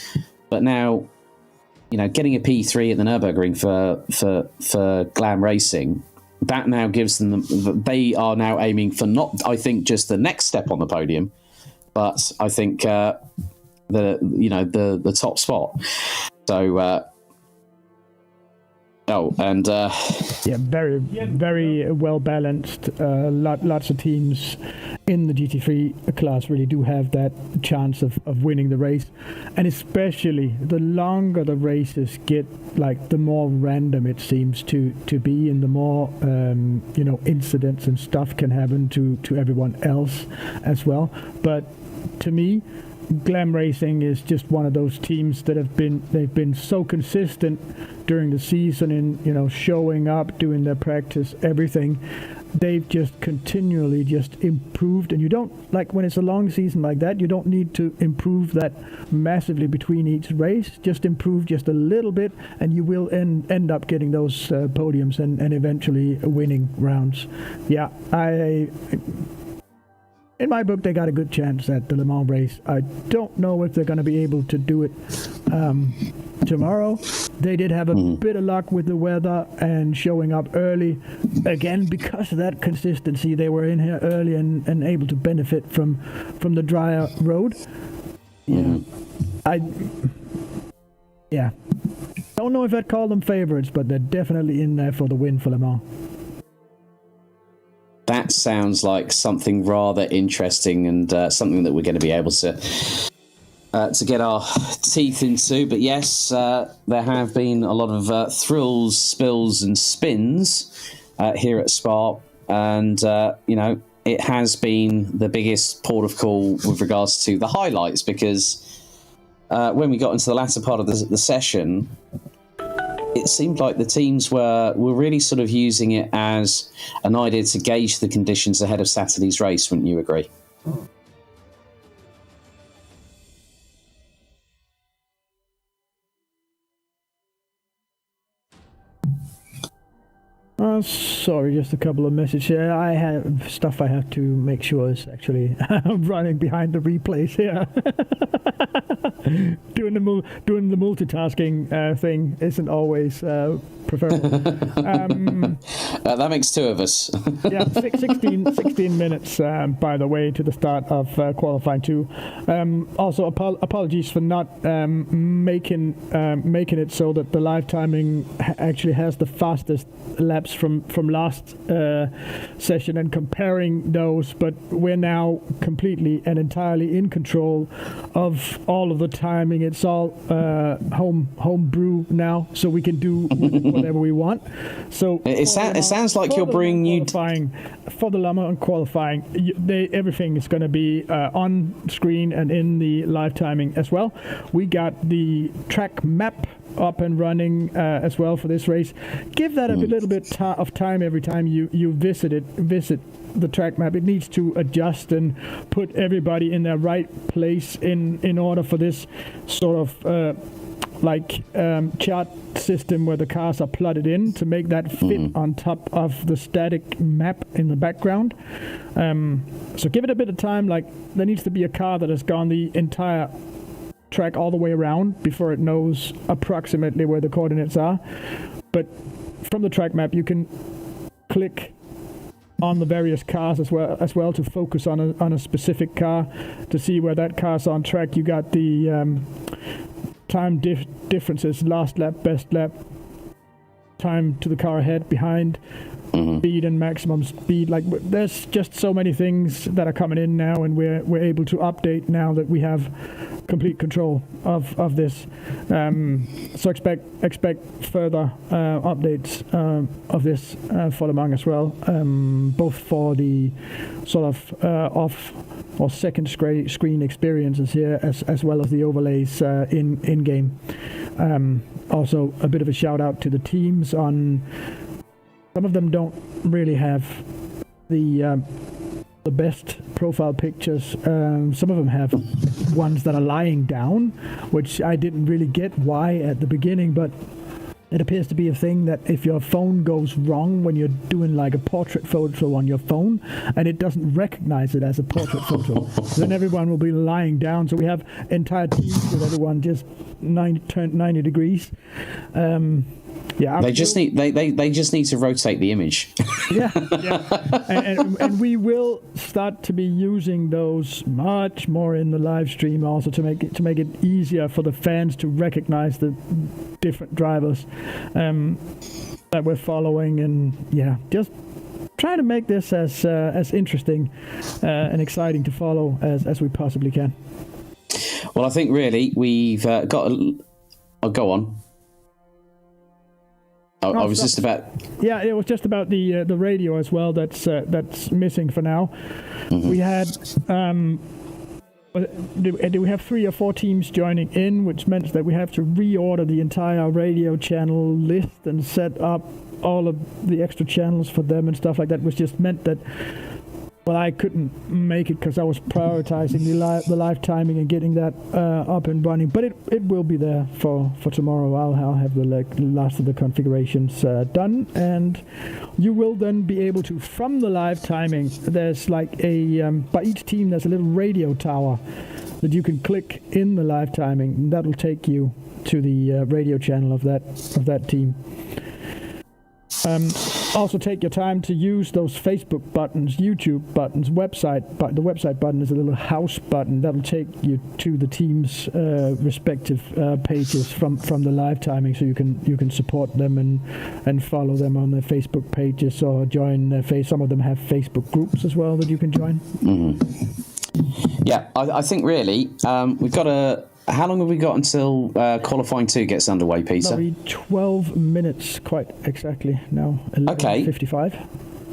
But now, getting a P3 at the Nürburgring for Glam Racing, that now gives them, they are now aiming for not, I think, just the next step on the podium, but I think the top spot. So very, very well balanced. Lots of teams in the GT3 class really do have that chance of winning the race, and especially the longer the races get, like the more random it seems to be, and the more incidents and stuff can happen to everyone else as well. But to me, Glam Racing is just one of those teams that they've been so consistent during the season in showing up, doing their practice, everything. They've just continually just improved, and you don't, like when it's a long season like that, you don't need to improve that massively between each race. Just improve just a little bit, and you will end up getting those podiums and eventually winning rounds. Yeah, in my book, they got a good chance at the Le Mans race. I don't know if they're going to be able to do it tomorrow. They did have a bit of luck with the weather and showing up early. Again, because of that consistency, they were in here early and able to benefit from the drier road. Yeah. Don't know if I'd call them favorites, but they're definitely in there for the win for Le Mans. That sounds like something rather interesting and something that we're going to be able to get our teeth into. But yes, there have been a lot of thrills, spills and spins here at Spa. And, it has been the biggest port of call with regards to the highlights, because when we got into the latter part of the session, it seemed like the teams were really sort of using it as an idea to gauge the conditions ahead of Saturday's race. Wouldn't you agree? Sorry, just a couple of messages here. I have stuff I have to make sure is actually running behind the replays here. Doing the multitasking thing isn't always preferable. That makes two of us. 16 minutes, by the way, to the start of qualifying 2. Also, apologies for not making it so that the live timing actually has the fastest laps from last session and comparing those, but we're now completely and entirely in control of all of the timing. It's all home brew now, so we can do whatever we want. So it sounds like you're bringing new for the Le Mans qualifying. Everything is going to be on screen and in the live timing as well. We got the track map up and running as well for this race. Give that a little bit of time every time you visit the track map. It needs to adjust and put everybody in their right place in order for this sort of chart system where the cars are plotted in to make that fit on top of the static map in the background. So give it a bit of time. Like, there needs to be a car that has gone the entire track all the way around before it knows approximately where the coordinates are. But from the track map, you can click on the various cars as well to focus on a specific car to see where that car's on track. You got the time differences, last lap, best lap, time to the car ahead, behind, speed and maximum speed. Like, there's just so many things that are coming in now, and we're able to update now that we have complete control of this. So expect further updates of this for Le Mans as well, both for the sort of off or second screen experiences here, as well as the overlays in game. Also, a bit of a shout out to the teams on. Some of them don't really have the best profile pictures. Some of them have ones that are lying down, which I didn't really get why at the beginning, but it appears to be a thing that if your phone goes wrong when you're doing like a portrait photo on your phone and it doesn't recognize it as a portrait photo, then everyone will be lying down. So we have entire teams with everyone just 90 degrees. Yeah, they just need to rotate the image. yeah. And we will start to be using those much more in the live stream, also to make it easier for the fans to recognize the different drivers that we're following, and just trying to make this as interesting and exciting to follow as we possibly can. Well, I think really we've got. Go on. I was just about. Yeah, it was just about the radio as well. That's missing for now. Mm-hmm. We had. Do we have 3 or 4 teams joining in, which meant that we have to reorder the entire radio channel list and set up all of the extra channels for them and stuff like that, which just meant that. Well, I couldn't make it because I was prioritizing the live timing and getting that up and running. But it will be there for tomorrow. I'll have the last of the configurations done, and you will then be able to, from the live timing, there's like by each team there's a little radio tower that you can click in the live timing, and that'll take you to the radio channel of that team. Also, take your time to use those Facebook buttons, YouTube buttons, website. But the website button is a little house button that'll take you to the team's respective pages from the live timing, so you can support them and follow them on their Facebook pages, or join their some of them have Facebook groups as well that you can join. Mm-hmm. Yeah, I think really we've got a. How long have we got until qualifying 2 gets underway, Peter? That'll be 12 minutes, quite exactly now. 11:55.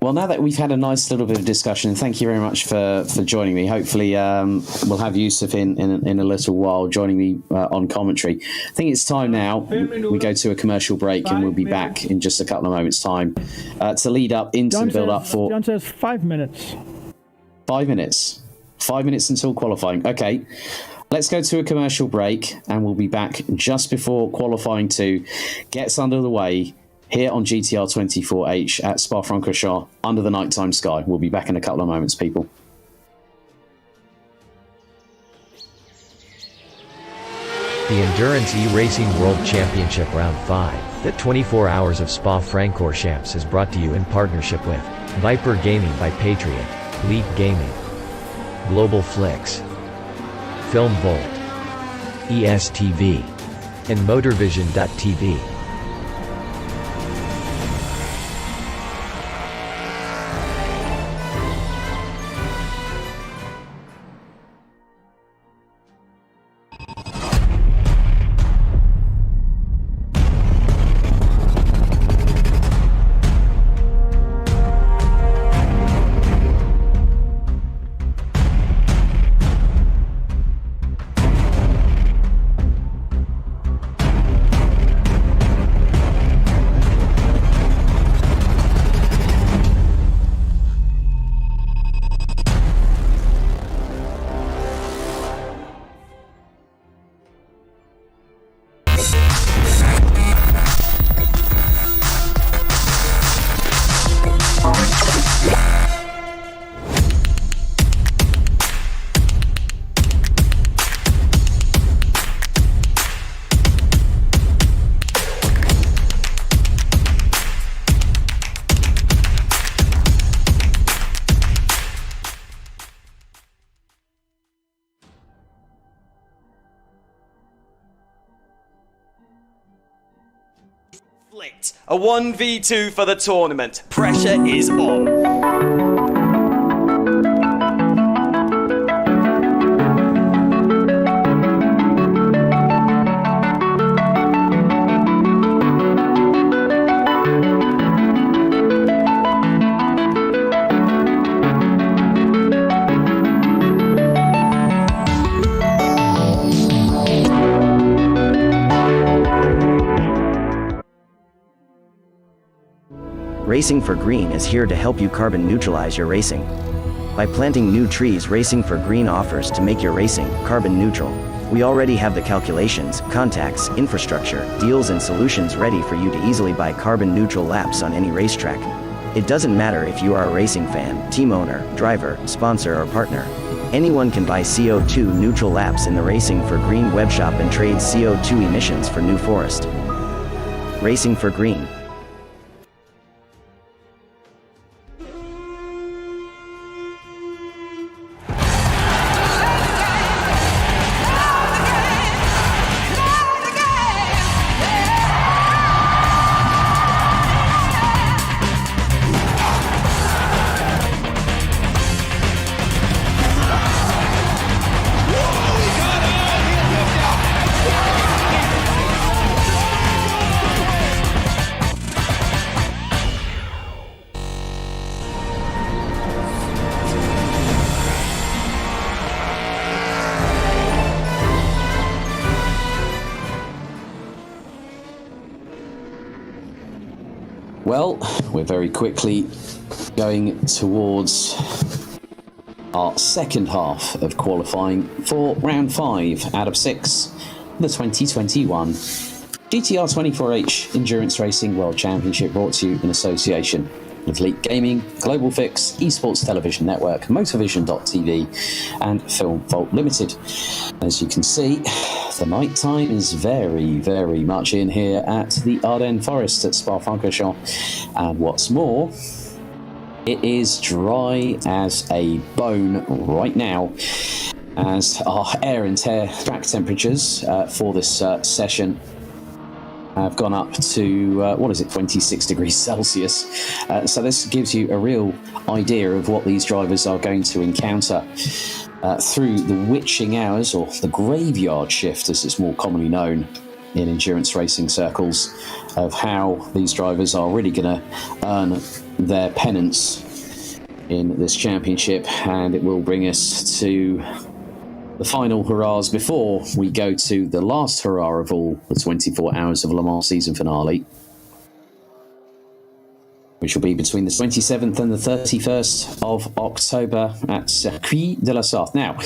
Well, now that we've had a nice little bit of discussion, thank you very much for joining me. Hopefully, we'll have Yusuf in a little while joining me on commentary. I think it's time now we go to a commercial break, and we'll be back in just a couple of moments' time to lead up into the build-up for... John says 5 minutes. 5 minutes. 5 minutes until qualifying. Okay. Let's go to a commercial break, and we'll be back just before qualifying 2 gets under the way here on GTR 24H at Spa-Francorchamps under the nighttime sky. We'll be back in a couple of moments, people. The Endurance E-Racing World Championship Round 5, the 24 Hours of Spa-Francorchamps, is brought to you in partnership with Viper Gaming by Patriot, Leap Gaming, Global Flix, Film Volt, ESTV, and Motorvision.tv. Flicked. A 1v2 for the tournament. Pressure is on. Racing for Green is here to help you carbon neutralize your racing. By planting new trees, Racing for Green offers to make your racing carbon neutral. We already have the calculations, contacts, infrastructure, deals and solutions ready for you to easily buy carbon neutral laps on any racetrack. It doesn't matter if you are a racing fan, team owner, driver, sponsor or partner. Anyone can buy CO2 neutral laps in the Racing for Green webshop and trade CO2 emissions for New Forest. Racing for Green. Well, we're very quickly going towards our second half of qualifying for round 5 out of 6, the 2021 GTR 24H Endurance Racing World Championship, brought to you in association with Leap Gaming, Global Fix, Esports Television Network, Motorvision.tv and Film Vault Limited. As you can see, the night time is very, very much in here at the Ardennes Forest at Spa-Francorchamps, and what's more, it is dry as a bone right now, as our air and track temperatures for this session have gone up to 26 degrees Celsius. So this gives you a real idea of what these drivers are going to encounter through the witching hours, or the graveyard shift as it's more commonly known in endurance racing circles, of how these drivers are really going to earn their pennants in this championship. And it will bring us to the final hurrahs before we go to the last hurrah of all, the 24 Hours of Le Mans season finale, which will be between the 27th and the 31st of October at Circuit de la Sarthe. Now,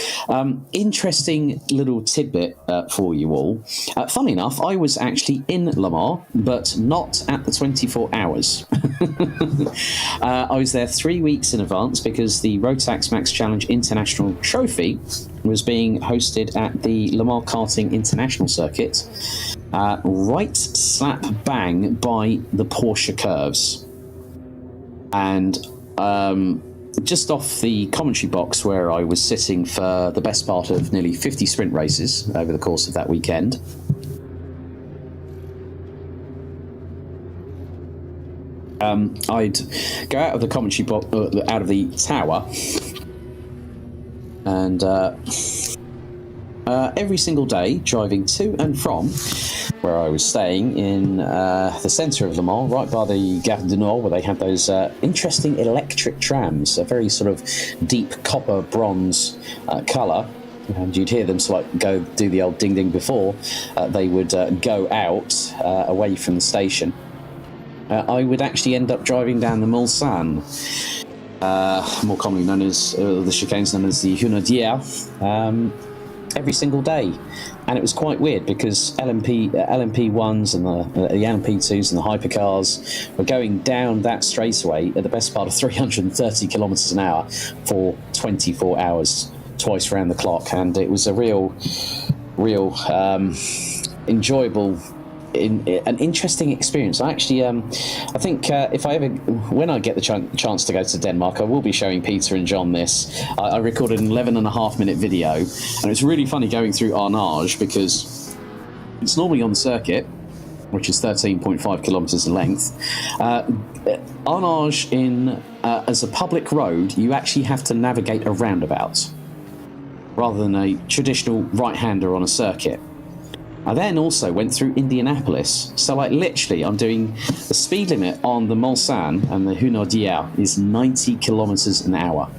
interesting little tidbit for you all. Funnily enough, I was actually in Le Mans, but not at the 24 Hours. I was there 3 weeks in advance because the Rotax Max Challenge International Trophy was being hosted at the Le Mans Karting International Circuit, right slap bang by the Porsche curves. And just off the commentary box where I was sitting for the best part of nearly 50 sprint races over the course of that weekend, I'd go out of the commentary box, out of the tower, and every single day driving to and from where I was staying in the centre of Le Mans, right by the Gare du Nord, where they had those interesting electric trams, a very sort of deep copper bronze colour, and you'd hear them sort of go do the old ding ding before they would go out away from the station. I would actually end up driving down the Mulsanne, more commonly known as the chicanes known as the Hunaudière, every single day. And it was quite weird because LMP1s and the LMP2s and the hypercars were going down that straightaway at the best part of 330 kilometres an hour for 24 hours, twice round the clock. And it was a real enjoyable, an interesting experience. I actually, I think when I get the chance to go to Denmark, I will be showing Peter and John this. I recorded an 11.5-minute video, and it's really funny going through Arnage because it's normally on the circuit, which is 13.5 kilometres in length. Arnage as a public road, you actually have to navigate a roundabout rather than a traditional right-hander on a circuit. I then also went through Indianapolis. So like literally I'm doing the speed limit on the Mulsanne and the Hunaudière is 90 kilometers an hour.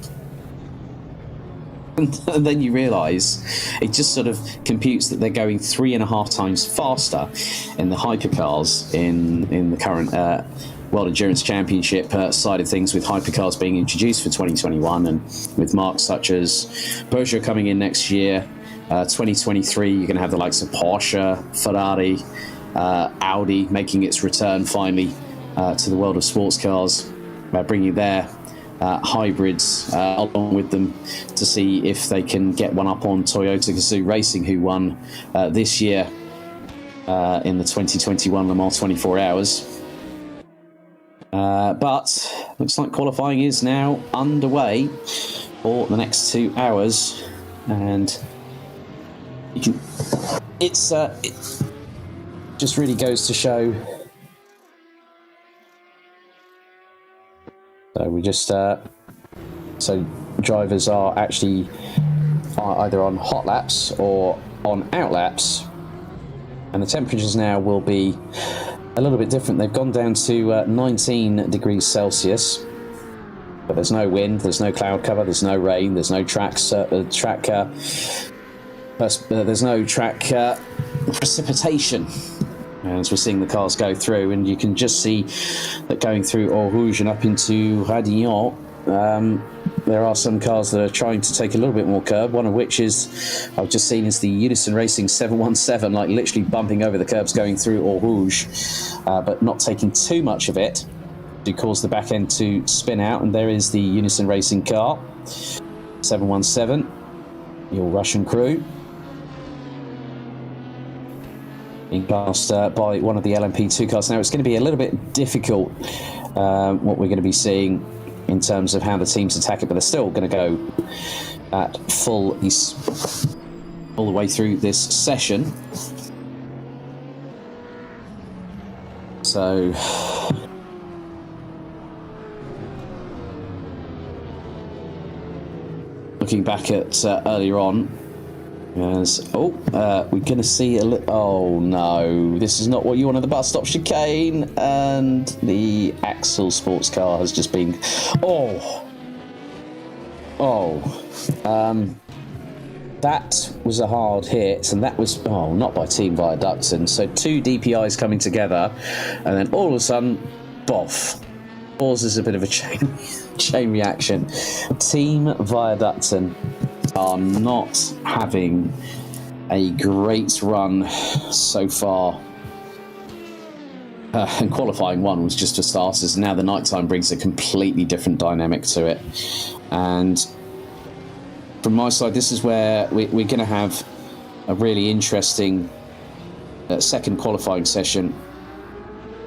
And then you realize it just sort of computes that they're going 3.5 times faster in the hypercars in the current World Endurance Championship side of things, with hypercars being introduced for 2021 and with marques such as Peugeot coming in next year. 2023, you're going to have the likes of Porsche, Ferrari, Audi making its return finally to the world of sports cars, bringing their hybrids along with them to see if they can get one up on Toyota Gazoo Racing, who won this year in the 2021 Le Mans 24 Hours. But looks like qualifying is now underway for the next 2 hours, and it just really goes to show. So we just so drivers are actually either on hot laps or on out laps, and the temperatures now will be a little bit different. They've gone down to 19 degrees Celsius, but there's no wind, there's no cloud cover, there's no rain, there's no there's no track precipitation as we're seeing the cars go through, and you can just see that going through Eau Rouge and up into Radignan, there are some cars that are trying to take a little bit more curb, one of which is, I've just seen, is the Unison Racing 717, like literally bumping over the curbs going through Eau Rouge, but not taking too much of it to cause the back end to spin out. And there is the Unison Racing car, 717, your Russian crew, being passed by one of the LMP2 cars. Now it's going to be a little bit difficult what we're going to be seeing in terms of how the teams attack it, but they're still going to go at full all the way through this session. So looking back at earlier on, as we're going to see a little. Oh no, this is not what you want at the bus stop chicane, and the Axel sports car has just been. That was a hard hit, and that was not by Team Viaducton. So two DPIs coming together, and then all of a sudden, boff. Causes a bit of a chain reaction. Team Viaducton are not having a great run so far. And qualifying one was just for starters. Now the nighttime brings a completely different dynamic to it. And from my side, this is where we're going to have a really interesting second qualifying session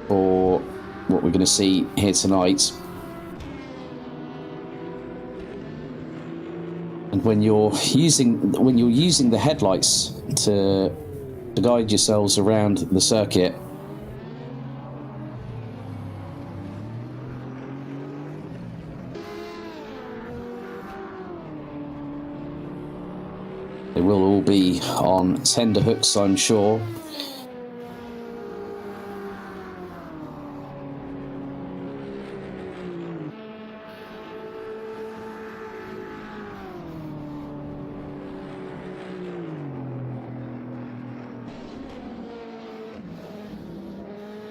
for what we're going to see here tonight. And when you're using the headlights to guide yourselves around the circuit, they will all be on tender hooks, I'm sure.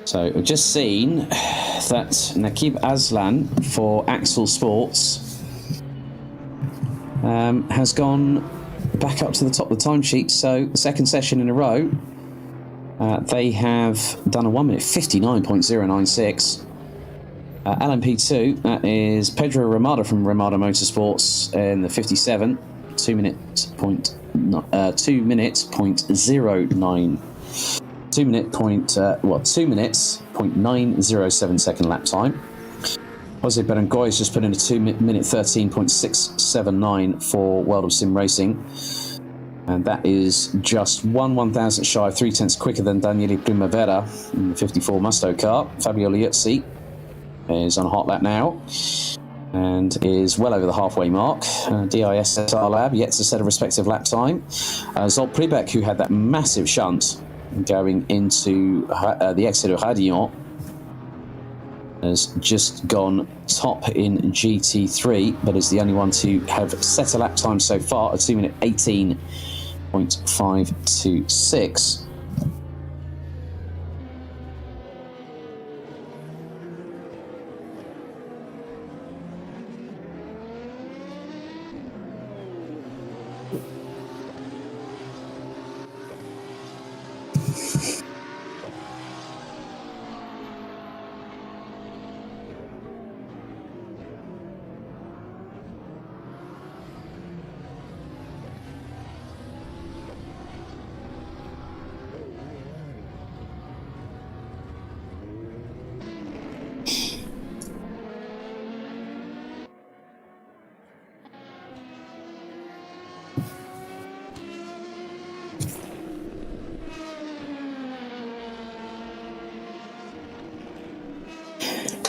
So I've just seen that Nakib Aslan for Axel Sports has gone back up to the top of the timesheet. So the second session in a row, they have done a 1 minute 59.096. LMP2, that is Pedro Ramada from Ramada Motorsports in the 57, 2 minutes point 09. 2 minutes, 0.907 second lap time. Jose Berengoy has just put in a 2 minute 13.679 for World of Sim Racing. And that is just 1/1000th shy of 3/10 quicker than Daniele Primavera in the 54 Musto car. Fabio Liuzzi is on a hot lap now and is well over the halfway mark. DISSR Lab yet to set a respective lap time. Zolt Pribek, who had that massive shunt going into the exit of Radillon, has just gone top in GT3, but is the only one to have set a lap time so far, a 2-minute 18.526.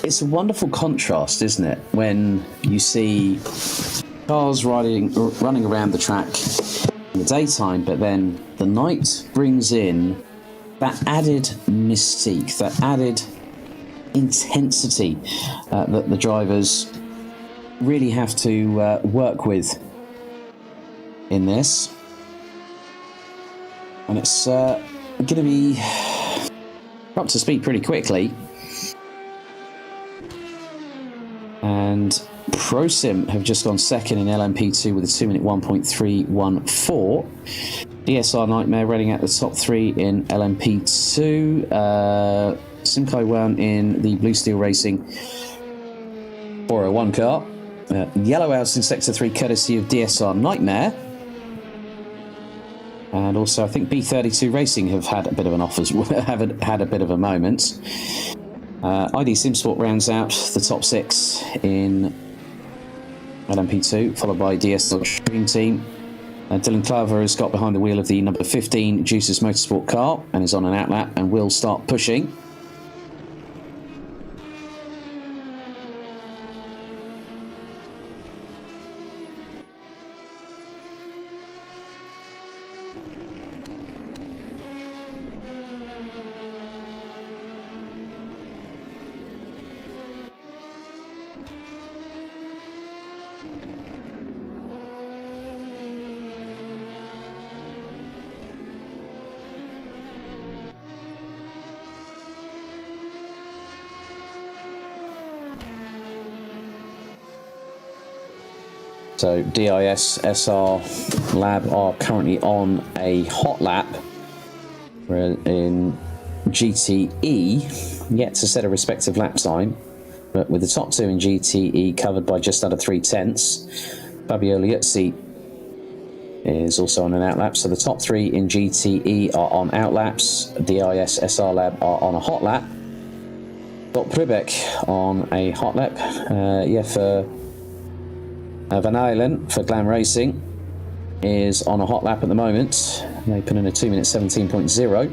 It's a wonderful contrast, isn't it, when you see cars running around the track in the daytime, but then the night brings in that added mystique, that added intensity that the drivers really have to work with in this. And it's going to be up to speed pretty quickly. And ProSim have just gone second in LMP2 with a 2-minute 1.314. DSR Nightmare running at the top 3 in LMP2. Simkai Wan in the Blue Steel Racing 401 car. Yellow House in Sector 3 courtesy of DSR Nightmare. And also I think B32 Racing have had a bit of an have had a bit of a moment. ID SimSport rounds out the top 6 in LMP2, followed by DSL Stream Team. Dylan Claver has got behind the wheel of the number 15 Juices Motorsport car and is on an outlap and will start pushing. So DIS SR Lab are currently on a hot lap. We're in GTE, yet to set a respective lap time, but with the top 2 in GTE covered by just under 3/10. Fabio Liuzzi is also on an outlap, so the top 3 in GTE are on outlaps. DIS SR Lab are on a hot lap. Got Pribek on a hot lap. For Van Eilen for Glam Racing is on a hot lap at the moment. They put in a 2-minute 17.0.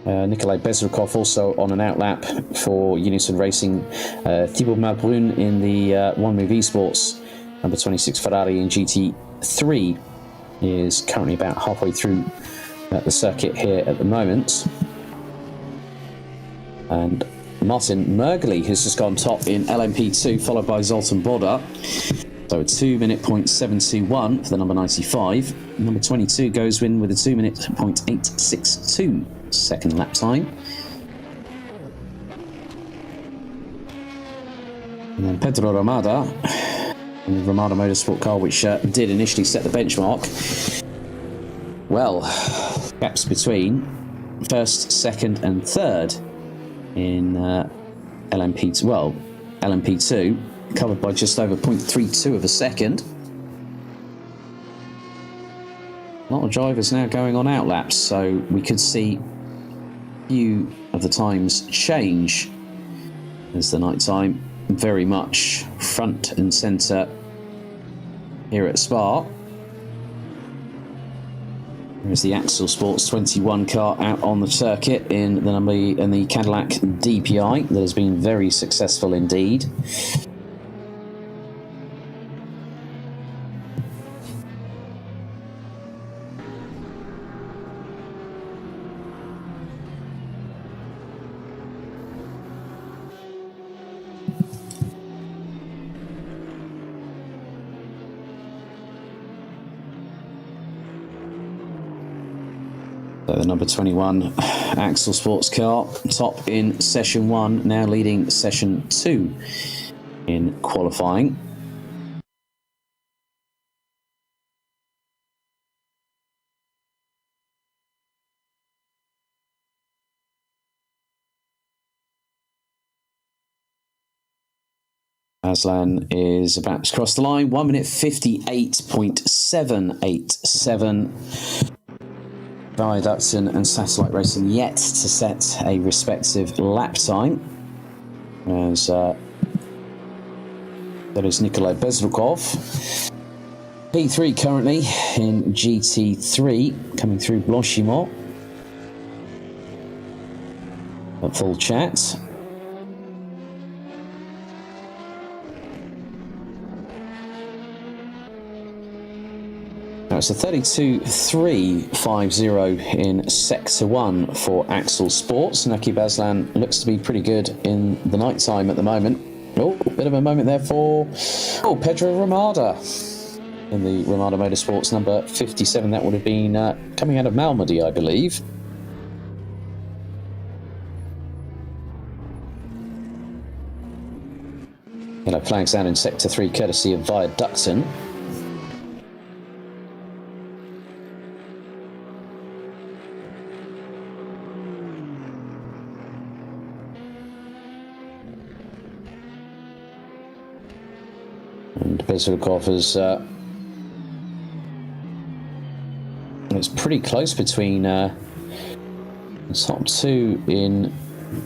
Nikolai Bezrukov also on an outlap for Unison Racing. Thibaut Malbrun in the One Move Esports number 26 Ferrari in GT3 is currently about halfway through the circuit here at the moment. And Martin Mergely has just gone top in LMP2, followed by Zoltan Boda. So a 2-minute 0.721 for the number 95. Number 22 goes in with a 2-minute 0.862 second lap time. And then Pedro Ramada in the Ramada Motorsport car, which did initially set the benchmark. Well, gaps between first, second and third in LMP2, LMP2, covered by just over 0.32 of a second. A lot of drivers now going on outlaps, so we could see a few of the times change as the night time very much front and centre here at Spa. There's the Axel Sports 21 car out on the circuit in the Cadillac DPI that has been very successful indeed. So the number 21 Axel Sports car, top in session 1, now leading session 2 in qualifying. Aslan is about to cross the line, 1 minute 58.787. Viaducton and Satellite Racing yet to set a respective lap time. As that is Nikolai Bezrukov. P3 currently in GT3, coming through Blanchimont. At full chat. It's a 32.350 in Sector 1 for Axel Sports. Naki Baslan looks to be pretty good in the night time at the moment. Oh, bit of a moment there for Pedro Ramada in the Ramada Motorsports number 57. That would have been coming out of Malmedy, I believe. Yellow flags out in Sector 3 courtesy of Viaducton. And Bezrukov is it's pretty close between the top two in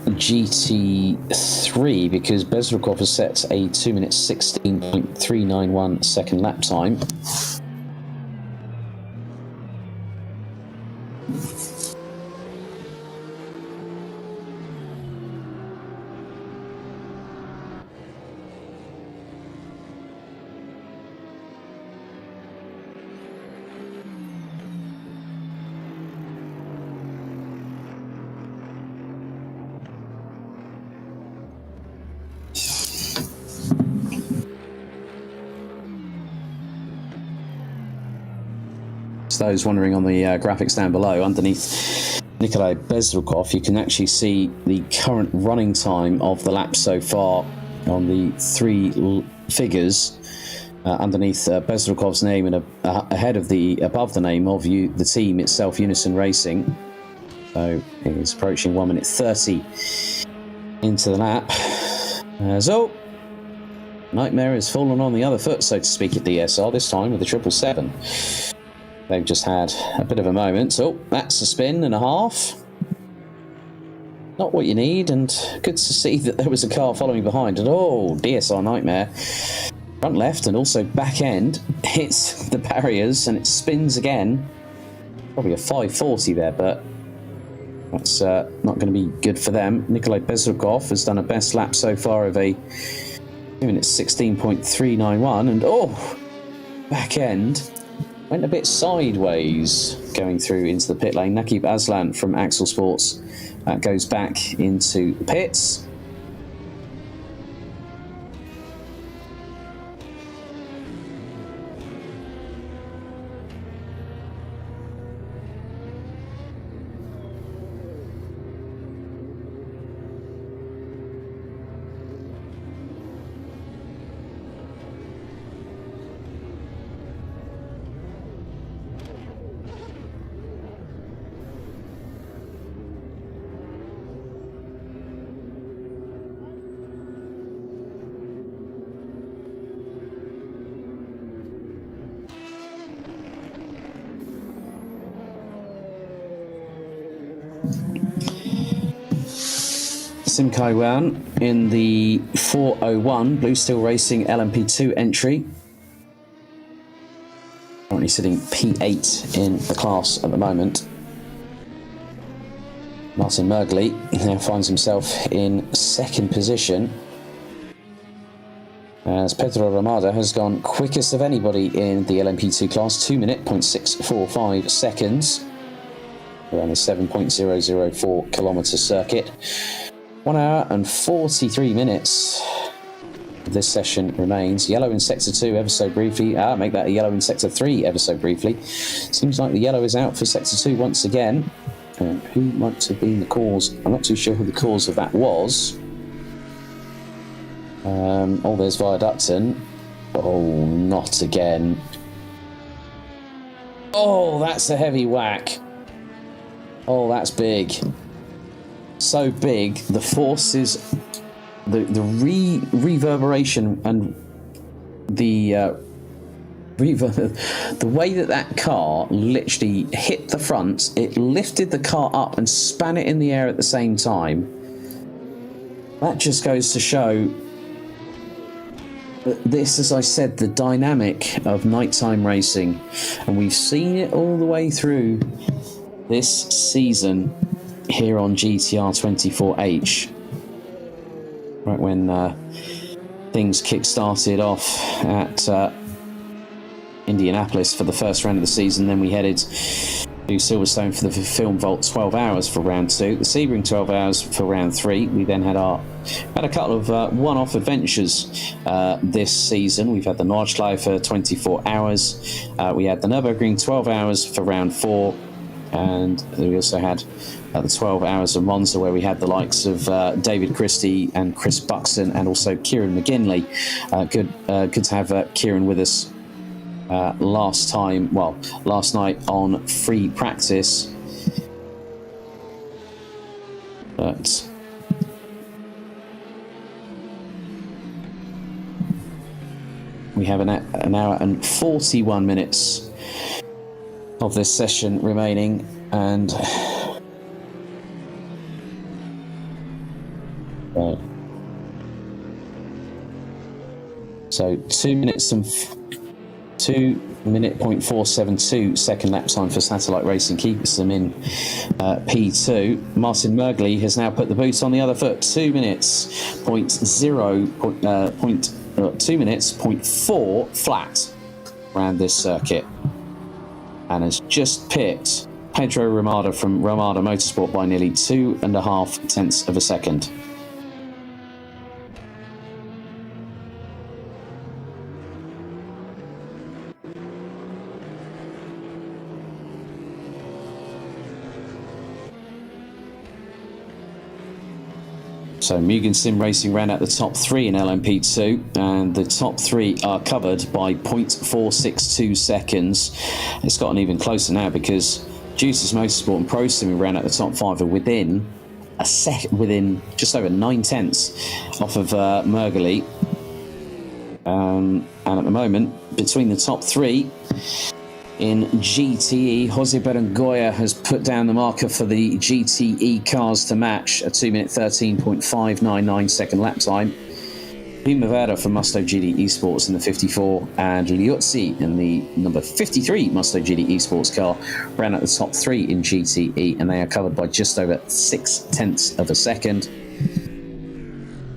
GT3 because Bezrukov has set a 2 minute 16.391 second lap time. Those wondering on the graphics down below, underneath Nikolai Bezrukov, you can actually see the current running time of the lap so far on the three figures underneath Bezrukov's name and ahead of above the name of the team itself, Unison Racing. So he's approaching 1 minute 30 into the lap. So Nightmare has fallen on the other foot, so to speak, at DSR, this time with the 777. They've just had a bit of a moment. So that's a spin and a half. Not what you need, and good to see that there was a car following behind. And DSR Nightmare, front left and also back end, hits the barriers and it spins again. Probably a 540 there, but that's not going to be good for them. Nikolai Bezrukov has done a best lap so far of a 2 minute 16.391, and back end went a bit sideways going through into the pit lane. Nakib Aslan from Axel Sports goes back into the pits. Sim Kai-wan in the 401 Blue Steel Racing LMP2 entry. Currently sitting P8 in the class at the moment. Martin Mergley now finds himself in second position, as Pedro Ramada has gone quickest of anybody in the LMP2 class, 2 minute, 0.645 seconds, around a 7.004 kilometre circuit. 1 hour and 43 minutes of this session remains. Yellow in sector 2 ever so briefly. Make that a yellow in sector 3 ever so briefly. Seems like the yellow is out for sector 2 once again. Who might have been the cause? I'm not too sure who the cause of that was. There's Viaducton. Oh, not again. Oh, that's a heavy whack. Oh, that's big. So big. The forces, the reverberation and the the way that car literally hit the front, it lifted the car up and span it in the air at the same time. That just goes to show that this, as I said, the dynamic of nighttime racing, and we've seen it all the way through this season here on GTR 24H. Right when things kick-started off at Indianapolis for the first round of the season, then we headed to Silverstone for the Film Vault 12 hours for round 2, the Sebring 12 hours for round 3. We then had a couple of one-off adventures this season. We've had the Nordschleife for 24 hours, we had the Nürburgring 12 hours for round 4, and we also had the 12 hours of Monza, where we had the likes of David Christie and Chris Buxton, and also Kieran McGinley. Good to have Kieran with us last night on free practice. But we have an hour and 41 minutes of this session remaining, and so 2 minutes and 2 minute 0.472 second lap time for Satellite Racing keeps them in P2. Martin Mergley has now put the boot on the other foot. 2 minutes 0.4 flat around this circuit, and has just pipped Pedro Ramada from Ramada Motorsport by nearly 2.5 tenths of a second. So Mugen Sim Racing ran out the top 3 in LMP2, and the top 3 are covered by 0.462 seconds. It's gotten even closer now, because Juice's Motorsport and Pro Sim, who ran out the top 5, are within just over 9 tenths off of Mergley. And at the moment, between the top 3 in GTE, Jose Berengoya has put down the marker for the GTE cars to match a 2 minute 13.599 second lap time. Primavera for Musto GD Esports in the 54, and Liuzzi in the number 53 Musto GD Esports car ran at the top 3 in GTE, and they are covered by just over 6 tenths of a second.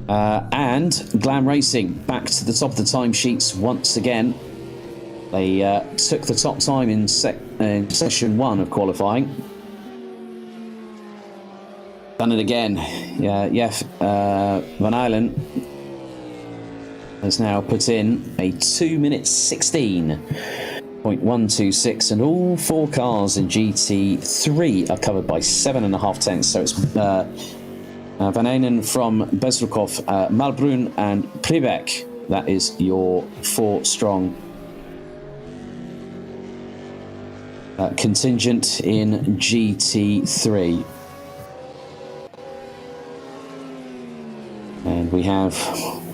And Glam Racing back to the top of the timesheets once again. They took the top time in session 1 of qualifying. Done it again. Van Eilen has now put in a 2 minute 16.126, and all 4 cars in GT3 are covered by 7.5 tenths. So it's Van Eilen from Bezrukov, Malbrun and Pribeck. That is your 4 strong contingent in GT3. And And we have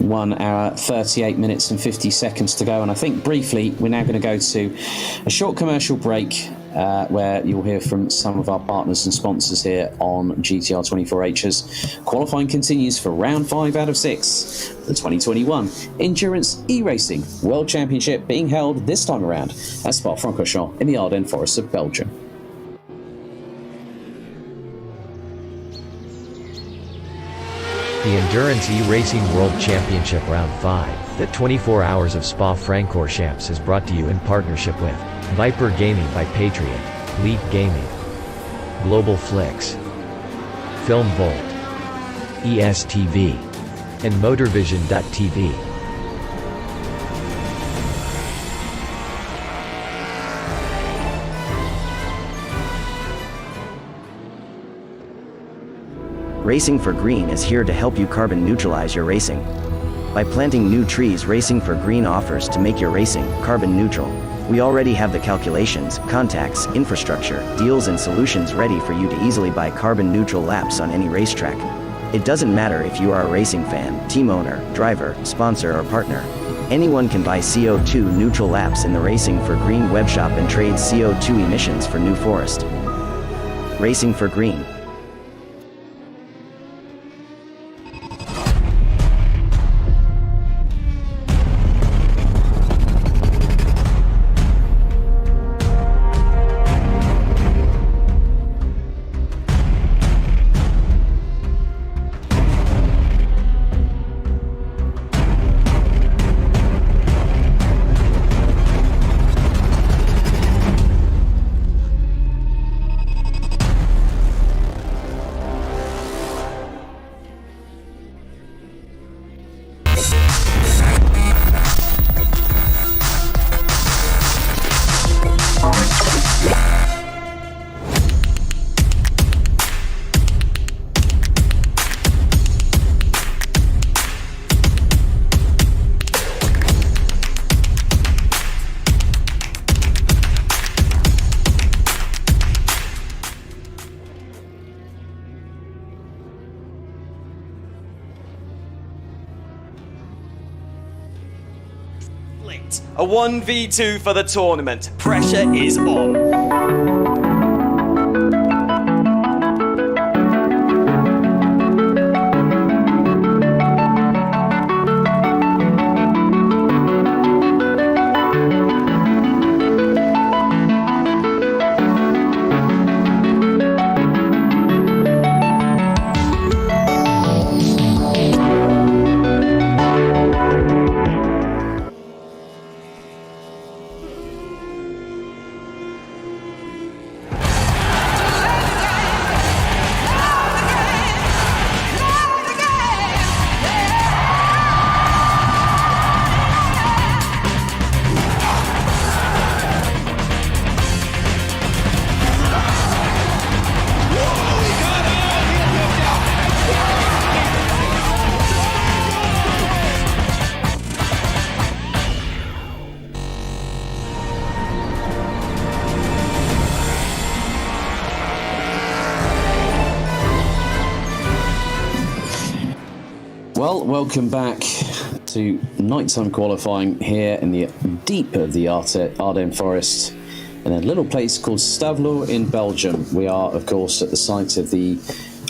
1 hour, 38 minutes and 50 seconds to go. And I think briefly, we're now going to go to a short commercial break where you'll hear from some of our partners and sponsors here on GTR 24H as qualifying continues for round 5 out of 6, the 2021 Endurance E-Racing World Championship being held this time around at Spa-Francorchamps in the Ardennes forests of Belgium. The Endurance E-Racing World Championship Round 5, the 24 Hours of Spa-Francorchamps is brought to you in partnership with Viper Gaming by Patriot, Leap Gaming, Global Flix, Film Volt, ESTV, and Motorvision.tv. Racing for Green is here to help you carbon neutralize your racing. By planting new trees, Racing for Green offers to make your racing carbon neutral. We already have the calculations, contacts, infrastructure, deals and solutions ready for you to easily buy carbon neutral laps on any racetrack. It doesn't matter if you are a racing fan, team owner, driver, sponsor or partner. Anyone can buy CO2 neutral laps in the Racing for Green webshop and trade CO2 emissions for New Forest. Racing for Green. A 1v2 for the tournament. Pressure is on. Well, welcome back to nighttime qualifying here in the deep of the Ardennes forest in a little place called Stavelot in Belgium. We are, of course, at the site of the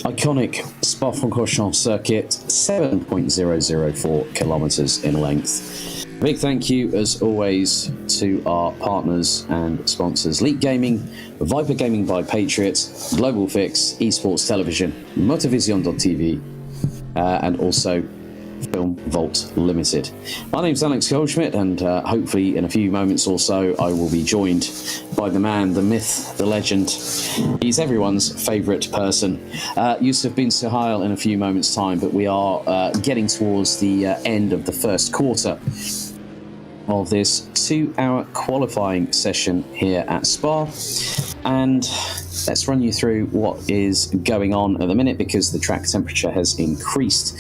iconic Spa-Francorchamps circuit, 7.004 kilometres in length. Big thank you, as always, to our partners and sponsors, Leap Gaming, Viper Gaming by Patriot, Global Fix, Esports Television, Motorvision.tv, and also Film Vault Limited. My name's Alex Goldschmidt, and hopefully in a few moments or so I will be joined by the man, the myth, the legend. He's everyone's favourite person, Yusuf bin Suhail, in a few moments' time, but we are getting towards the end of the first quarter of this 2-hour qualifying session here at Spa, and let's run you through what is going on at the minute, because the track temperature has increased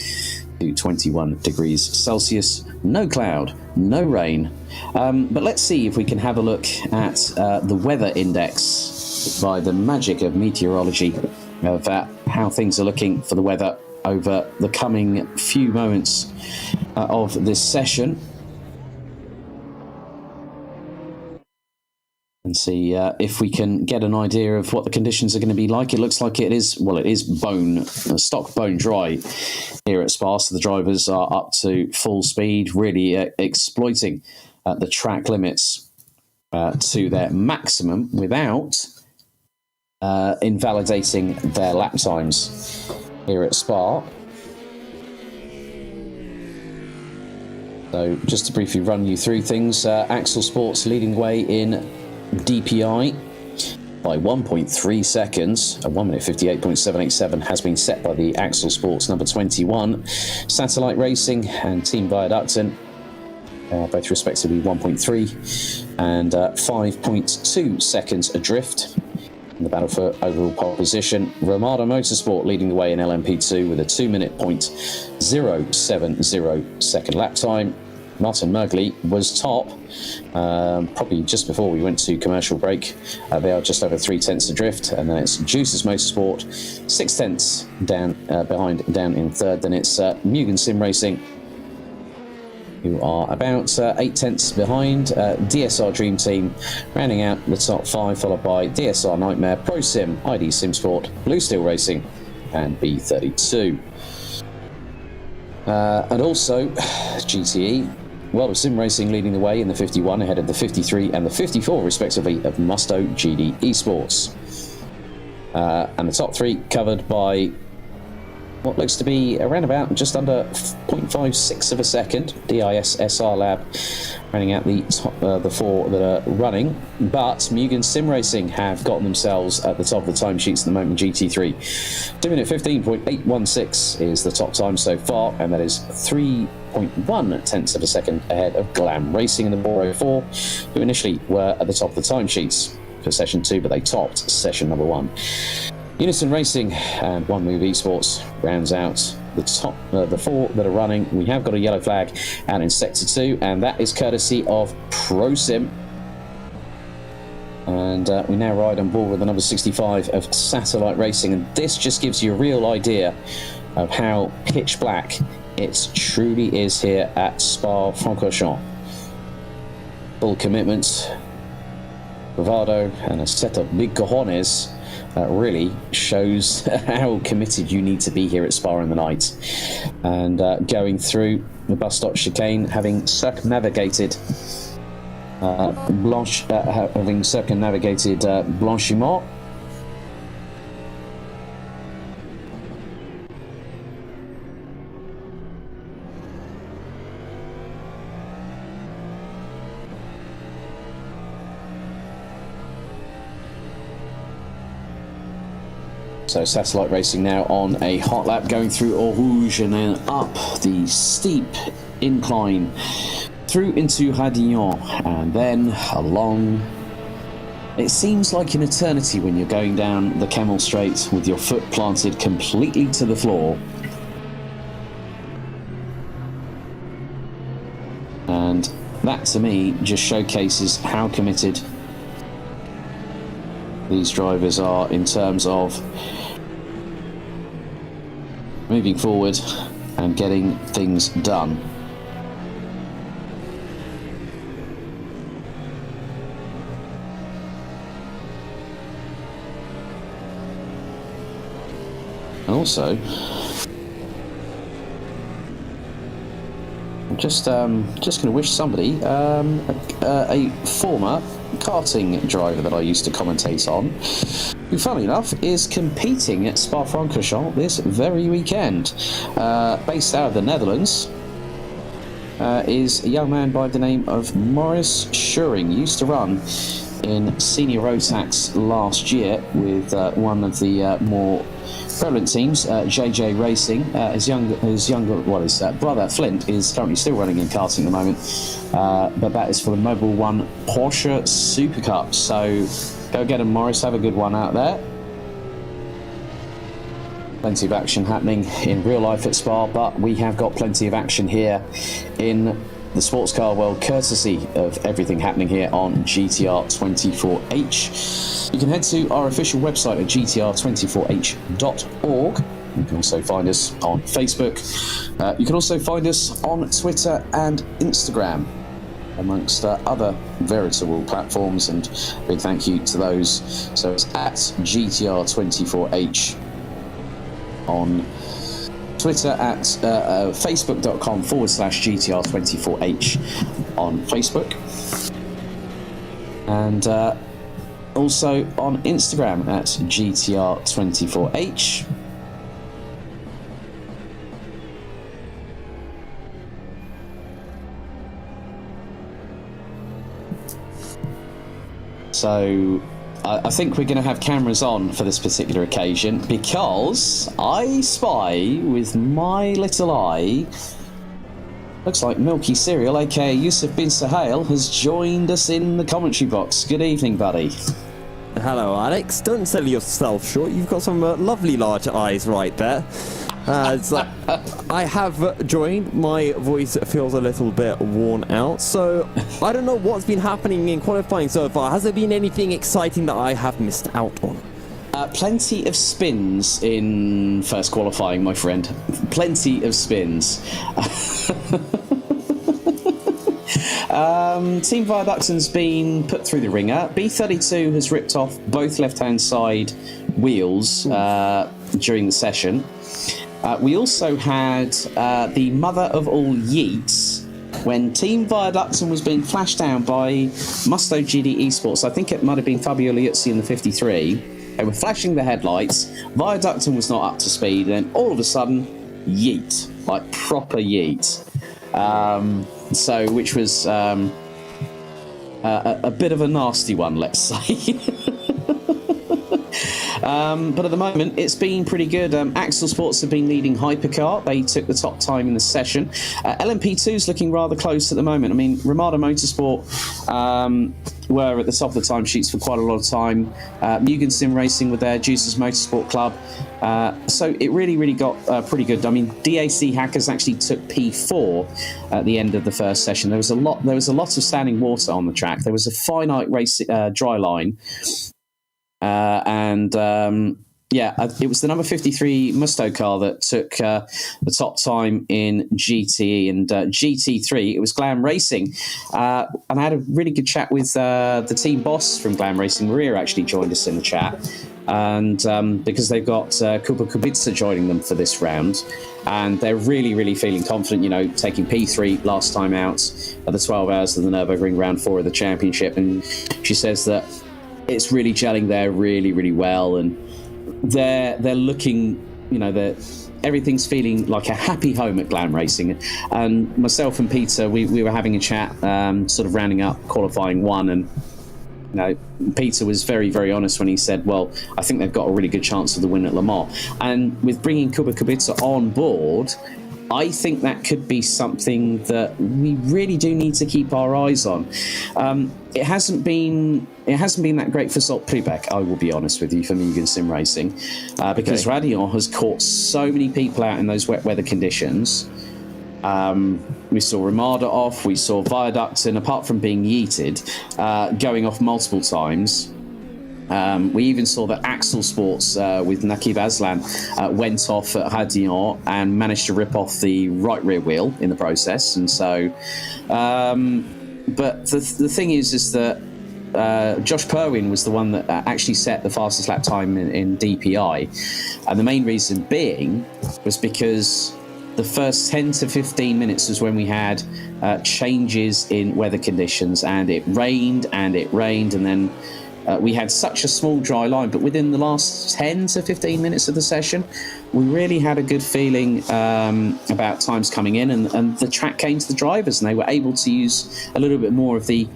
to 21 degrees Celsius. No cloud, no rain. But let's see if we can have a look at the weather index by the magic of meteorology, of how things are looking for the weather over the coming few moments of this session. And see if we can get an idea of what the conditions are going to be like. It looks like it is stock bone dry here at Spa, so the drivers are up to full speed, really exploiting the track limits to their maximum without invalidating their lap times here at Spa. So just to briefly run you through things, Axel Sports leading the way in DPI by 1.3 seconds. A 1 minute 58.787 has been set by the Axel Sports number 21. Satellite Racing and Team Viaducton, both respectively 1.3 and 5.2 seconds adrift in the battle for overall pole position. Ramada Motorsport leading the way in LMP2 with a 2 minute .070 second lap time. Martin Mergley was top, probably just before we went to commercial break. They are just over 3 tenths adrift, and then it's Juice's Motorsport 6 tenths down down in third. Then it's Mugen Sim Racing, who are about 8 tenths behind. DSR Dream Team rounding out the top 5, followed by DSR Nightmare, Pro Sim, ID Simsport, Blue Steel Racing, and B32. And also GTE, World of Sim Racing leading the way in the 51 ahead of the 53 and the 54 respectively of Musto GD Esports. And the top 3 covered by what looks to be around about just under 0.56 of a second. DIS SR Lab running out the top, the 4 that are running, but Mugen Sim Racing have gotten themselves at the top of the timesheets at the moment. GT3 2 minute 15.816 is the top time so far, and that is 3.1 tenths of a second ahead of Glam Racing in the Boro 4, who initially were at the top of the timesheets for session 2, but they topped session number 1. Unison Racing and One Move Esports rounds out the top, the 4 that are running. We have got a yellow flag out in Sector 2, and that is courtesy of Pro Sim. And we now ride on board with the number 65 of Satellite Racing, and this just gives you a real idea of how pitch black it truly is here at Spa-Francorchamps. Full commitment, bravado, and a set of big cojones really shows how committed you need to be here at Spa in the night. And going through the bus stop chicane, having circumnavigated Blanchiment. So Satellite Racing now on a hot lap, going through Eau Rouge and then up the steep incline through into Radillon, and then along. It seems like an eternity when you're going down the Camel Straight with your foot planted completely to the floor. And that to me just showcases how committed these drivers are in terms of moving forward and getting things done. And also, I'm just going to wish somebody, a former karting driver that I used to commentate on, who, funnily enough, is competing at Spa-Francorchamps this very weekend. Based out of the Netherlands, is a young man by the name of Maurice Schuring. He used to run in Senior Rotax last year with one of the more prevalent teams, JJ Racing. His brother Flint is currently still running in karting at the moment, but that is for the Mobile One Porsche Super Cup. So go get him, Morris. Have a good one out there. Plenty of action happening in real life at Spa, but we have got plenty of action here in the sports car world, courtesy of everything happening here on GTR24H. You can head to our official website at gtr24h.org You can also find us on Facebook. You can also find us on Twitter and Instagram, amongst other veritable platforms, and big thank you to those. So it's at GTR24H on Twitter, at facebook.com/GTR24H on Facebook, and also on Instagram at GTR24H. So I think we're going to have cameras on for this particular occasion, because I spy with my little eye, looks like Milky Cereal, aka Yusuf bin Suhail, has joined us in the commentary box. Good evening, buddy. Hello, Alex. Don't sell yourself short. You've got some lovely large eyes right there. It's like, I have joined. My voice feels a little bit worn out, so I don't know what's been happening in qualifying so far. Has there been anything exciting that I have missed out on? Plenty of spins in first qualifying, my friend. Plenty of spins. Team Viaducton's been put through the ringer. B32 has ripped off both left-hand side wheels during the session. We also had the mother of all yeets when Team Viaducton was being flashed down by Musto GD Esports. I think it might have been Fabio Liuzzi in the 53. They were flashing the headlights. Viaducton was not up to speed, and all of a sudden, yeet, like proper yeet. So, which was a bit of a nasty one, let's say. But at the moment, it's been pretty good. Axel Sports have been leading HyperCar. They took the top time in the session. LMP2 is looking rather close at the moment. I mean, Ramada Motorsport were at the top of the timesheets for quite a lot of time. Mugen Sim Racing with their Juices Motorsport Club. So it really got pretty good. I mean, DAC Hackers actually took P4 at the end of the first session. There was a lot of standing water on the track. There was a finite race dry line. It was the number 53 Musto car that took the top time in GTE, and GT3, it was Glam Racing. And I had a really good chat with the team boss from Glam Racing. Maria actually joined us in the chat. And because they've got Kuba Kubica joining them for this round. And they're really feeling confident, taking P3 last time out at the 12 hours of the Nürburgring round 4 of the championship. And she says that it's really gelling there really well, and they're looking, everything's feeling like a happy home at Glam Racing. And myself and Peter, we were having a chat, sort of rounding up qualifying 1, and Peter was very honest when he said, well, I think they've got a really good chance of the win at Le Mans. And with bringing Kuba Kubica on board, I think that could be something that we really do need to keep our eyes on. It hasn't been that great for Zolt Pribek, I will be honest with you, for Mugen Sim Racing, because Radion has caught so many people out in those wet weather conditions. We saw Ramada off, we saw Viaducton, apart from being yeeted, going off multiple times. We even saw that Axel Sports with Nakib Aslan went off at Radion and managed to rip off the right rear wheel in the process. And so, but the thing is that Josh Perwin was the one that actually set the fastest lap time in DPI. And the main reason being was because the first 10 to 15 minutes was when we had changes in weather conditions, and it rained, and then we had such a small dry line, but within the last 10 to 15 minutes of the session, we really had a good feeling about times coming in, and the track came to the drivers, and they were able to use a little bit more of the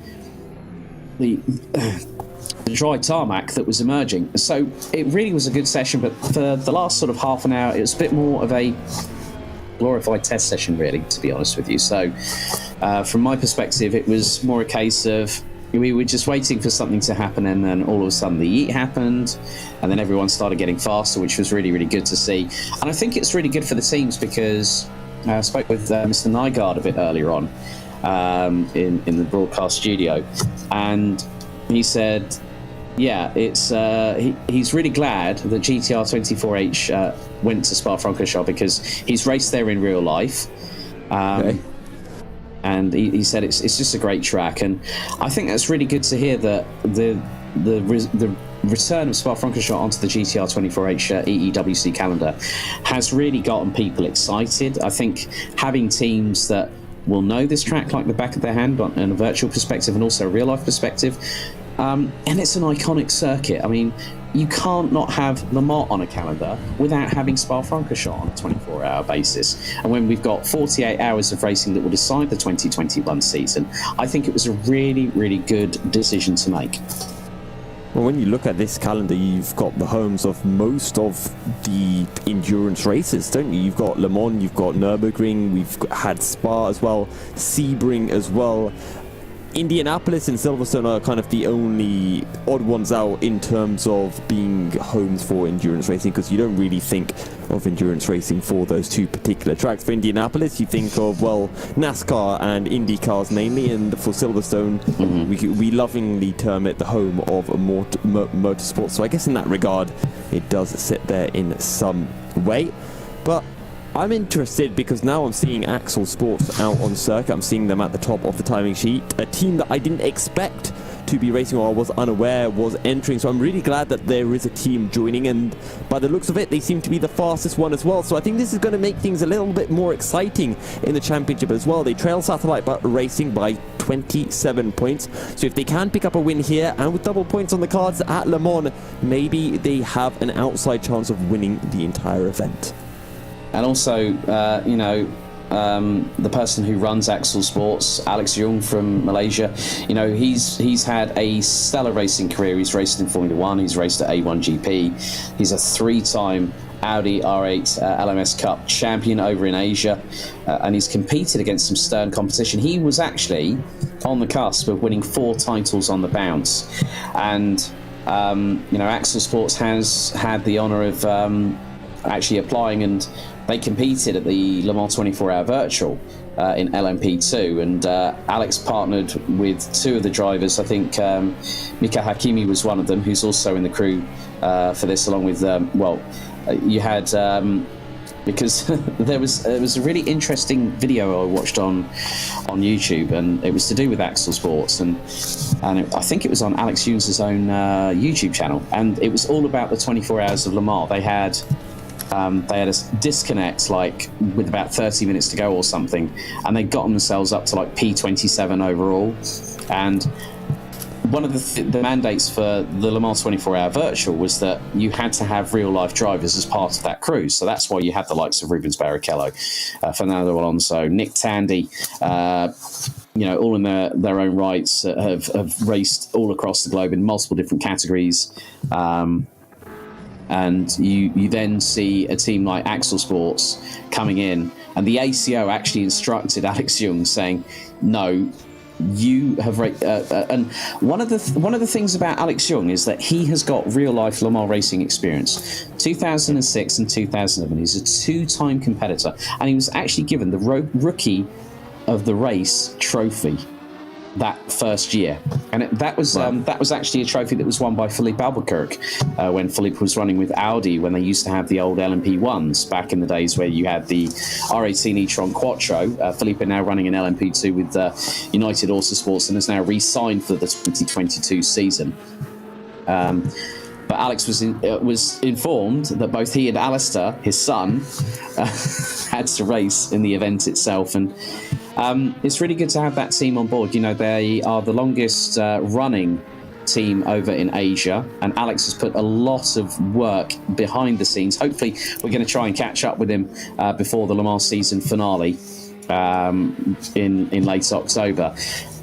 dry tarmac that was emerging. So it really was a good session, but for the last sort of half an hour, it was a bit more of a glorified test session, really, to be honest with you. So from my perspective, it was more a case of we were just waiting for something to happen, and then all of a sudden the yeet happened, and then everyone started getting faster, which was really good to see. And I think it's really good for the teams, because I spoke with Mr. Nygaard a bit earlier on in the broadcast studio, and he said Yeah, it's he's really glad that GTR 24H went to Spa-Francorchamps because he's raced there in real life. Okay. And he said it's just a great track, and I think that's really good to hear that the return of Spa-Francorchamps onto the GTR 24H EEWC calendar has really gotten people excited. I think having teams that will know this track like the back of their hand in a virtual perspective and also a real life perspective, and it's an iconic circuit. I mean, you can't not have Le Mans on a calendar without having Spa-Francorchamps on a 24-hour basis. And when we've got 48 hours of racing that will decide the 2021 season, I think it was a really, really good decision to make. Well, when you look at this calendar, you've got the homes of most of the endurance races, don't you? You've got Le Mans, you've got Nürburgring, we've had Spa as well, Sebring as well. Indianapolis and Silverstone are kind of the only odd ones out in terms of being homes for endurance racing, because you don't really think of endurance racing for those two particular tracks. For Indianapolis, you think of, well, NASCAR and Indy cars mainly, and for Silverstone, we lovingly term it the home of motorsport. So I guess in that regard, it does sit there in some way. But I'm interested because now I'm seeing Axel Sports out on circuit. I'm seeing them at the top of the timing sheet. A team that I didn't expect to be racing, or I was unaware was entering. So I'm really glad that there is a team joining, and by the looks of it, they seem to be the fastest one as well. So I think this is going to make things a little bit more exciting in the championship as well. They trail Satellite Racing by 27 points. So if they can pick up a win here, and with double points on the cards at Le Mans, maybe they have an outside chance of winning the entire event. And also, the person who runs Axel Sports, Alex Jung from Malaysia, he's had a stellar racing career. He's raced in Formula One, he's raced at A1GP, he's a 3-time Audi R8 LMS Cup champion over in Asia, and he's competed against some stern competition. He was actually on the cusp of winning 4 titles on the bounce, and Axel Sports has had the honour of actually applying, and they competed at the Le Mans 24-hour virtual in LMP2, and Alex partnered with 2 of the drivers. I think Mika Hakimi was one of them, who's also in the crew for this, along with you had because there was a really interesting video I watched on YouTube, and it was to do with Axel Sports, and I think it was on Alex Humes' own YouTube channel, and it was all about the 24 hours of Le Mans. They had a disconnect with about 30 minutes to go or something, and they got themselves up to P27 overall. And one of the mandates for the Le Mans 24-hour virtual was that you had to have real life drivers as part of that crew. So that's why you had the likes of Rubens Barrichello, Fernando Alonso, Nick Tandy, all in their own rights, have raced all across the globe in multiple different categories. And you then see a team like Axel Sports coming in, and the ACO actually instructed Alex Jung, saying, no, you have and one of the things about Alex Jung is that he has got real life Le Mans racing experience. 2006 and 2011, he's a 2-time competitor, and he was actually given the rookie of the race trophy that first year, and that was actually a trophy that was won by Philippe Albuquerque when Philippe was running with Audi, when they used to have the old LMP1s back in the days where you had the R18 e-tron Quattro. Philippe are now running an LMP2 with United Autosports and has now re-signed for the 2022 season. But Alex was informed that both he and Alistair, his son, had to race in the event itself, and it's really good to have that team on board. They are the longest running team over in Asia, and Alex has put a lot of work behind the scenes. Hopefully, we're going to try and catch up with him before the Le Mans season finale in late October.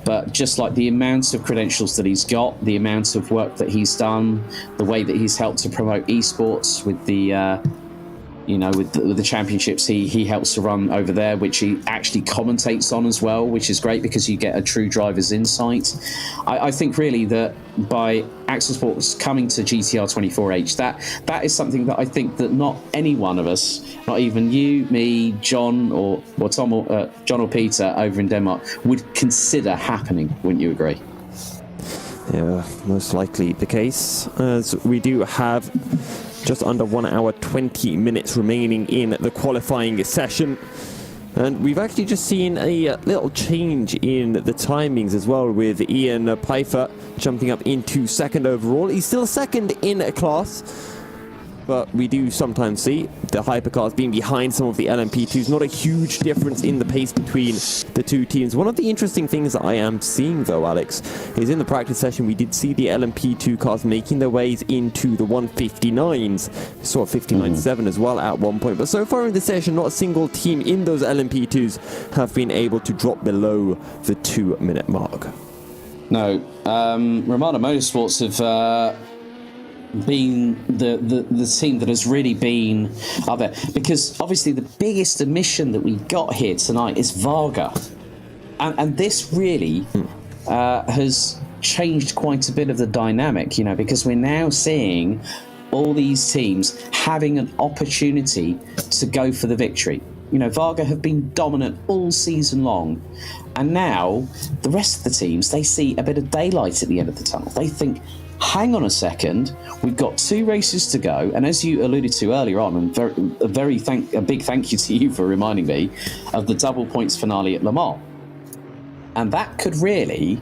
But just like the amount of credentials that he's got, the amount of work that he's done, the way that he's helped to promote esports with the with the championships he helps to run over there, which he actually commentates on as well, which is great because you get a true driver's insight. I think really that by Axel Sports coming to GTR 24H, that is something that I think that not any one of us, not even you, me, John or Tom or John or Peter over in Denmark, would consider happening. Wouldn't you agree? Yeah, most likely the case, as we do have just under 1 hour 20 minutes remaining in the qualifying session. And we've actually just seen a little change in the timings as well, with Ian Pfeiffer jumping up into second overall. He's still second in a class, but we do sometimes see the hypercars being behind some of the LMP2s. Not a huge difference in the pace between the two teams. One of the interesting things that I am seeing, though, Alex, is in the practice session we did see the LMP2 cars making their ways into the 159s. We saw a 59.7 as well at one point. But so far in the session, not a single team in those LMP2s have been able to drop below the 2-minute mark. No, Romano Motorsports have been the team that has really been up there, because obviously the biggest omission that we got here tonight is Varga, and this really has changed quite a bit of the dynamic, because we're now seeing all these teams having an opportunity to go for the victory. Varga have been dominant all season long, and now the rest of the teams, they see a bit of daylight at the end of the tunnel. They think, hang on a second, we've got 2 races to go, and as you alluded to earlier on, and a big thank you to you for reminding me of the double points finale at Le Mans, and that could really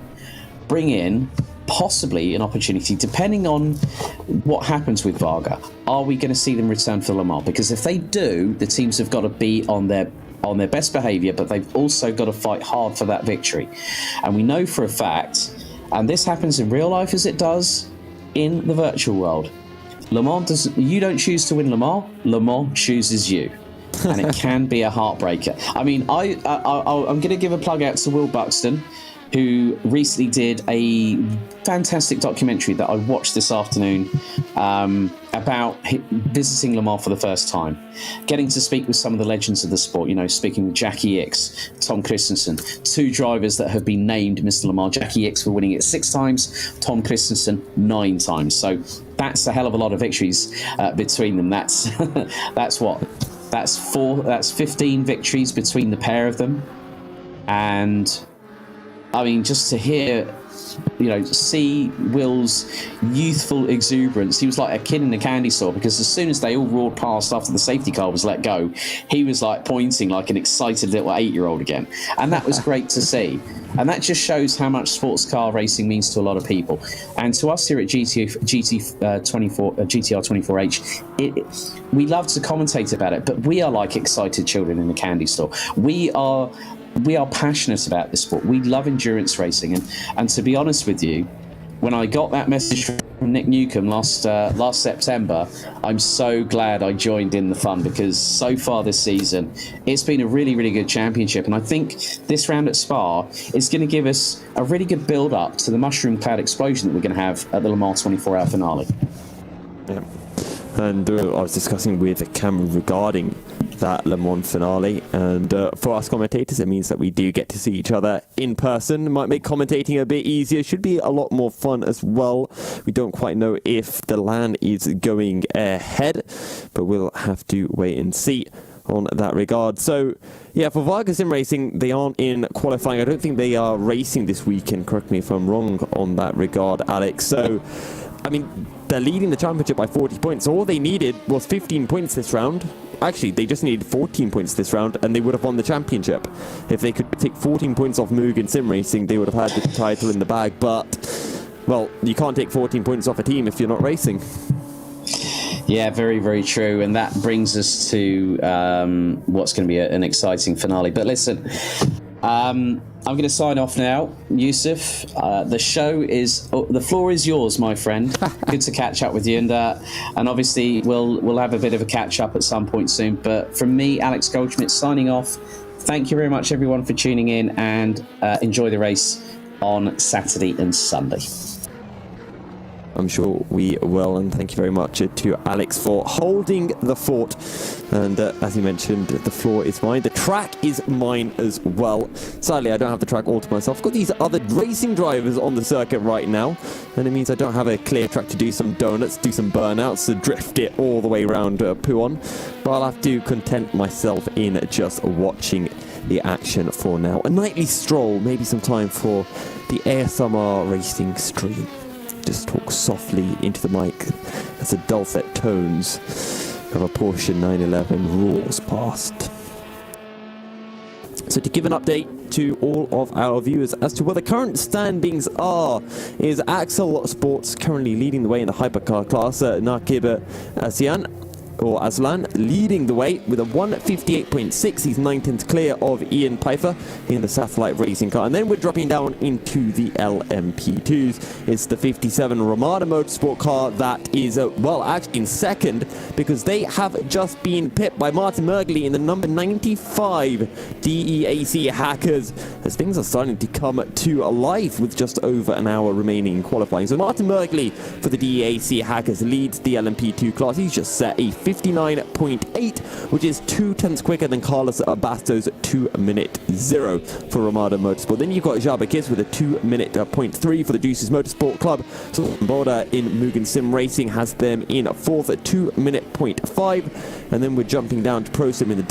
bring in possibly an opportunity, depending on what happens with Varga. Are we going to see them return for Le Mans? Because if they do, the teams have got to be on their best behaviour, but they've also got to fight hard for that victory. And we know for a fact, and this happens in real life as it does in the virtual world, you don't choose to win Le Mans chooses you. And it can be a heartbreaker. I mean, I'm going to give a plug out to Will Buxton, who recently did a fantastic documentary that I watched this afternoon about visiting Le Mans for the first time, getting to speak with some of the legends of the sport, speaking with Jackie Ickx, Tom Christensen, 2 drivers that have been named Mr. Le Mans. Jackie Ickx for winning it 6 times, Tom Christensen 9 times. So that's a hell of a lot of victories between them. That's 15 victories between the pair of them. And I mean, just to hear, see Will's youthful exuberance. He was like a kid in a candy store, because as soon as they all roared past after the safety car was let go, he was like pointing like an excited little 8-year-old again. And that was great to see. And that just shows how much sports car racing means to a lot of people. And to us here at GTR24H, we love to commentate about it, but we are like excited children in a candy store. We are passionate about this sport. We love endurance racing, and to be honest with you, when I got that message from Nick Newcomb last September, I'm so glad I joined in the fun, because so far this season it's been a really, really good championship, and I think this round at Spa is going to give us a really good build up to the mushroom cloud explosion that we're going to have at the Le Mans 24-hour finale. Yeah. And I was discussing with Cameron regarding that Le Mans finale, and for us commentators it means that we do get to see each other in person. It might make commentating a bit easier, should be a lot more fun as well. We don't quite know if the LAN is going ahead, but we'll have to wait and see on that regard. So yeah, for Varga Sim Racing, they aren't in qualifying. I don't think they are racing this weekend, correct me if I'm wrong on that regard, Alex. So I mean, they're leading the championship by 40 points. All they needed was 15 points this round. Actually, they just needed 14 points this round, and they would have won the championship. If they could take 14 points off Mugen Sim Racing, they would have had the title in the bag. But, well, you can't take 14 points off a team if you're not racing. Yeah, very, very true. And that brings us to what's going to be an exciting finale. But listen, I'm going to sign off now, Yusuf. The floor is yours, my friend. Good to catch up with you, and obviously we'll have a bit of a catch up at some point soon. But from me, Alex Goldschmidt, signing off. Thank you very much, everyone, for tuning in, and enjoy the race on Saturday and Sunday. I'm sure we will, and thank you very much to Alex for holding the fort. And as you mentioned, the floor is mine. The track is mine as well. Sadly, I don't have the track all to myself. I've got these other racing drivers on the circuit right now, and it means I don't have a clear track to do some donuts, do some burnouts, to drift it all the way around Puon. But I'll have to content myself in just watching the action for now. A nightly stroll, maybe some time for the ASMR racing stream. Just talk softly into the mic as the dulcet tones of a Porsche 911 roars past. So to give an update to all of our viewers as to what the current standings are, is Axel Sports currently leading the way in the hypercar class, Nakib Aslan leading the way with a 158.6. He's 9/10 clear of Ian Pfeiffer in the satellite racing car. And then we're dropping down into the LMP2s. It's the 57 Ramada Motorsport car that is, actually in second, because they have just been pipped by Martin Mergley in the number 95 DEAC Hackers, as things are starting to come to life with just over an hour remaining in qualifying. So Martin Mergley for the DEAC Hackers leads the LMP2 class. He's just set a 59.8, which is 2/10 quicker than Carlos Bastos' 2-minute 0 for Ramada Motorsport. Then you've got Jabakis with a 2-minute 0.3 for the Juices Motorsport Club. So Boda in Mugen Sim Racing has them in fourth at 2-minute 0.5. And then we're jumping down to ProSim in the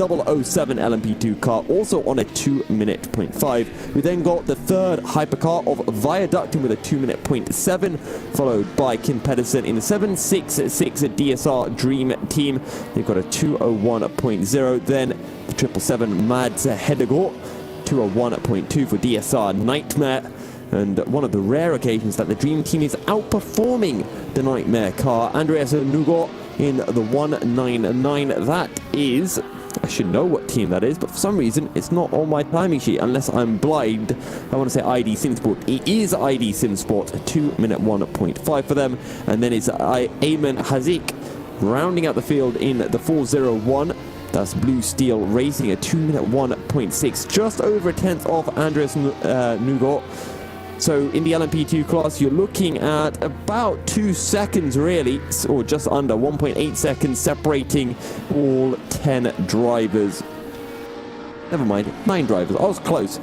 007 LMP2 car, also on a 2-minute 0.5. We then got the third hypercar of Viaducting with a 2-minute 0.7, followed by Kim Pedersen in the 766 DSR Dream Team. They've got a 201.0. Then the 777 Mads Hedegaard, 201.2 for DSR Nightmare. And one of the rare occasions that the Dream Team is outperforming the Nightmare car. Andreas Nugot in the 199. That is, I should know what team that is, but for some reason it's not on my timing sheet unless I'm blind. I want to say ID SimSport. It is ID SimSport, a 2-minute 1.5 for them. And then it's Ayman Hazik rounding out the field in the 401. That's Blue Steel Racing, a 2-minute 1.6, just over a tenth of Andreas Nugot. So in the LMP2 class, you're looking at about 2 seconds really, or just under 1.8 seconds separating all 10 drivers. Never mind, 9 drivers. I was close.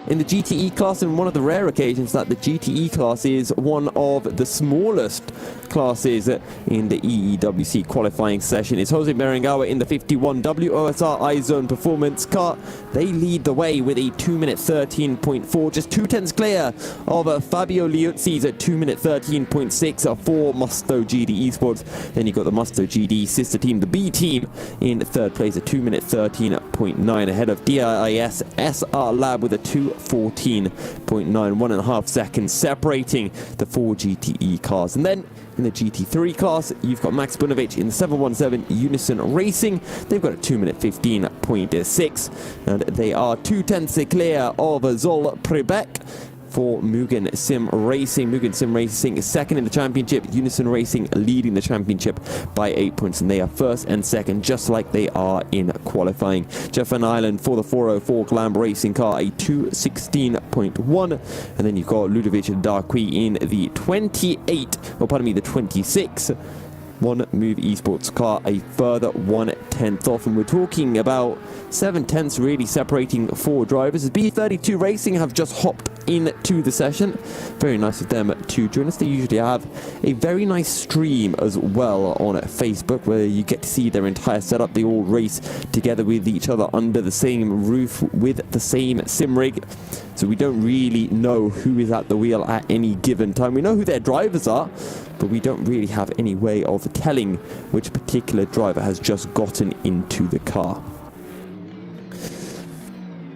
In the GTE class, and one of the rare occasions that the GTE class is one of the smallest classes in the EEWC qualifying session, is Jose Berengawa in the 51 WOSR iZone Performance car. They lead the way with a 2-minute 13.4, just 2/10 clear of Fabio Liuzzi's at 2-minute 13.6 for Musto GD Esports. Then you've got the Musto GD sister team, the B team, in third place at 2-minute 13.9, ahead of DIS SR Lab with a 2:14.9, 1.5 seconds separating the 4 GTE cars. And then in the GT3 class, you've got Max Bunovic in the 717 Unison Racing. They've got a 2-minute 15.6, and they are 2/10 clear of Zol Prebek for Mugen Sim Racing. Mugen Sim Racing is second in the championship. Unison Racing leading the championship by 8 points, and they are first and second, just like they are in qualifying. Jeff Van Island for the 404 Glam Racing car, a 2:16.1, and then you've got Ludovic Darqui in the 26 One Move Esports car, a further 1/10 off, and we're talking about 7/10 really separating 4 drivers. B32 Racing have just hopped into the session. Very nice of them to join us. They usually have a very nice stream as well on Facebook, where you get to see their entire setup. They all race together with each other under the same roof with the same sim rig. So we don't really know who is at the wheel at any given time. We know who their drivers are, but we don't really have any way of telling which particular driver has just gotten into the car.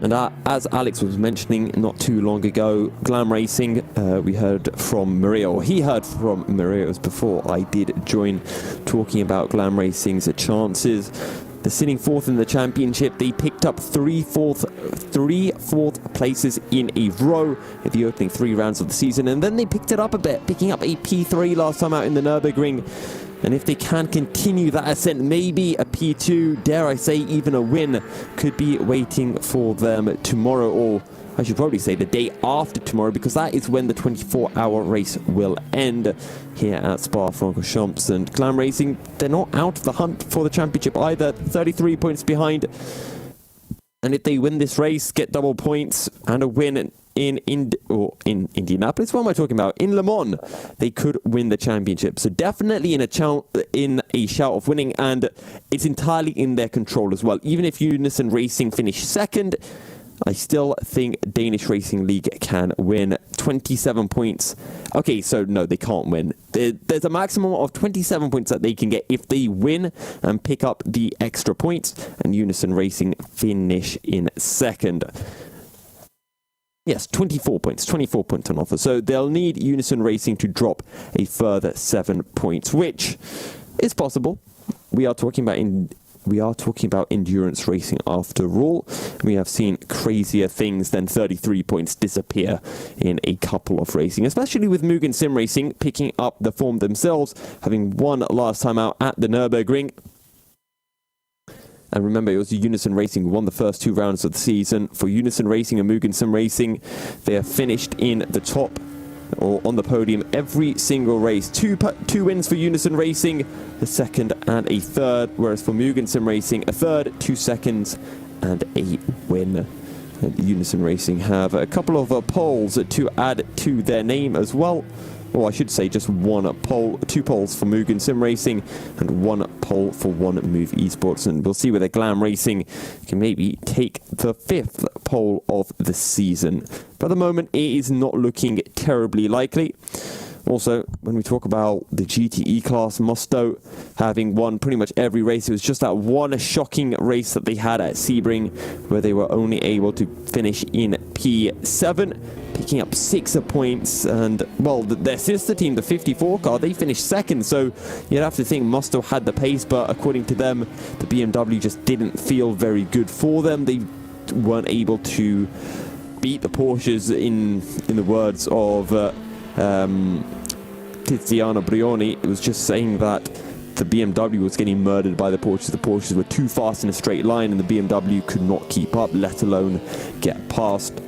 And as Alex was mentioning not too long ago, Glam Racing, we heard from Maria, or he heard from Maria's before I did join, talking about Glam Racing's chances. They're sitting fourth in the championship. They picked up three fourth places in a row at the opening 3 rounds of the season, and then they picked it up a bit, picking up a P3 last time out in the Nürburgring. And if they can continue that ascent, maybe a P2, dare I say even a win, could be waiting for them tomorrow, or I should probably say the day after tomorrow, because that is when the 24-hour race will end here at Spa-Francorchamps. And Glam Racing, they're not out of the hunt for the championship either, 33 points behind. And if they win this race, get double points and a win in Indianapolis. What am I talking about? In Le Mans, they could win the championship. So definitely in a shout of winning, and it's entirely in their control as well. Even if Unison Racing finish second, I still think Danish Racing League can win 27 points. Okay, so no, they can't win. There's a maximum of 27 points that they can get if they win and pick up the extra points, and Unison Racing finish in second. Yes, 24 points on offer. So they'll need Unison Racing to drop a further 7 points, which is possible. We are talking about endurance racing after all. We have seen crazier things than 33 points disappear in a couple of racing, especially with Mugen Sim Racing picking up the form themselves, having won last time out at the Nürburgring. And remember, it was Unison Racing who won the first 2 rounds of the season. For Unison Racing and Mugen Sim Racing, they have finished in the top or on the podium every single race. Two wins for Unison Racing, a second and a third, whereas for Mugen Sim Racing, a third, 2 seconds, and a win. And Unison Racing have a couple of poles to add to their name as well. Or I should say just 1 pole, 2 poles for Mugen Sim Racing and 1 pole for One Move Esports. And we'll see whether Glam Racing can maybe take the 5th pole of the season. But at the moment, it is not looking terribly likely. Also, when we talk about the GTE class, Musto having won pretty much every race. It was just that one shocking race that they had at Sebring where they were only able to finish in P7, picking up 6 points. And, well, their sister team, the 54 car, they finished second. So you'd have to think Musto had the pace, but according to them, the BMW just didn't feel very good for them. They weren't able to beat the Porsches, in the words of Tiziano Brioni. It was just saying that the BMW was getting murdered by the Porsches. The Porsches were too fast in a straight line and the BMW could not keep up, let alone get past.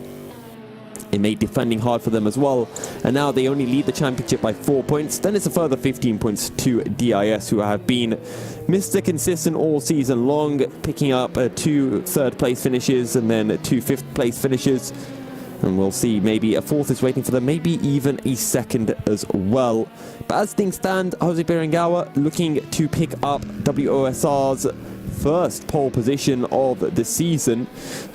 It made defending hard for them as well, and now they only lead the championship by 4 points. Then it's a further 15 points to DIS, who have been Mr. Consistent all season long, picking up 2 third-place finishes and then 2 fifth-place finishes. And we'll see, maybe a 4th is waiting for them, maybe even a 2nd as well. But as things stand, Jose Berengawa looking to pick up WOSR's first pole position of the season.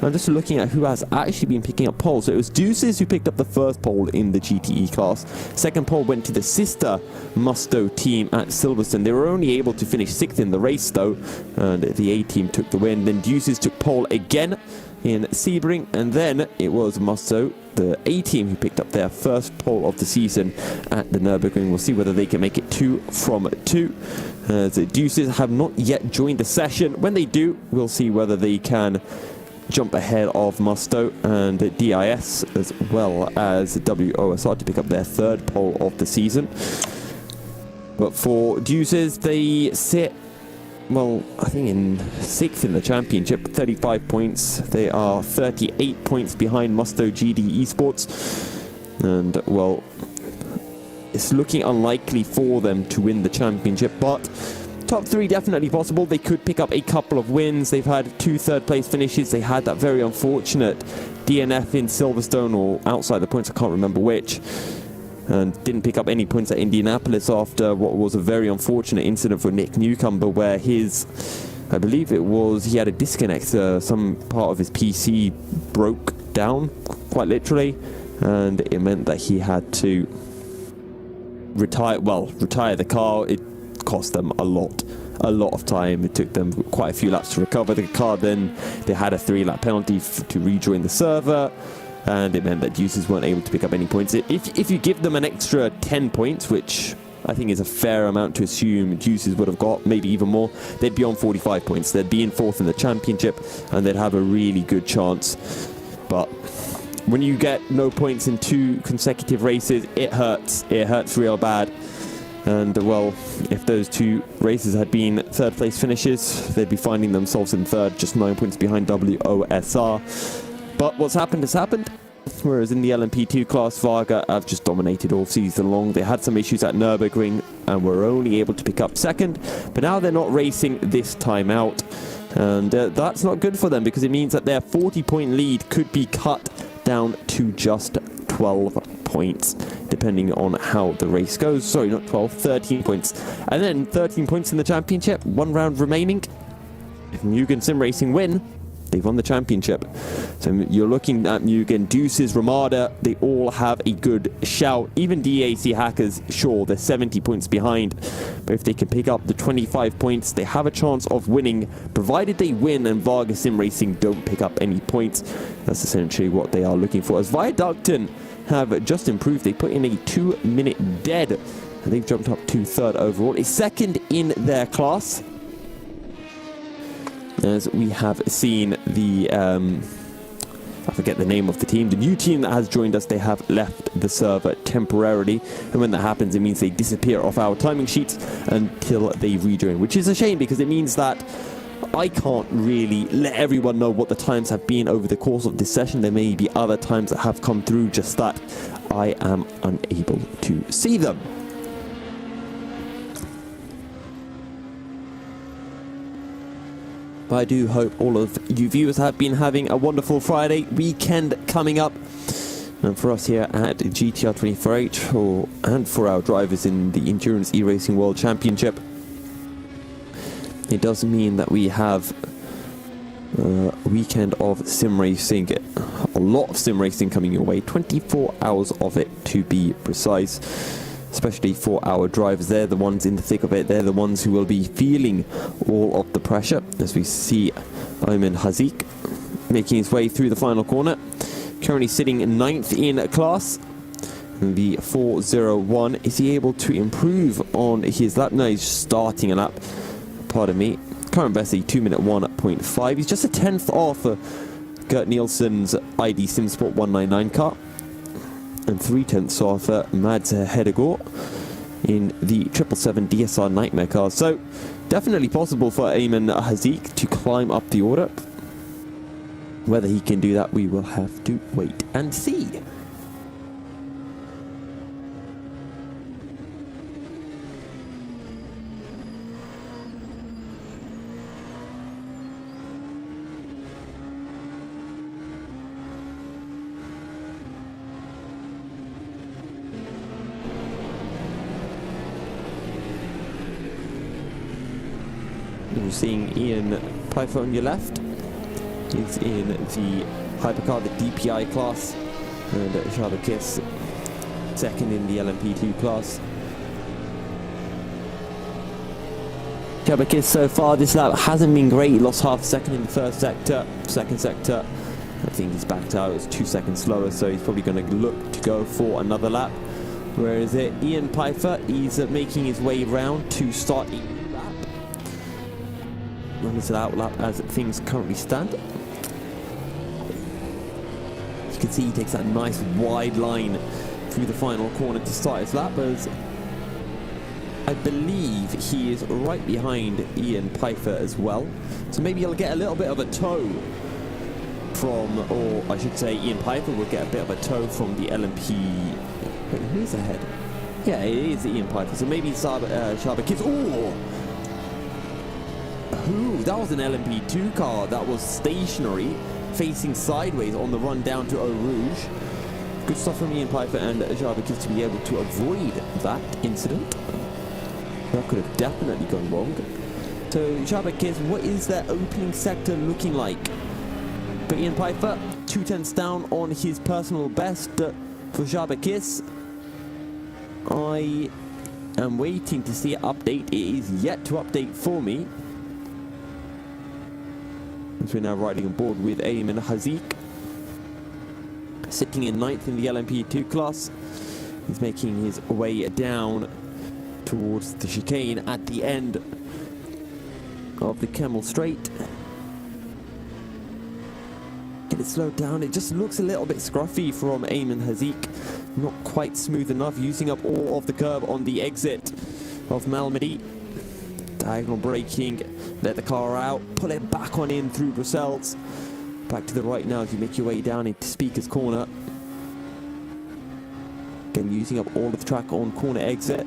I'm just looking at who has actually been picking up poles. So it was Deuces who picked up the first pole in the GTE class. Second pole went to the sister Musto team at Silverstone. They were only able to finish 6th in the race though, and the A team took the win. Then Deuces took pole again in Sebring, and then it was Musto, the A team, who picked up their first pole of the season at the Nürburgring. We'll see whether they can make it 2 from 2. The Deuces have not yet joined the session. When they do, we'll see whether they can jump ahead of Musto and DIS as well as WOSR to pick up their 3rd pole of the season. But for Deuces, they sit, well, I think in 6th in the championship, 35 points. They are 38 points behind Musto GD Esports. And, well, it's looking unlikely for them to win the championship, but top 3 definitely possible. They could pick up a couple of wins. They've had 2 3rd-place finishes. They had that very unfortunate DNF in Silverstone, or outside the points, I can't remember which, and didn't pick up any points at Indianapolis after what was a very unfortunate incident for Nick Newcomber, where I believe it was, he had a disconnect, some part of his PC broke down, quite literally, and it meant that he had to retire the car. It cost them a lot of time. It took them quite a few laps to recover the car. Then they had a 3-lap penalty to rejoin the server, and it meant that Deuces weren't able to pick up any points. If you give them an extra 10 points, which I think is a fair amount to assume Deuces would have got, maybe even more, they'd be on 45 points. They'd be in 4th in the championship, and they'd have a really good chance. But when you get no points in 2 consecutive races, it hurts. It hurts real bad. And, well, if those 2 races had been 3rd-place finishes, they'd be finding themselves in 3rd, just 9 points behind WOSR. But what's happened has happened. Whereas in the LMP2 class, Varga have just dominated all season long. They had some issues at Nürburgring and were only able to pick up 2nd. But now they're not racing this time out. And that's not good for them, because it means that their 40-point lead could be cut down to just 12 points, depending on how the race goes. Sorry, not 12, 13 points. And then 13 points in the championship, 1 round remaining. If Mugen Sim Racing win, they've won the championship. So you're looking at Mugen, Deuces, Ramada, they all have a good shout. Even DAC Hackers, sure, they're 70 points behind. But if they can pick up the 25 points, they have a chance of winning, provided they win and Vargas Sim Racing don't pick up any points. That's essentially what they are looking for. As Viaducton have just improved, they put in a 2-minute dead, and they've jumped up to 3rd overall, a 2nd in their class. As we have seen the, I forget the name of the team, the new team that has joined us, they have left the server temporarily. And when that happens, it means they disappear off our timing sheets until they rejoin, which is a shame because it means that I can't really let everyone know what the times have been over the course of this session. There may be other times that have come through, just that I am unable to see them. I do hope all of you viewers have been having a wonderful Friday weekend coming up. And for us here at GTR 24H, and for our drivers in the Endurance E-Racing World Championship, it does mean that we have a weekend of sim racing, a lot of sim racing coming your way, 24 hours of it to be precise. Especially for our drivers, they're the ones in the thick of it, they're the ones who will be feeling all of the pressure, as we see Ayman Hazik making his way through the final corner, currently sitting 9th in class, the 401. Is he able to improve on his lap? No, he's starting a lap, pardon me. Current best, a 2-minute 1.5. He's just a 10th off Gert Nielsen's ID SimSport 199 car, and 3/10 off Mads Hedegaard in the 777 DSR Nightmare car. So definitely possible for Ayman Hazik to climb up the order. Whether he can do that, we will have to wait and see. You're seeing Ian Pfeiffer on your left. He's in the HyperCar, the DPI class, and Shaba Kiss 2nd in the LMP2 class. Shaba Kiss so far this lap hasn't been great. He lost half a second in the first sector. Second sector, I think he's backed out. It was 2 seconds slower, so he's probably going to look to go for another lap. Where is it? Ian Pfeiffer, he's making his way round to start a new lap. Runs it out lap as things currently stand. You can see he takes that nice wide line through the final corner to start his lap, as I believe he is right behind Ian Pfeiffer as well. So maybe he'll get a little bit of a tow from, or I should say Ian Pfeiffer will get a bit of a tow from the LMP. Wait, who's ahead? Yeah, it is Ian Pfeiffer. So maybe Shaba Kids. Oh! Ooh, that was an LMP2 car that was stationary, facing sideways on the run down to Eau Rouge. Good stuff from Ian Pfeiffer and Shaba Kids to be able to avoid that incident. That could have definitely gone wrong. So Shaba Kids, what is their opening sector looking like? For Ian Pfeiffer, 2/10 down on his personal best. For Shaba Kiss, I am waiting to see an update. It is yet to update for me. So we're now riding on board with Ayman Hazik, sitting in 9th in the LMP2 class. He's making his way down towards the chicane at the end of the Camel Straight. Get it slowed down. It just looks a little bit scruffy from Ayman Hazik. Not quite smooth enough, using up all of the curb on the exit of Malmedy. Diagonal braking, let the car out, pull it back on in through Brussels. Back to the right now as you make your way down into Speaker's Corner. Again, using up all of the track on corner exit.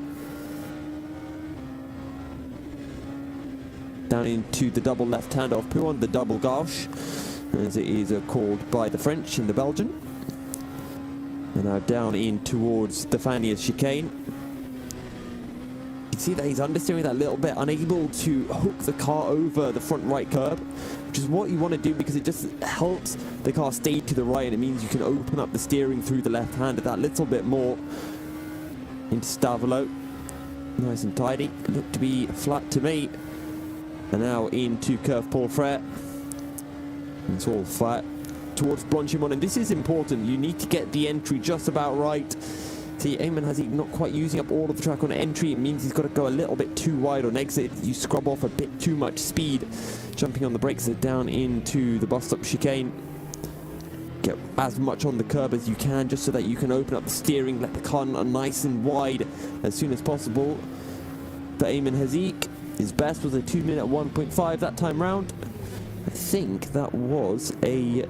Down into the double left-hand of Pouron, the double gauche, as it is called by the French and the Belgian. And now down in towards the Fanias chicane. You can see that he's understeering that little bit, unable to hook the car over the front right curb, which is what you want to do because it just helps the car stay to the right, and it means you can open up the steering through the left hand that little bit more. Into Stavolo. Nice and tidy. Looked to be flat to me. And now into Curve Paul Frere. It's all flat towards Blanchimon, and this is important. You need to get the entry just about right. See, Eamon has not quite using up all of the track on entry. It means he's got to go a little bit too wide on exit. You scrub off a bit too much speed. Jumping on the brakes down into the bus stop chicane. Get as much on the curb as you can just so that you can open up the steering, let the car nice and wide as soon as possible. For Eamon Haziq, his best was a 2-minute 1.5 that time round. I think that was a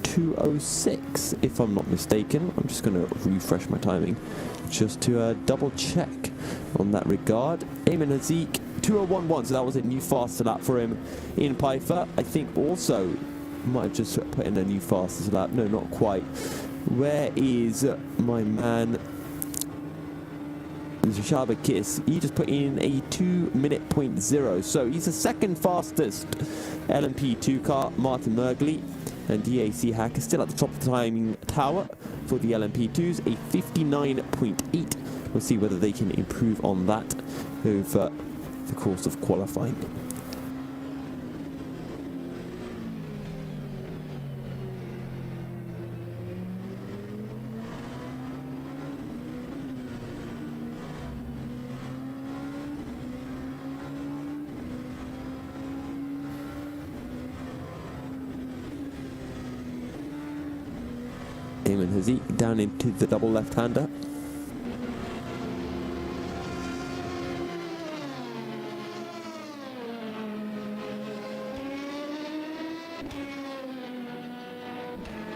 2:06 if I'm not mistaken. I'm just going to refresh my timing just to double check on that regard. Eamon Haziq 2:01.1, so that was a new faster lap for him in Pfeiffer. I think also might have just put in a new fastest lap. No, not quite. Where is my man Shaba Kiss? He just put in a 2-minute 0.0, so he's the second fastest LMP2 car. Martin Mergley and DAC Hacker still at the top of the timing tower for the LMP2s, a 59.8. We'll see whether they can improve on that over the course of qualifying. Eamon Haziq down into the double left-hander.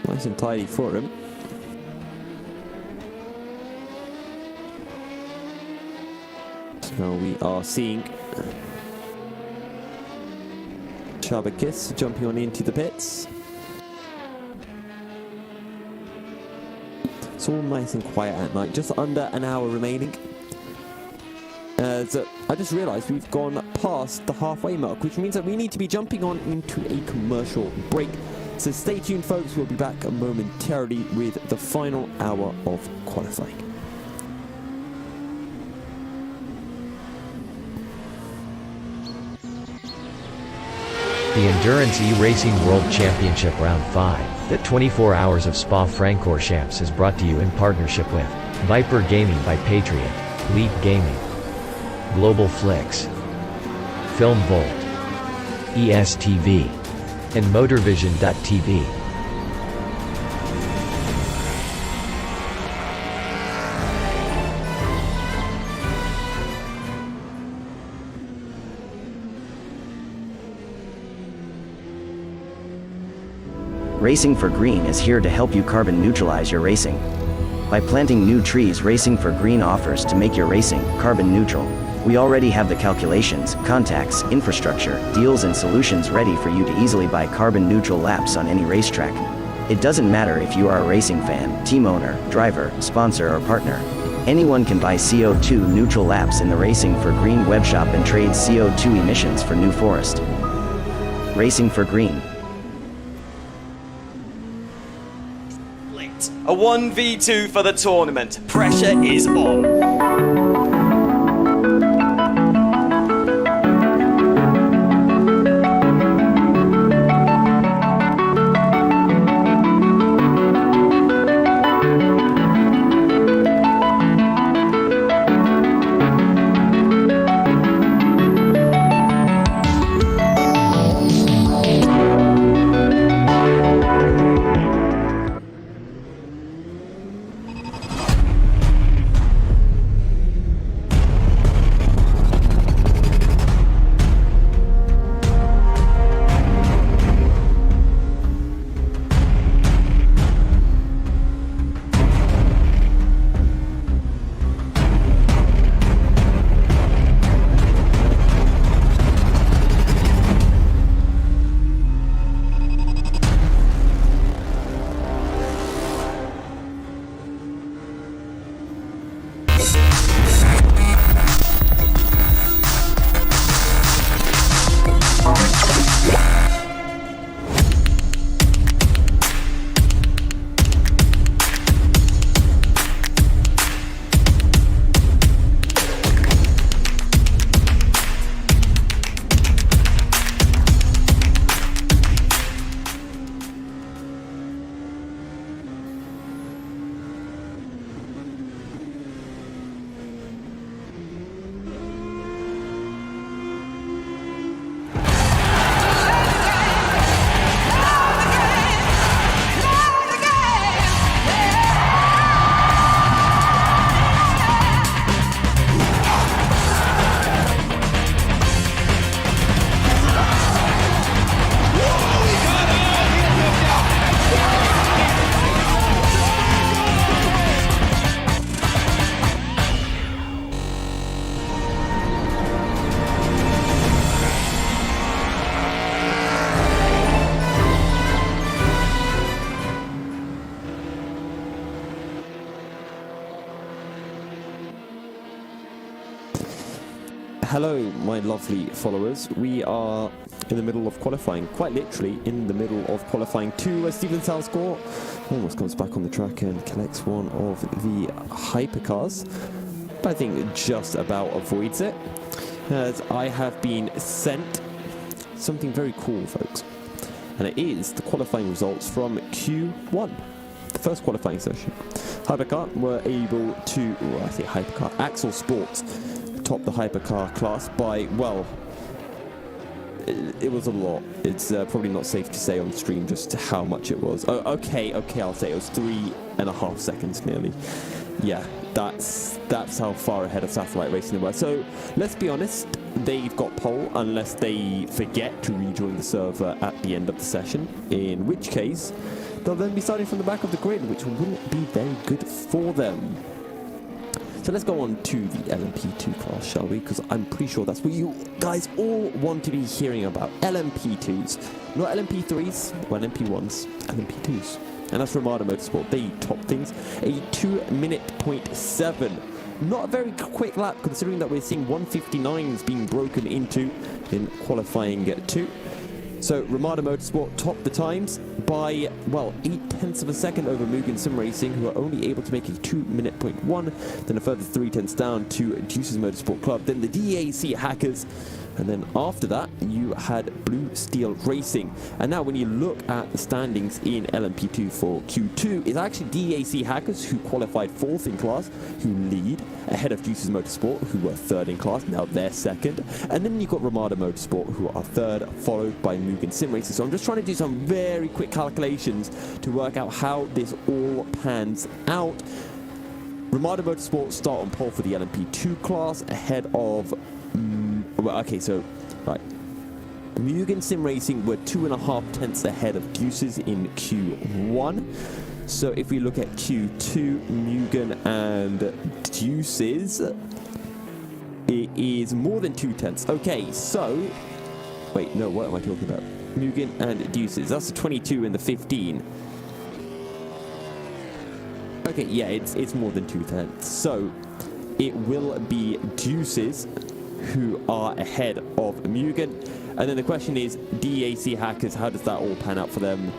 Nice and tidy for him. So we are seeing Chabakis jumping on into the pits. It's all nice and quiet at night, just under an hour remaining. So I just realised we've gone past the halfway mark, which means that we need to be jumping on into a commercial break. So stay tuned, folks. We'll be back momentarily with the final hour of qualifying. The Endurance E-Racing World Championship Round 5, the 24 Hours of Spa-Francorchamps is brought to you in partnership with Viper Gaming by Patriot, Leap Gaming, Global Flix, Film Volt, ESTV, and Motorvision.tv. Racing for Green is here to help you carbon neutralize your racing. By planting new trees, Racing for Green offers to make your racing carbon neutral. We already have the calculations, contacts, infrastructure, deals and solutions ready for you to easily buy carbon neutral laps on any racetrack. It doesn't matter if you are a racing fan, team owner, driver, sponsor or partner. Anyone can buy CO2 neutral laps in the Racing for Green webshop and trade CO2 emissions for New Forest. Racing for Green. A 1v2 for the tournament. Pressure is on. Hello, my lovely followers. We are in the middle of qualifying, quite literally in the middle of qualifying 2, as Steven Salscore almost comes back on the track and collects one of the hypercars, but I think just about avoids it, as I have been sent something very cool, folks, and it is the qualifying results from Q1, the first qualifying session. Hypercar were able to, well, I say Hypercar, Axel Sports top the hypercar class by, well, it was a lot. It's probably not safe to say on stream just how much it was. Oh, okay, I'll say it was 3.5 seconds nearly. Yeah, that's how far ahead of Satellite Racing they were. So let's be honest, they've got pole unless they forget to rejoin the server at the end of the session, in which case they'll then be starting from the back of the grid, which wouldn't be very good for them. So let's go on to the LMP2 class, shall we? Because I'm pretty sure that's what you guys all want to be hearing about. LMP2s. Not LMP3s, or LMP1s, LMP2s. And that's Ramada Motorsport. They top things. A 2:07. Not a very quick lap, considering that we're seeing 159s being broken into in qualifying 2. So Ramada Motorsport topped the times by, well, 0.8 of a second over Mugen Sim Racing, who are only able to make a 2:01, then a further 0.3 down to Juice's Motorsport Club, then the DAC Hackers, and then after that you had Blue Steel Racing. And now when you look at the standings in LMP2 for Q2, it's actually DAC Hackers, who qualified 4th in class, who lead, ahead of Juice's Motorsport, who were 3rd in class, now they're 2nd. And then you've got Ramada Motorsport, who are 3rd, followed by Mugen Sim Racing. So I'm just trying to do some very quick calculations to work out how this all pans out. Ramada Motorsport start on pole for the LMP2 class, ahead of... well, okay, so, right. Mugen Sim Racing were 2.5 tenths ahead of Juices in Q1. So if we look at Q2, Mugen and Juices, it is more than 2 tenths. Okay, so, wait, no, what am I talking about? Mugen and Juices, that's the 22 and the 15. Okay, yeah, it's more than 2 tenths. So it will be Juices who are ahead of Mugen. And then the question is, DAC Hackers, how does that all pan out for them?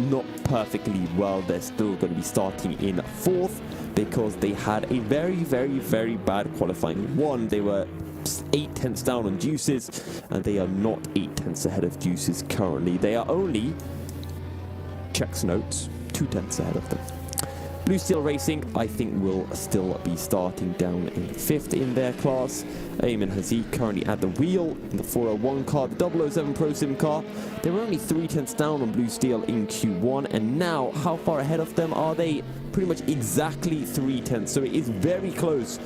Not perfectly well. They're still going to be starting in 4th because they had a very, very, very bad qualifying 1. They were 8 tenths down on Juices, and they are not 8 tenths ahead of Juices currently. They are only, checks notes, 2 tenths ahead of them. Blue Steel Racing, I think, will still be starting down in 5th in their class. Eamon Haziq currently at the wheel in the 401 car, the 007 Pro Sim car. They were only 3 tenths down on Blue Steel in Q1, and now how far ahead of them are they? Pretty much exactly 3 tenths, so it is very close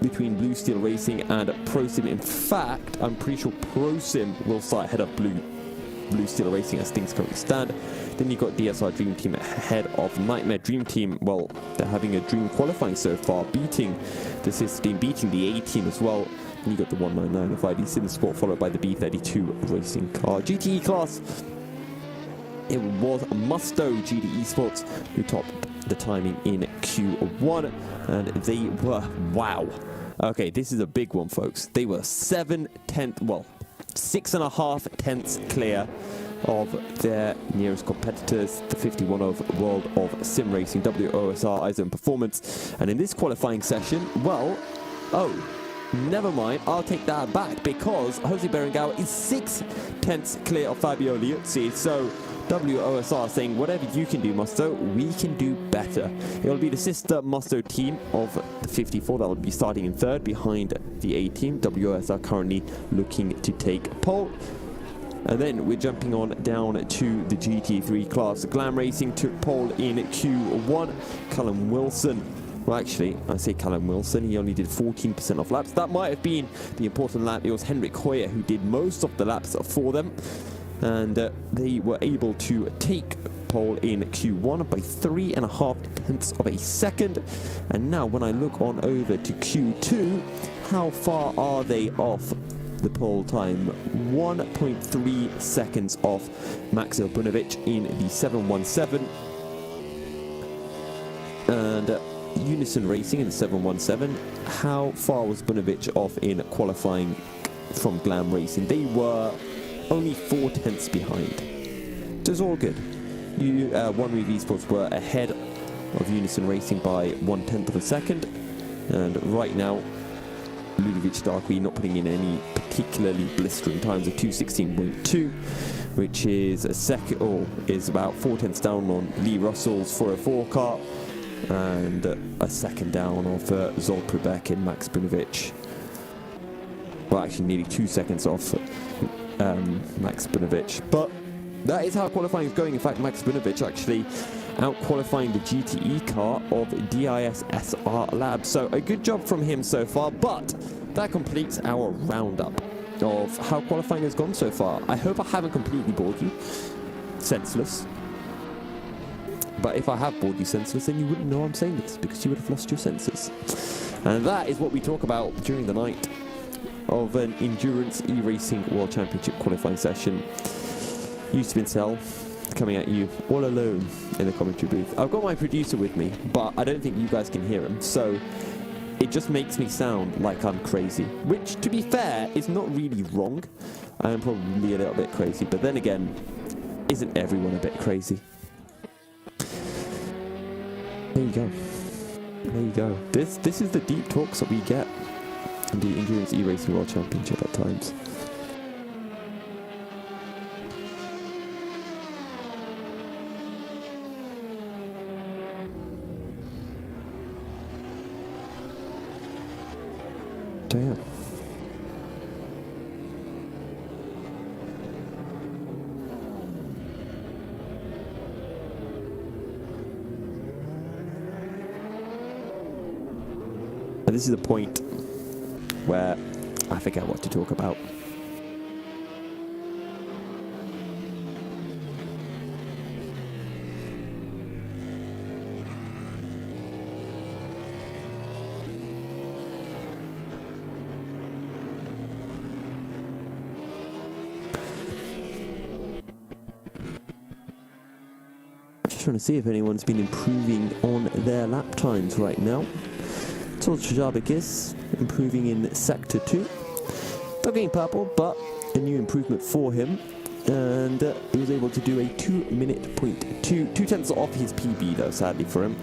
between Blue Steel Racing and Pro Sim. In fact, I'm pretty sure Pro Sim will start ahead of Blue Steel Racing as things currently stand. Then you've got DSR Dream Team ahead of Nightmare Dream Team. Well, they're having a dream qualifying so far, beating the CEST team, beating the A team as well. And you got the 199 of ID Sim Sport, followed by the B32 Racing Car. GTE class, it was Musto GT Esports who topped the timing in Q1, and they were, wow. Okay, this is a big one, folks. They were 6.5 tenths clear of their nearest competitors, the 51 of World of Sim Racing, WOSR ISO Performance. And in this qualifying session, well, oh, never mind, I'll take that back, because Jose Berenguer is 6 tenths clear of Fabio Liuzzi. So WOSR saying, whatever you can do, Musto, we can do better. It will be the sister Musto team of the 54 that will be starting in 3rd behind the A team. WOSR currently looking to take pole. And then we're jumping on down to the GT3 class. Glam Racing took pole in Q1. Callum Wilson, well, actually, I say Callum Wilson, he only did 14% of laps. That might have been the important lap. It was Henrik Hoyer who did most of the laps for them. And they were able to take pole in Q1 by 3.5 tenths of a second. And now when I look on over to Q2, how far are they off the pole time? 1.3 seconds off Max Obunovic in the 717. And Unison Racing in the 717, how far was Bunovic off in qualifying from Glam Racing? They were only 4 tenths behind. So it's all good. One Move Esports were ahead of Unison Racing by 1/10 of a second. And right now, Ludovic Darkwy not putting in any particularly blistering times of 2:16.2, which is is about 4 tenths down on Lee Russell's 404 car, and a second down of Zol Prubek and Max Bunovic. Well, actually nearly 2 seconds off Max Bunovic. But that is how qualifying is going. In fact, Max Bunovic actually out-qualifying the GTE car of DIS SR Labs. So a good job from him so far, but that completes our roundup of how qualifying has gone so far. I hope I haven't completely bored you senseless. But if I have bored you senseless, then you wouldn't know I'm saying this, because you would have lost your senses. And that is what we talk about during the night of an Endurance E-Racing World Championship qualifying session. Yusuf Vincel coming at you all alone in the commentary booth. I've got my producer with me, but I don't think you guys can hear him, so it just makes me sound like I'm crazy, which, to be fair, is not really wrong. I am probably a little bit crazy, but then again, isn't everyone a bit crazy? There you go. There you go. This is the deep talks that we get in the Endurance E-Racing World Championship at times. Damn. And this is the point where I forget what to talk about. Trying to see if anyone's been improving on their lap times right now. Tolchajabikis improving in Sector 2. Not getting purple, but a new improvement for him. And he was able to do a 2-minute point 2 tenths off his PB though, sadly for him.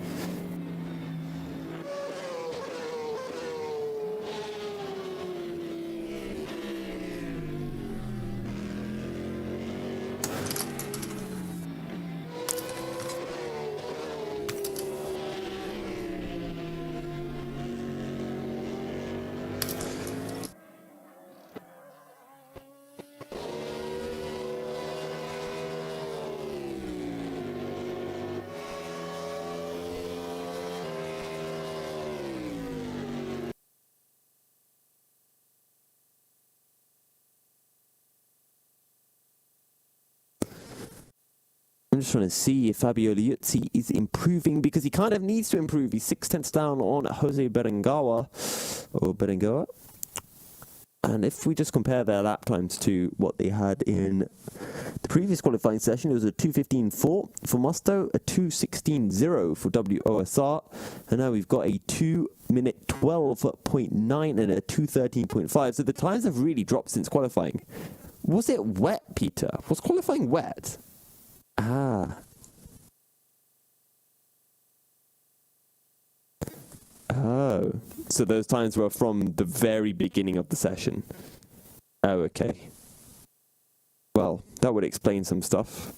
I'm just trying to see if Fabio Liuzzi is improving, because he kind of needs to improve. He's 6 tenths down on Jose Berengawa. And if we just compare their lap times to what they had in the previous qualifying session, it was a 2:15.4 for Musto, a 2:16.0 for WOSR, and now we've got a 2-minute 12.9 and a 2:13.5. So the times have really dropped since qualifying. Was it wet, Peter? Was qualifying wet? Ah. Oh. So those times were from the very beginning of the session. Oh, okay. Well, that would explain some stuff.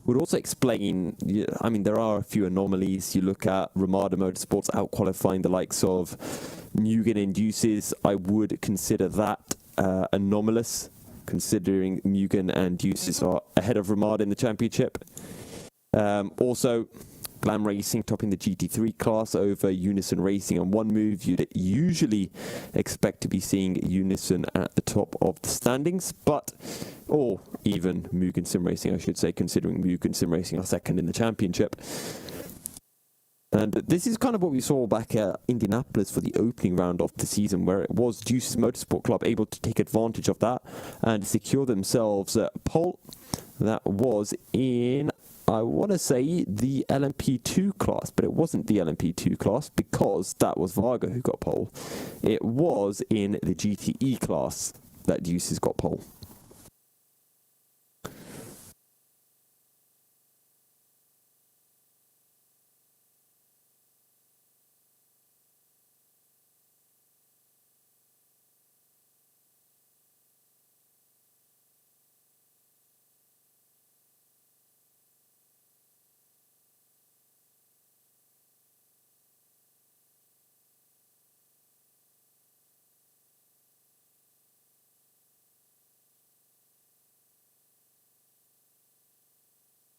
Would also explain, I mean, there are a few anomalies. You look at Ramada Motorsports out-qualifying the likes of Mugen and Deuces. I would consider that anomalous, considering Mugen and Deuces are ahead of Ramada in the championship. Also, Glam Racing topping the GT3 class over Unison Racing on one move. You'd usually expect to be seeing Unison at the top of the standings, or even Mugen Sim Racing, I should say, considering Mugen Sim Racing are second in the championship. And this is kind of what we saw back at Indianapolis for the opening round of the season, where it was Deuces Motorsport Club able to take advantage of that and secure themselves a pole that was in I want to say the LMP2 class, but it wasn't the LMP2 class because that was Varga who got pole. It was in the GTE class that Deuces got pole.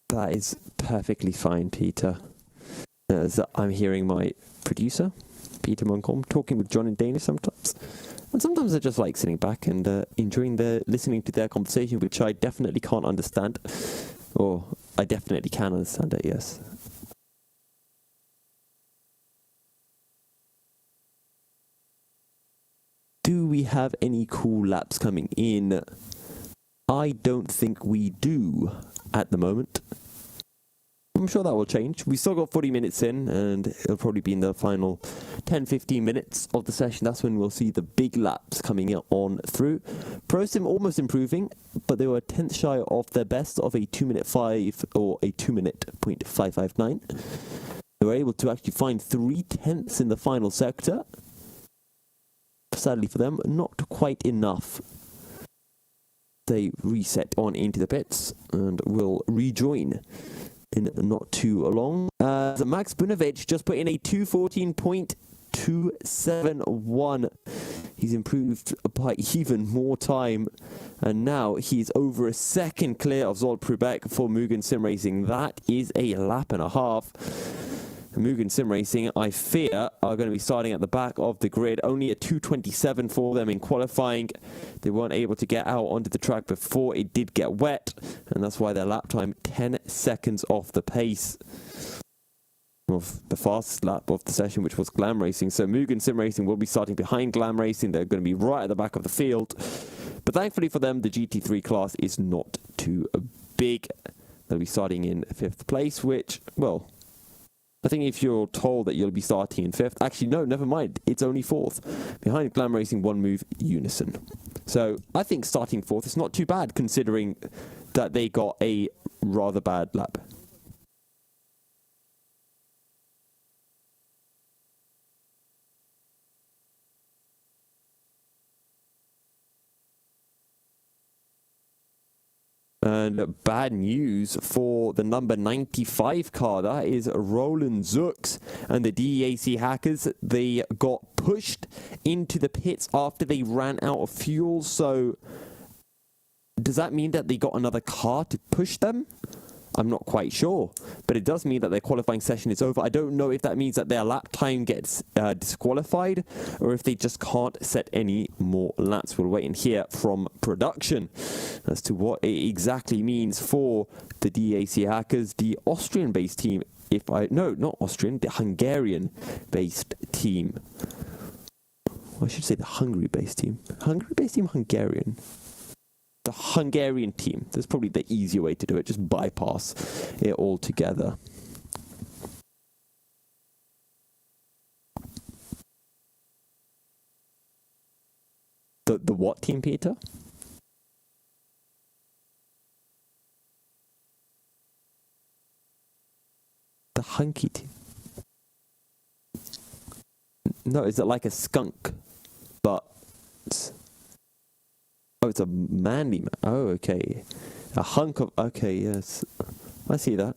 That is perfectly fine, Peter. As I'm hearing my producer, Peter Muncombe, talking with John in Danish sometimes. And sometimes I just like sitting back and enjoying listening to their conversation, which I definitely can't understand. Or I definitely can understand it, yes. Do we have any cool laps coming in? I don't think we do at the moment. I'm sure that will change. We still got 40 minutes in, and it'll probably be in the final 10-15 minutes of the session. That's when we'll see the big laps coming on through. ProSim almost improving, but they were a tenth shy of their best of a 2-minute 5 or a 2-minute .559. They were able to actually find 3/10 in the final sector. Sadly for them, not quite enough. They reset on into the pits and will rejoin in not too long. Max Bunovic just put in a 2:14.271. He's improved by even more time, and now he's over a second clear of Zsolt Prubek for Mugen Sim Racing. That is a lap and a half. Mugen Sim Racing, I fear, are going to be starting at the back of the grid. Only a 2:27 for them in qualifying. They weren't able to get out onto the track before it did get wet, and that's why their lap time 10 seconds off the pace of the fastest lap of the session, which was Glam Racing. So Mugen Sim Racing will be starting behind Glam Racing. They're going to be right at the back of the field. But thankfully for them, the GT3 class is not too big. They'll be starting in 5th place, which, well, I think if you're told that you'll be starting in 5th, actually, no, never mind. It's only 4th. Behind Glam Racing, one move, Unison. So I think starting 4th is not too bad, considering that they got a rather bad lap. And bad news for the number 95 car. That is Roland Zux and the DEAC hackers. They got pushed into the pits after they ran out of fuel. So does that mean that they got another car to push them? I'm not quite sure, but it does mean that their qualifying session is over. I don't know if that means that their lap time gets disqualified or if they just can't set any more laps. We'll wait and hear from production as to what it exactly means for the DAC hackers, the Austrian-based team. No, not Austrian, the Hungarian-based team. I should say the Hungary-based team. Hungary-based team, Hungarian. The Hungarian team. That's probably the easier way to do it. Just bypass it altogether. The what team, Peter? The hunky team. No, is it like a skunk? But oh, it's a manly man. Oh, okay. A hunk of... Okay, yes. I see that.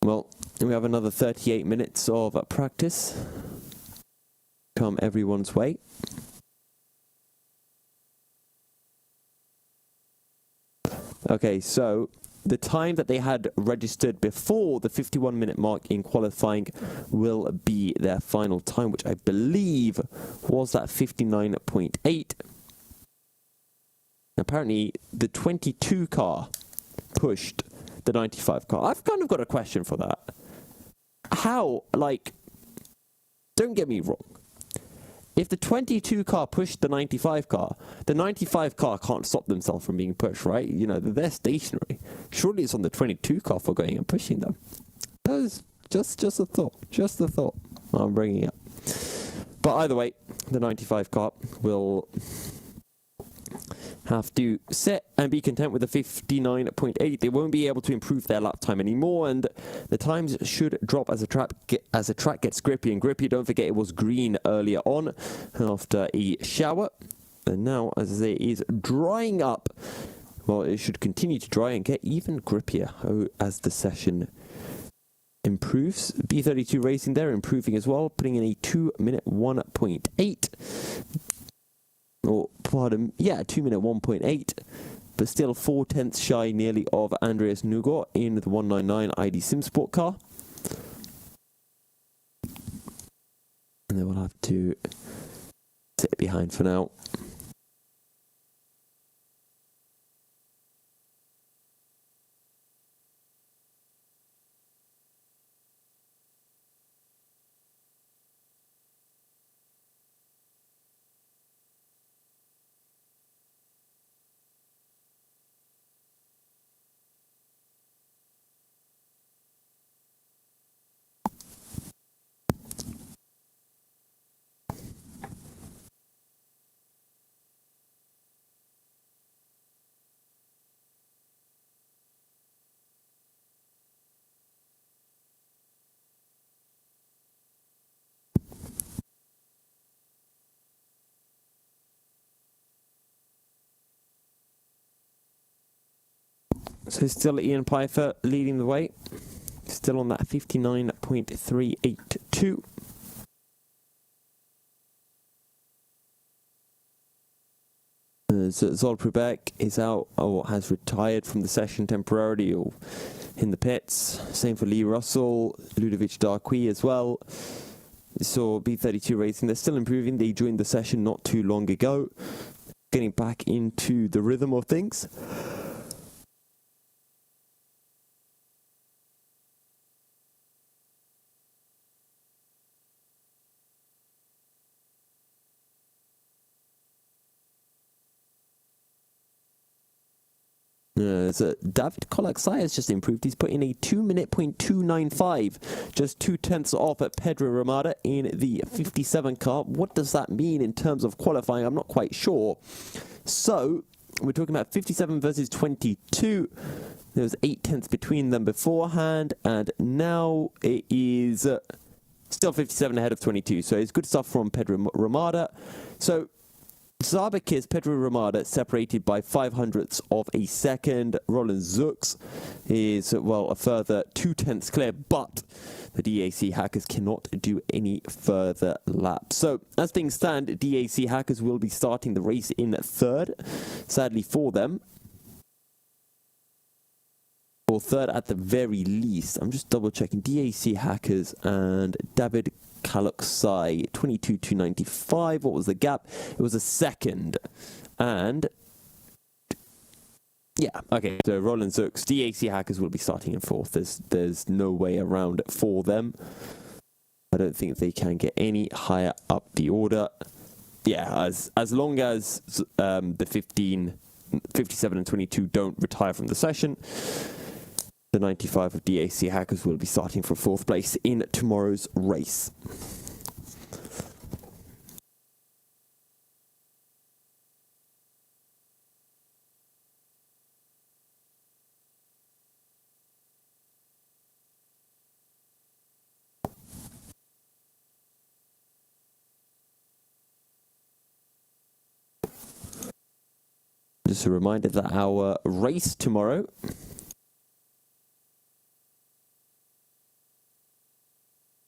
Well, we have another 38 minutes of practice come everyone's way. Okay, so the time that they had registered before the 51-minute mark in qualifying will be their final time, which I believe was that 59.8. Apparently, the 22 car pushed the 95 car. I've kind of got a question for that. How, like, don't get me wrong. If the 22 car pushed the 95 car, the 95 car can't stop themselves from being pushed, right? You know, they're stationary. Surely it's on the 22 car for going and pushing them. That was just a thought. Just a thought I'm bringing up. But either way, the 95 car will have to sit and be content with a 59.8. They won't be able to improve their lap time anymore, and the times should drop as the track gets grippy and grippy. Don't forget it was green earlier on after a shower, and now, as I say, it is drying up. Well, it should continue to dry and get even grippier as the session improves. B32 Racing there improving as well, putting in a 2-minute 1.8. Or, pardon, yeah, 2-minute 1.8, but still 4/10 shy nearly of Andreas Nugor in the 199 ID Sim Sport car. And they will have to sit behind for now. So still Ian Pfeiffer leading the way. Still on that 59.382. Zollprebeck is out, or has retired from the session temporarily, or in the pits. Same for Lee Russell, Ludovic Darqui as well. So B32 Racing, they're still improving. They joined the session not too long ago, getting back into the rhythm of things. So David Colaxai has just improved. He's put in a 2-minute 0.295, just 0.2 off at Pedro Ramada in the 57 car. What does that mean in terms of qualifying? I'm not quite sure. So we're talking about 57 versus 22. There was 0.8 between them beforehand, and now it is still 57 ahead of 22. So it's good stuff from Pedro Ramada. So Zabakis, Pedro Ramada separated by 0.05 of a second. Roland Zux is, well, a further 0.2 clear, but the DAC Hackers cannot do any further laps. So, as things stand, DAC Hackers will be starting the race in third, sadly for them. Or third at the very least. I'm just double checking. DAC Hackers and David Calaxai, 22,295. What was the gap? It was a second. And yeah, okay. So Roland Zux, DAC Hackers will be starting in fourth. There's no way around it for them. I don't think they can get any higher up the order. Yeah, as long as the 15, 57 and 22 don't retire from the session, the 95 of DAC Hackers will be starting for fourth place in tomorrow's race. Just a reminder that our race tomorrow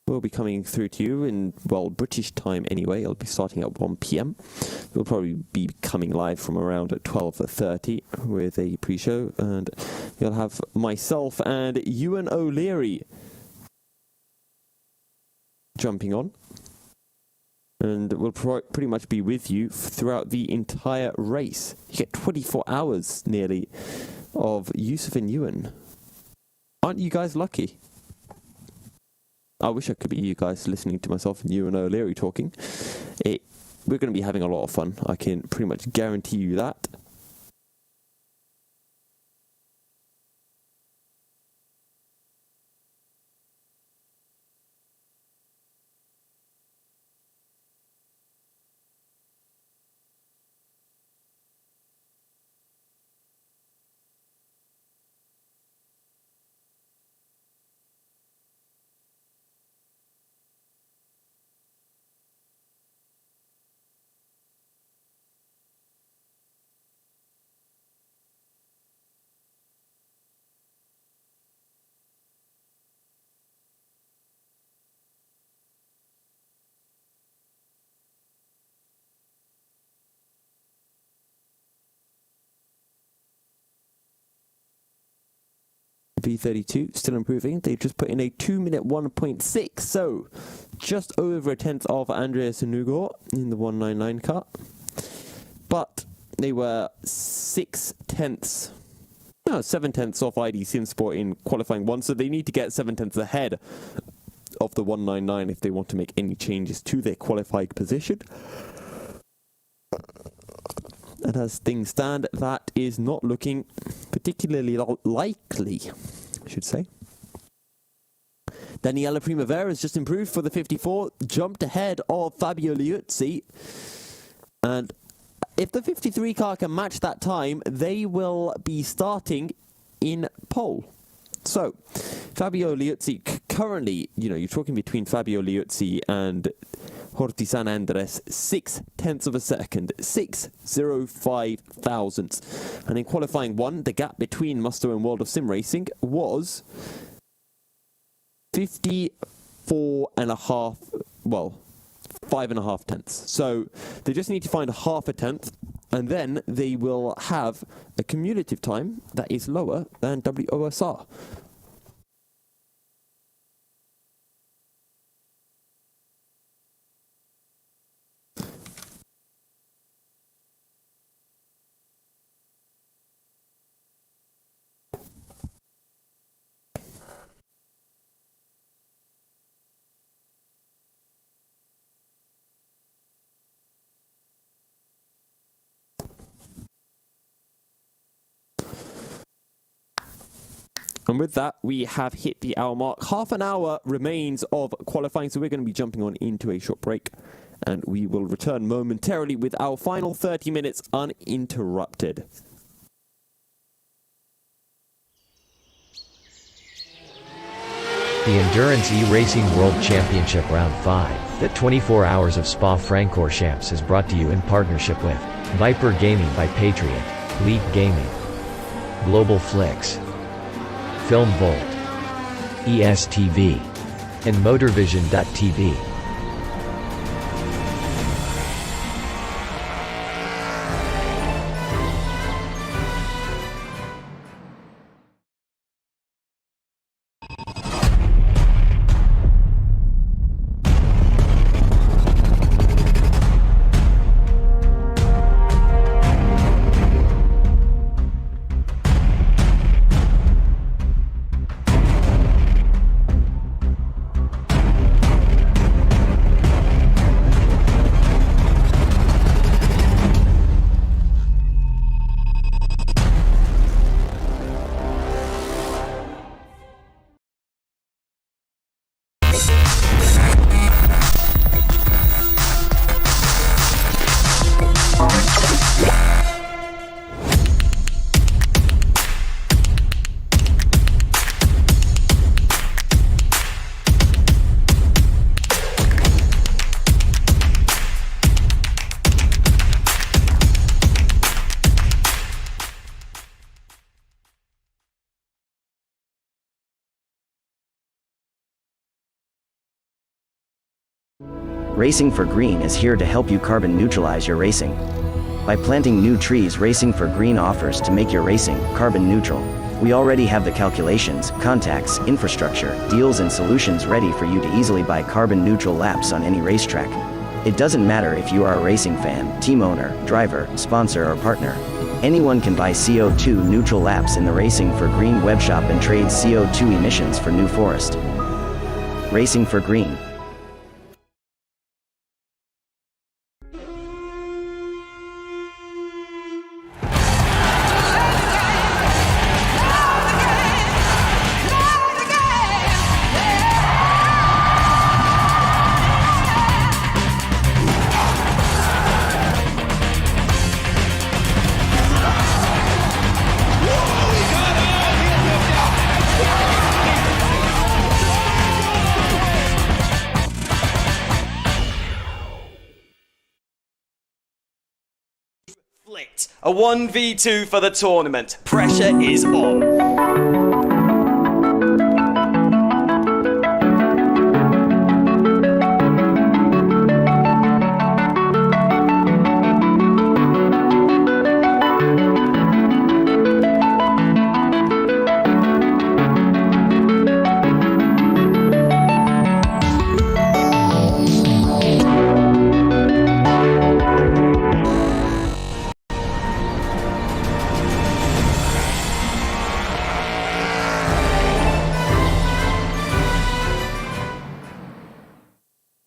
will be coming through to you in, well, British time anyway. It'll be starting at 1 p.m. We'll probably be coming live from around 12:30 with a pre-show, and you'll have myself and Ewan O'Leary jumping on. and will pretty much be with you throughout the entire race. You get 24 hours nearly of Yusuf and Ewan. Aren't you guys lucky? I wish I could be you guys listening to myself and Ewan O'Leary talking. We're going to be having a lot of fun. I can pretty much guarantee you that. V32 still improving. They just put in a 2-minute 1.6, so just over a tenth of Andreas Nugor in the 199 car. But they were 7/10 off ID Simsport in qualifying 1, so they need to get 7/10 ahead of the 199 if they want to make any changes to their qualifying position. And as things stand, that is not looking particularly likely, I should say. Daniela Primavera has just improved for the 54, jumped ahead of Fabio Liuzzi. And if the 53 car can match that time, they will be starting in pole. So, Fabio Liuzzi, currently, you're talking between Fabio Liuzzi and Horti San Andres, 0.6 of a second, 605 thousandths. And in qualifying 1, the gap between Musto and World of Sim Racing was 5.5 tenths. So they just need to find half a tenth, and then they will have a cumulative time that is lower than WOSR. And with that, we have hit the hour mark. Half an hour remains of qualifying, so we're going to be jumping on into a short break. And we will return momentarily with our final 30 minutes uninterrupted. The Endurance E-Racing World Championship Round 5, the 24 Hours of Spa-Francorchamps is brought to you in partnership with Viper Gaming by Patriot, League Gaming, Global Flix, Film Volt, ESTV, and Motorvision.tv. Racing for Green is here to help you carbon neutralize your racing. By planting new trees, Racing for Green offers to make your racing carbon neutral. We already have the calculations, contacts, infrastructure, deals and solutions ready for you to easily buy carbon neutral laps on any racetrack. It doesn't matter if you are a racing fan, team owner, driver, sponsor, or partner. Anyone can buy CO2 neutral laps in the Racing for Green webshop and trade CO2 emissions for New Forest. Racing for Green. Flicked. A 1v2 for the tournament. Pressure is on.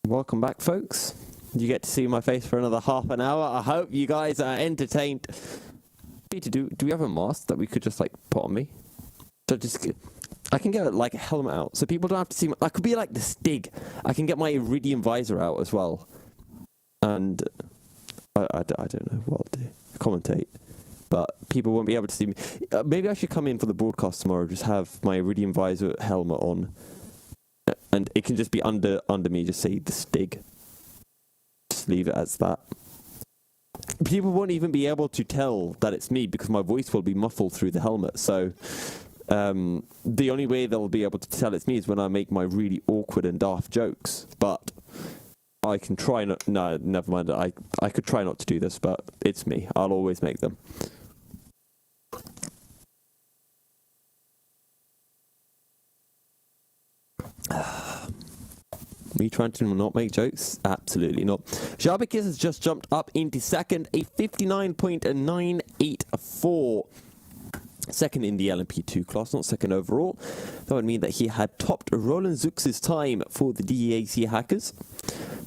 Welcome back, folks. You get to see my face for another half an hour. I hope you guys are entertained. Peter, do we have a mask that we could just like put on me? So I can get like a helmet out, so people don't have to see. I could be like the Stig. I can get my iridium visor out as well, and I don't know what I'll do. Commentate, but people won't be able to see me. Maybe I should come in for the broadcast tomorrow. Just have my iridium visor helmet on. And it can just be under me, just say the Stig. Just leave it as that. People won't even be able to tell that it's me because my voice will be muffled through the helmet. So the only way they'll be able to tell it's me is when I make my really awkward and daft jokes. But I can try not... No, never mind. I could try not to do this, but it's me. I'll always make them. Me trying to not make jokes? Absolutely not. Shabakis has just jumped up into second, a 59.984. Second in the LMP2 class, not second overall. That would mean that he had topped Roland Zux's time for the DEAC hackers.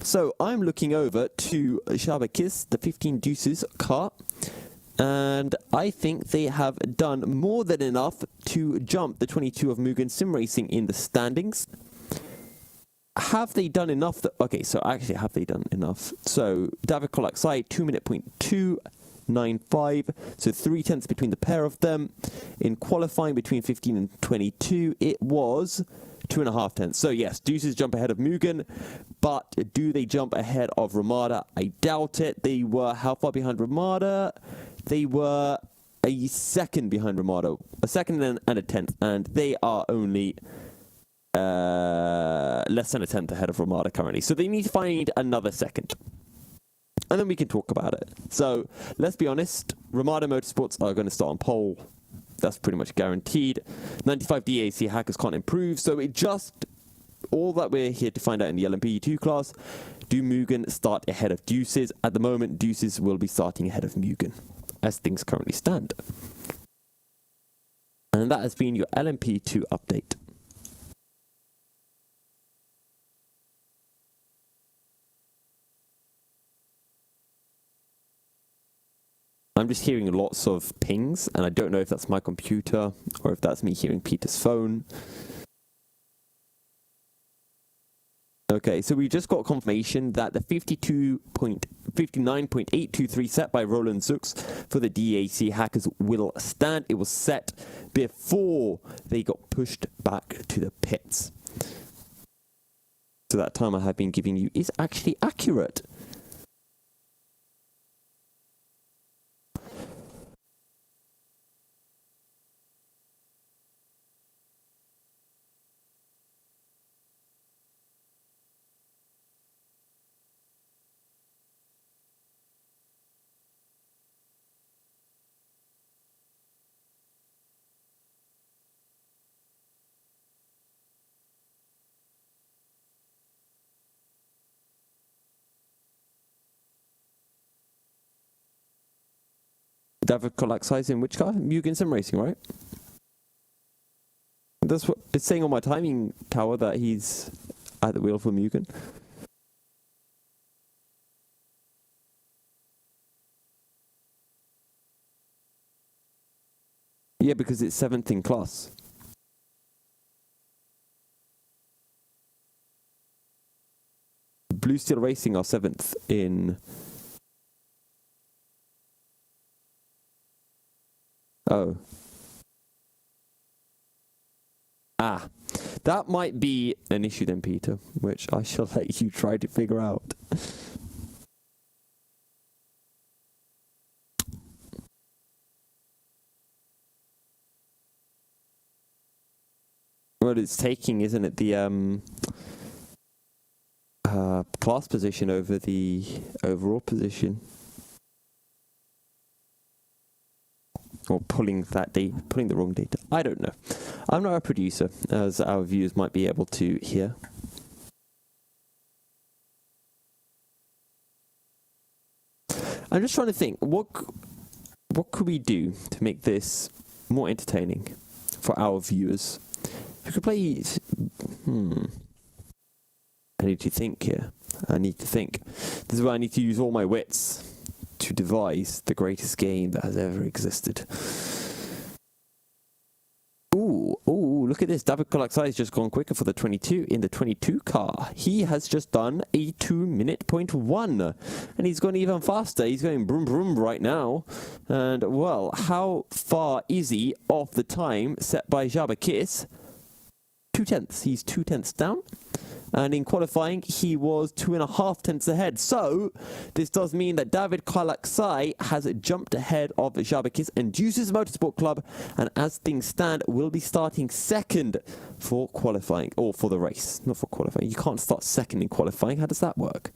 So I'm looking over to Shabakis, the 15 Deuces car. And I think they have done more than enough to jump the 22 of Mugen Sim Racing in the standings. Have they done enough? Okay, so actually, have they done enough? So David Kolaksai, 2:02.95, so 0.3 between the pair of them. In qualifying between 15 and 22, it was 2.5 tenths. So yes, Deuces jump ahead of Mugen, but do they jump ahead of Ramada? I doubt it. They were how far behind Ramada? They were a second behind Ramada, a second and a tenth, and they are only less than a tenth ahead of Ramada currently. So they need to find another second. And then we can talk about it. So let's be honest, Ramada Motorsports are going to start on pole. That's pretty much guaranteed. 95 DAC hackers can't improve. So it just, all that we're here to find out in the LMP2 class, do Mugen start ahead of Deuces? At the moment, Deuces will be starting ahead of Mugen, as things currently stand. And that has been your LMP2 update. I'm just hearing lots of pings, and I don't know if that's my computer or if that's me hearing Peter's phone. Okay, so we just got confirmation that the 59.823 set by Roland Zux for the DAC hackers will stand. It was set before they got pushed back to the pits. So that time I have been giving you is actually accurate. David Colaxai's in which car? Mugen Sim Racing, right? That's what it's saying on my timing tower, that he's at the wheel for Mugen. Yeah, because it's 7th in class. Blue Steel Racing are 7th in... Oh. Ah. That might be an issue then, Peter, which I shall let you try to figure out. Well, it's taking, isn't it, the class position over the overall position. Or pulling the wrong data. I don't know. I'm not a producer, as our viewers might be able to hear. I'm just trying to think, what could we do to make this more entertaining for our viewers? We could play... I need to think here. I need to think. This is where I need to use all my wits to devise the greatest game that has ever existed. Ooh, look at this. David Colaxai has just gone quicker for the 22 in the 22 car. He has just done a 2:01, and he's gone even faster. He's going broom broom right now. And, well, how far is he off the time set by Jabakis? 0.2. He's 0.2 down. And in qualifying, he was 2.5 tenths ahead. So, this does mean that David Colaxai has jumped ahead of Jabakis and Juices Motorsport Club, and as things stand, will be starting second for qualifying, or for the race, not for qualifying. You can't start second in qualifying. How does that work?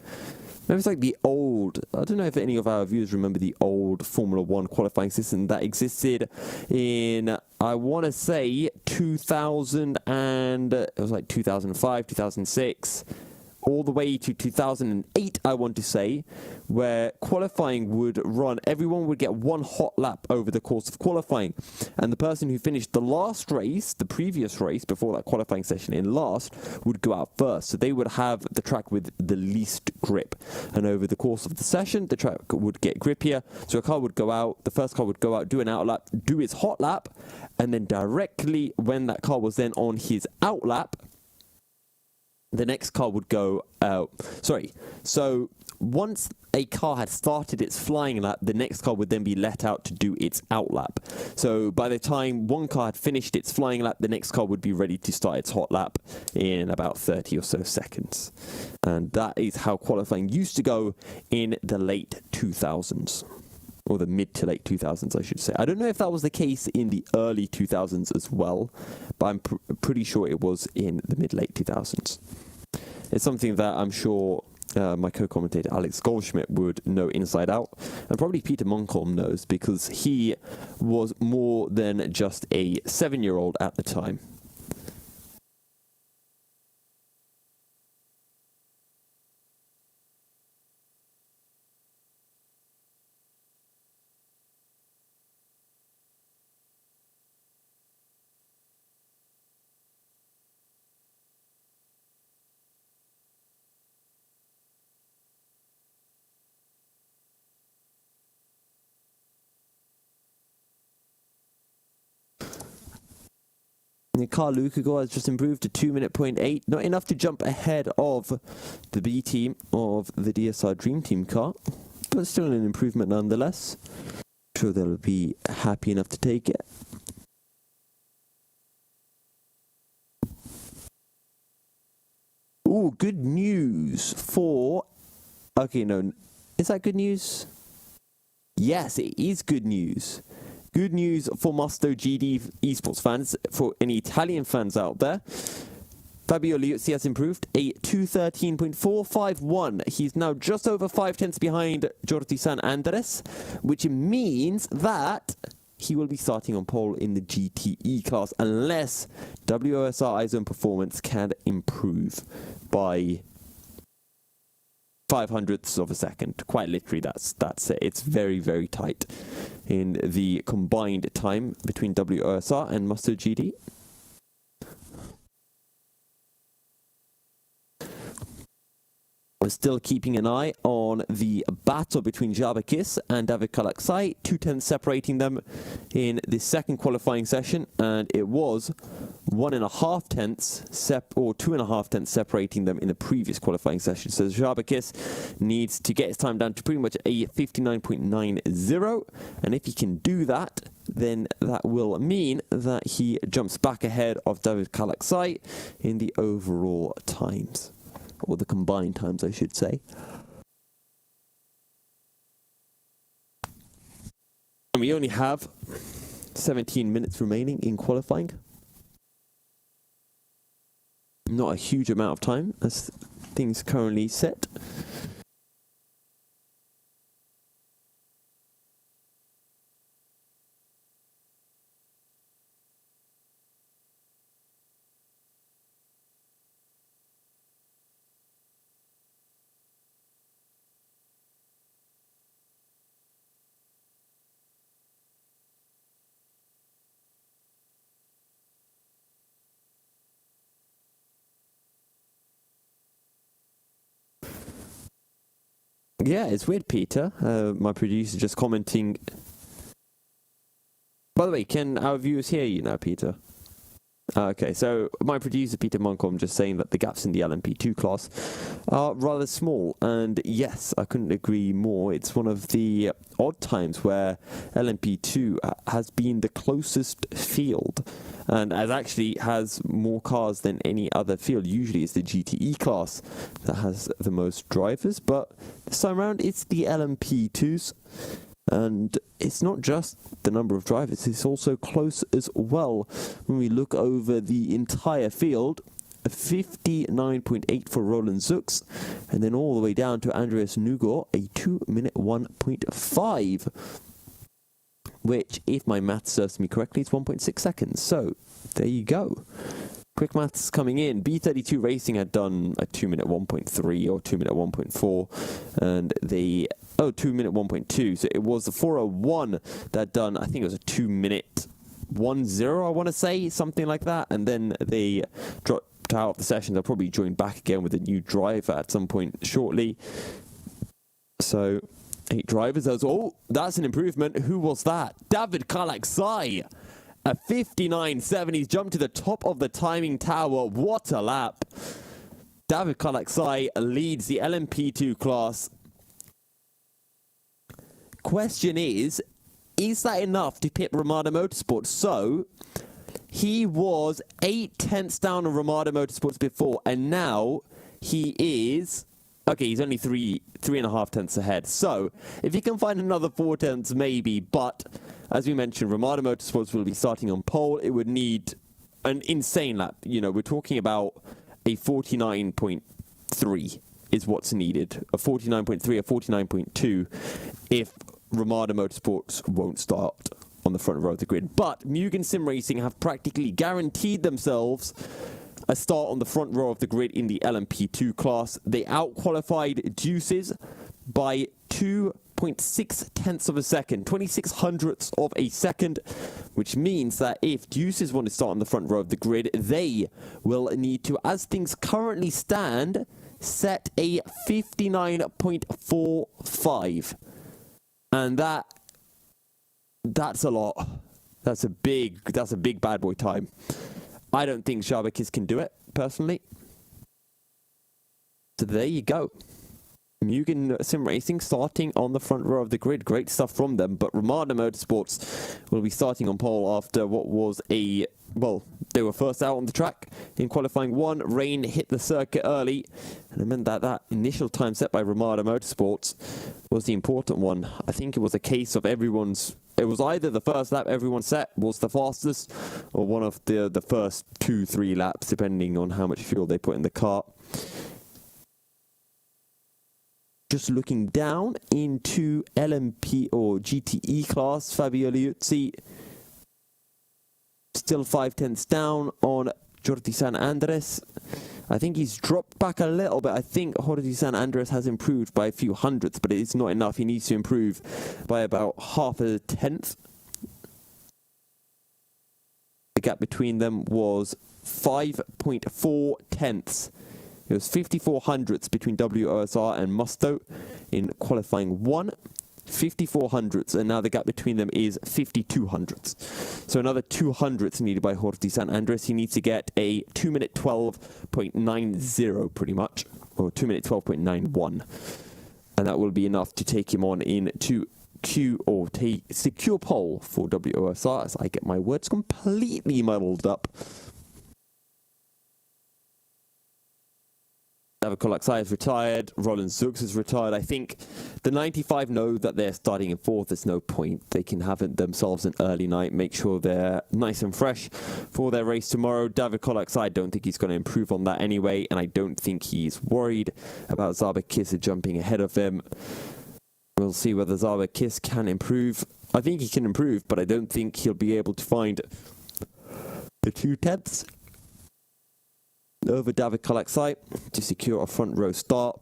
Maybe it's like the old, I don't know if any of our viewers remember the old Formula 1 qualifying system that existed in, I want to say, 2000 and, it was like 2005, 2006, all the way to 2008, I want to say, where qualifying would run, everyone would get one hot lap over the course of qualifying, and the person who finished the last race, the previous race, before that qualifying session in last, would go out first, so they would have the track with the least grip, and over the course of the session, the track would get grippier, so a car would go out, the first car would go out, do an out lap, do its hot lap, and then directly when that car was then on his out lap, the next car would go out. So once a car had started its flying lap, the next car would then be let out to do its out lap. So by the time one car had finished its flying lap, the next car would be ready to start its hot lap in about 30 or so seconds. And that is how qualifying used to go in the late 2000s. Or the mid to late 2000s, I should say. I don't know if that was the case in the early 2000s as well, but I'm pretty sure it was in the mid-late 2000s. It's something that I'm sure my co-commentator Alex Goldschmidt would know inside out, and probably Peter Munkholm knows, because he was more than just a 7-year-old at the time. Carl Lukago has just improved to 2:08, not enough to jump ahead of the B team of the DSR Dream Team car, but still an improvement nonetheless. I'm sure they'll be happy enough to take it. Ooh, good news for... Okay, no, is that good news? Yes, it is good news. Good news for Musto GD esports fans, for any Italian fans out there. Fabio Liuzzi has improved a 2:13.451. He's now just over 5 tenths behind Jordi San Andres, which means that he will be starting on pole in the GTE class, unless WOSR iZone performance can improve by 500ths of a second. Quite literally, that's it. It's very, very tight in the combined time between WOSR and Mustard GD. We're still keeping an eye on the battle between Jabakis and David Kalaksai, 2/10 separating them in the second qualifying session, and it was 1.5 tenths or 2.5 tenths separating them in the previous qualifying session. So Jabakis needs to get his time down to pretty much a 59.90, and if he can do that, then that will mean that he jumps back ahead of David Kalaksai in the overall times. Or the combined times, I should say. And we only have 17 minutes remaining in qualifying. Not a huge amount of time as things currently set. Yeah, it's weird, Peter. My producer just commenting. By the way, can our viewers hear you now, Peter? Okay, so my producer, Peter Moncombe, just saying that the gaps in the LMP2 class are rather small. And yes, I couldn't agree more. It's one of the odd times where LMP2 has been the closest field and actually has more cars than any other field. Usually it's the GTE class that has the most drivers, but this time around it's the LMP2s. And it's not just the number of drivers, it's also close as well. When we look over the entire field, a 59.8 for Roland Zux, and then all the way down to Andreas Nugor, a 2-minute 1.5, which, if my math serves me correctly, is 1.6 seconds. So, there you go. Quick maths coming in. B32 Racing had done a 2-minute 1.3 or 2-minute 1.4, and they... 2-minute 1.2. So it was the 401 that done, I think it was a 2-minute 10, I want to say, something like that. And then they dropped out of the session. They'll probably join back again with a new driver at some point shortly. So 8 drivers. That's an improvement. Who was that? David Kalaksai. A 59.7. He's jumped to the top of the timing tower. What a lap. David Kalaksai leads the LMP2 class. Question is that enough to pit Ramada Motorsports? So, he was 8 tenths down on Ramada Motorsports before, and now he is... Okay, he's only 3.5 tenths ahead. So, if he can find another 4 tenths, maybe, but, as we mentioned, Ramada Motorsports will be starting on pole. It would need an insane lap. You know, we're talking about a 49.3 is what's needed. A 49.3, a 49.2, if Ramada Motorsports won't start on the front row of the grid. But Mugen Sim Racing have practically guaranteed themselves a start on the front row of the grid in the LMP2 class. They out-qualified Deuces by 2.6 tenths of a second, 26 hundredths of a second, which means that if Deuces want to start on the front row of the grid, they will need to, as things currently stand, set a 59.45. And that's a lot. That's a big bad boy time. I don't think Jabakis can do it, personally. So there you go. Mugen Sim Racing starting on the front row of the grid. Great stuff from them. But Ramada Motorsports will be starting on pole after what was they were first out on the track in qualifying 1. Rain hit the circuit early, and it meant that initial time set by Ramada Motorsports was the important one. I think it was a case of it was either the first lap everyone set was the fastest, or one of the first 2-3 laps, depending on how much fuel they put in the car. Just looking down into LMP or GTE class, Fabio Liuzzi still 5 tenths down on Jordi San Andres. I think he's dropped back a little bit. I think Jordi San Andres has improved by a few hundredths, but it's not enough. He needs to improve by about half a tenth. The gap between them was 5.4 tenths. It was 54 hundredths between WOSR and Musto in qualifying 1. 54 hundredths, and now the gap between them is 52 hundredths. So another 2 hundredths needed by Jordi San Andres. He needs to get a 2 minute 12.90 pretty much, or 2 minute 12.91, and that will be enough to take him on into secure pole for WOSR, as I get my words completely muddled up. David Kolaksai is retired, Roland Zux is retired. I think the 95 know that they're starting in 4th. There's no point. They can have themselves an early night, make sure they're nice and fresh for their race tomorrow. David Kolaksai, I don't think he's going to improve on that anyway, and I don't think he's worried about Zabek Kissa jumping ahead of him. We'll see whether Zabek Kiss can improve. I think he can improve, but I don't think he'll be able to find the 2 tenths over David Kolaksai to secure a front row start.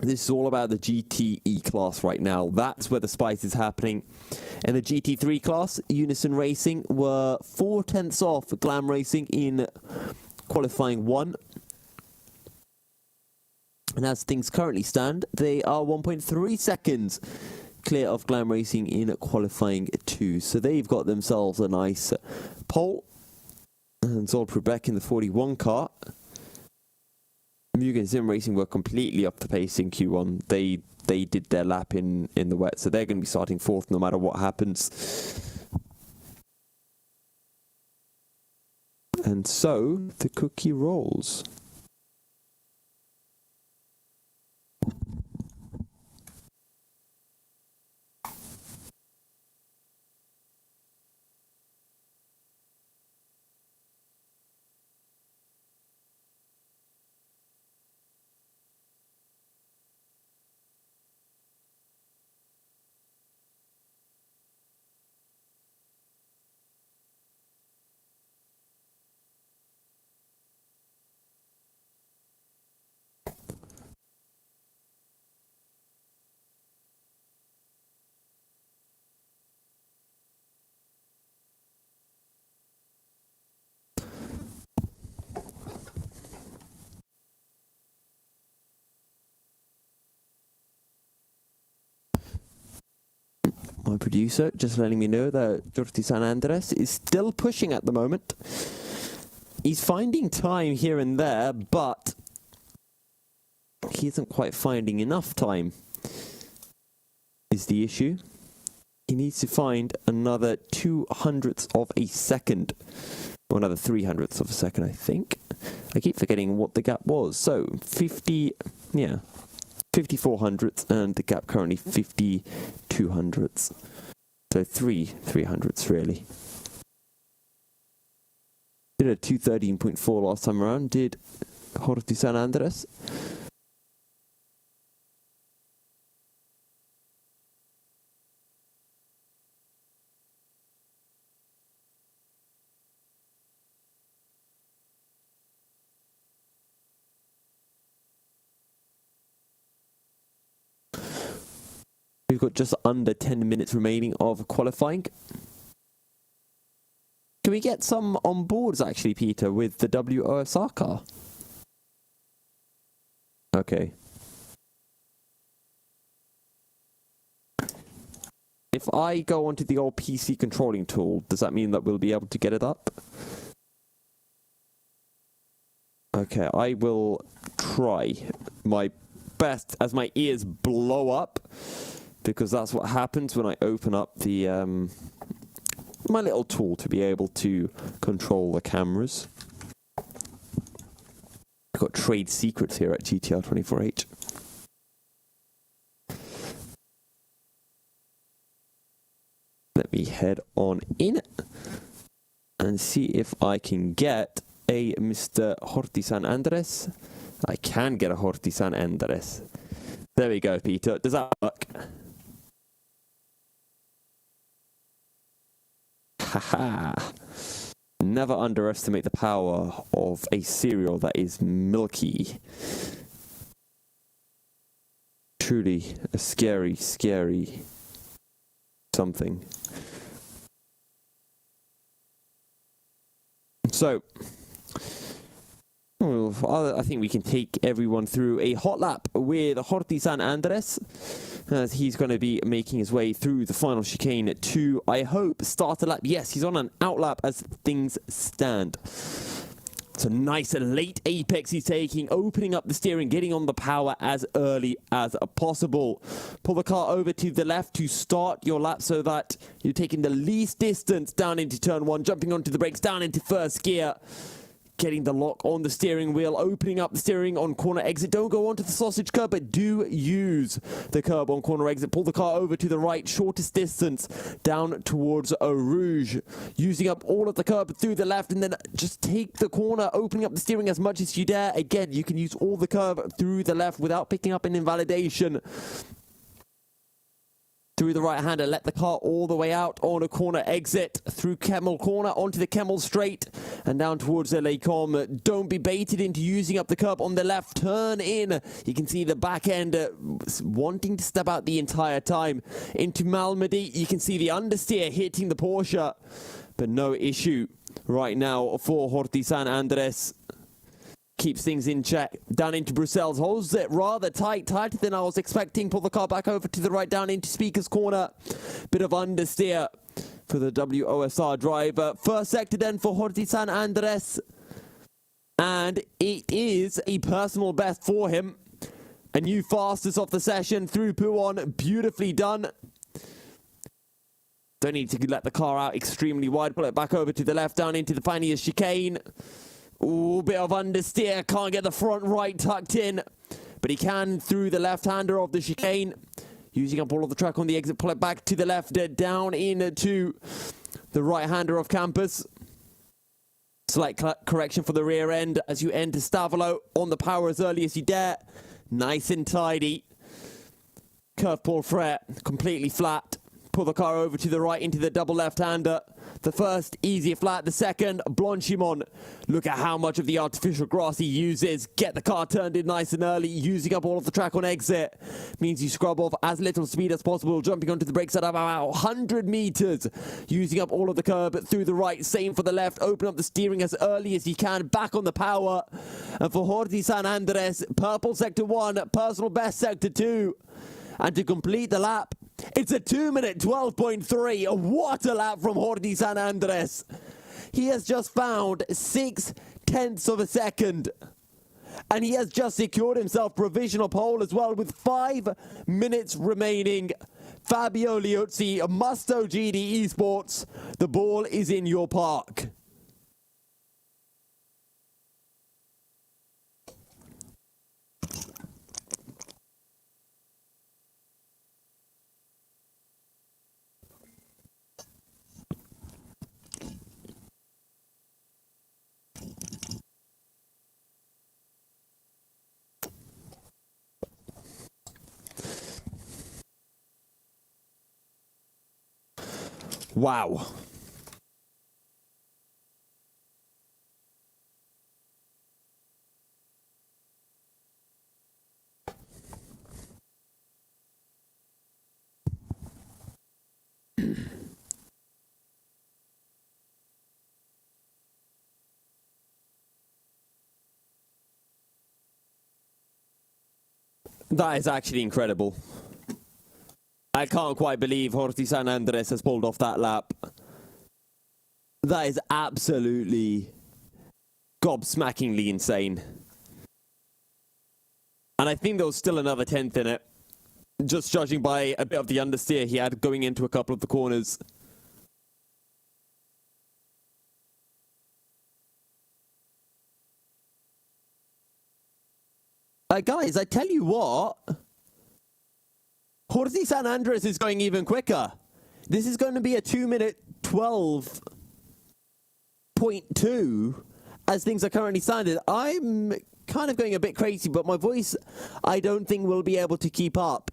This is all about the GTE class right now. That's where the spice is happening. In the GT3 class, Unison Racing were 4 tenths off Glam Racing in qualifying 1. And as things currently stand, they are 1.3 seconds clear of Glam Racing in qualifying 2. So they've got themselves a nice pole. And Zol Prubeck in the 41 car. Mugen Sim Racing were completely off the pace in Q1. They did their lap in the wet, so they're going to be starting 4th no matter what happens. And so the cookie rolls. My producer just letting me know that Jordi San Andres is still pushing at the moment. He's finding time here and there, but he isn't quite finding enough time, is the issue. He needs to find another 200ths of a second, or another 300ths of a second, I think. I keep forgetting what the gap was. So 54 hundredths, and the gap currently 52 hundredths. So 300ths really. Did a 213.4 last time around, did Jordi San Andres. We've got just under 10 minutes remaining of qualifying. Can we get some on boards actually, Peter, with the WOSR car? Okay. If I go onto the old PC controlling tool, does that mean that we'll be able to get it up? Okay, I will try my best as my ears blow up, because that's what happens when I open up the my little tool to be able to control the cameras. I've got trade secrets here at GTR24H. Let me head on in and see if I can get a Mr. Jordi San Andres. I can get a Jordi San Andres. There we go, Peter. Does that work? Haha. never underestimate the power of a cereal that is milky. Truly a scary, scary something. So, I think we can take everyone through a hot lap with Jordi San Andres, as he's going to be making his way through the final chicane to, I hope, start a lap. Yes, he's on an out lap as things stand. So nice and late apex he's taking, opening up the steering, getting on the power as early as possible. Pull the car over to the left to start your lap so that you're taking the least distance down into turn one, jumping onto the brakes, down into first gear. Getting the lock on the steering wheel, opening up the steering on corner exit. Don't go onto the sausage curb, but do use the curb on corner exit. Pull the car over to the right, shortest distance down towards a Rouge. Using up all of the curb through the left, and then just take the corner, opening up the steering as much as you dare. Again, you can use all the curb through the left without picking up an invalidation. Through the right-hander, let the car all the way out on a corner exit, through Kemmel corner, onto the Kemmel straight, and down towards the Lecom. Don't be baited into using up the curb on the left. Turn in. You can see the back end wanting to step out the entire time. Into Malmedy, you can see the understeer hitting the Porsche, but no issue right now for Jordi San Andres. Keeps things in check. Down into Bruxelles. Holds it rather tight. Tighter than I was expecting. Pull the car back over to the right. Down into Speaker's corner. Bit of understeer for the WOSR driver. First sector then for Jordi San Andres. And it is a personal best for him. A new fastest of the session through Pouon. Beautifully done. Don't need to let the car out extremely wide. Pull it back over to the left. Down into the Pioneer chicane. Ooh, bit of understeer. Can't get the front right tucked in. But he can through the left-hander of the chicane. Using up all of the track on the exit. Pull it back to the left. Down into the right-hander of Campus. Slight correction for the rear end as you enter Stavolo. On the power as early as you dare. Nice and tidy. Curve Paul Frere. Completely flat. Pull the car over to the right into the double left-hander. The first, easier flat. The second, Blanchimon. Look at how much of the artificial grass he uses. Get the car turned in nice and early, using up all of the track on exit. Means you scrub off as little speed as possible, jumping onto the brakes at about 100 meters. Using up all of the curb through the right. Same for the left. Open up the steering as early as you can. Back on the power. And for Jordi San Andres, purple sector 1, personal best sector 2. And to complete the lap, it's a 2-minute 12.3. What a lap from Jordi San Andres. He has just found 0.6 of a second. And he has just secured himself provisional pole as well with 5 minutes remaining. Fabio Liuzzi, Musto GD Esports. The ball is in your park. Wow. That is actually incredible. I can't quite believe Jordi San Andres has pulled off that lap. That is absolutely gobsmackingly insane. And I think there was still another 10th in it. Just judging by a bit of the understeer he had going into a couple of the corners. Guys, I tell you what. Jordi San Andres is going even quicker. This is going to be a 2-minute 12.2 as things are currently sounded. I'm kind of going a bit crazy, but my voice, I don't think will be able to keep up.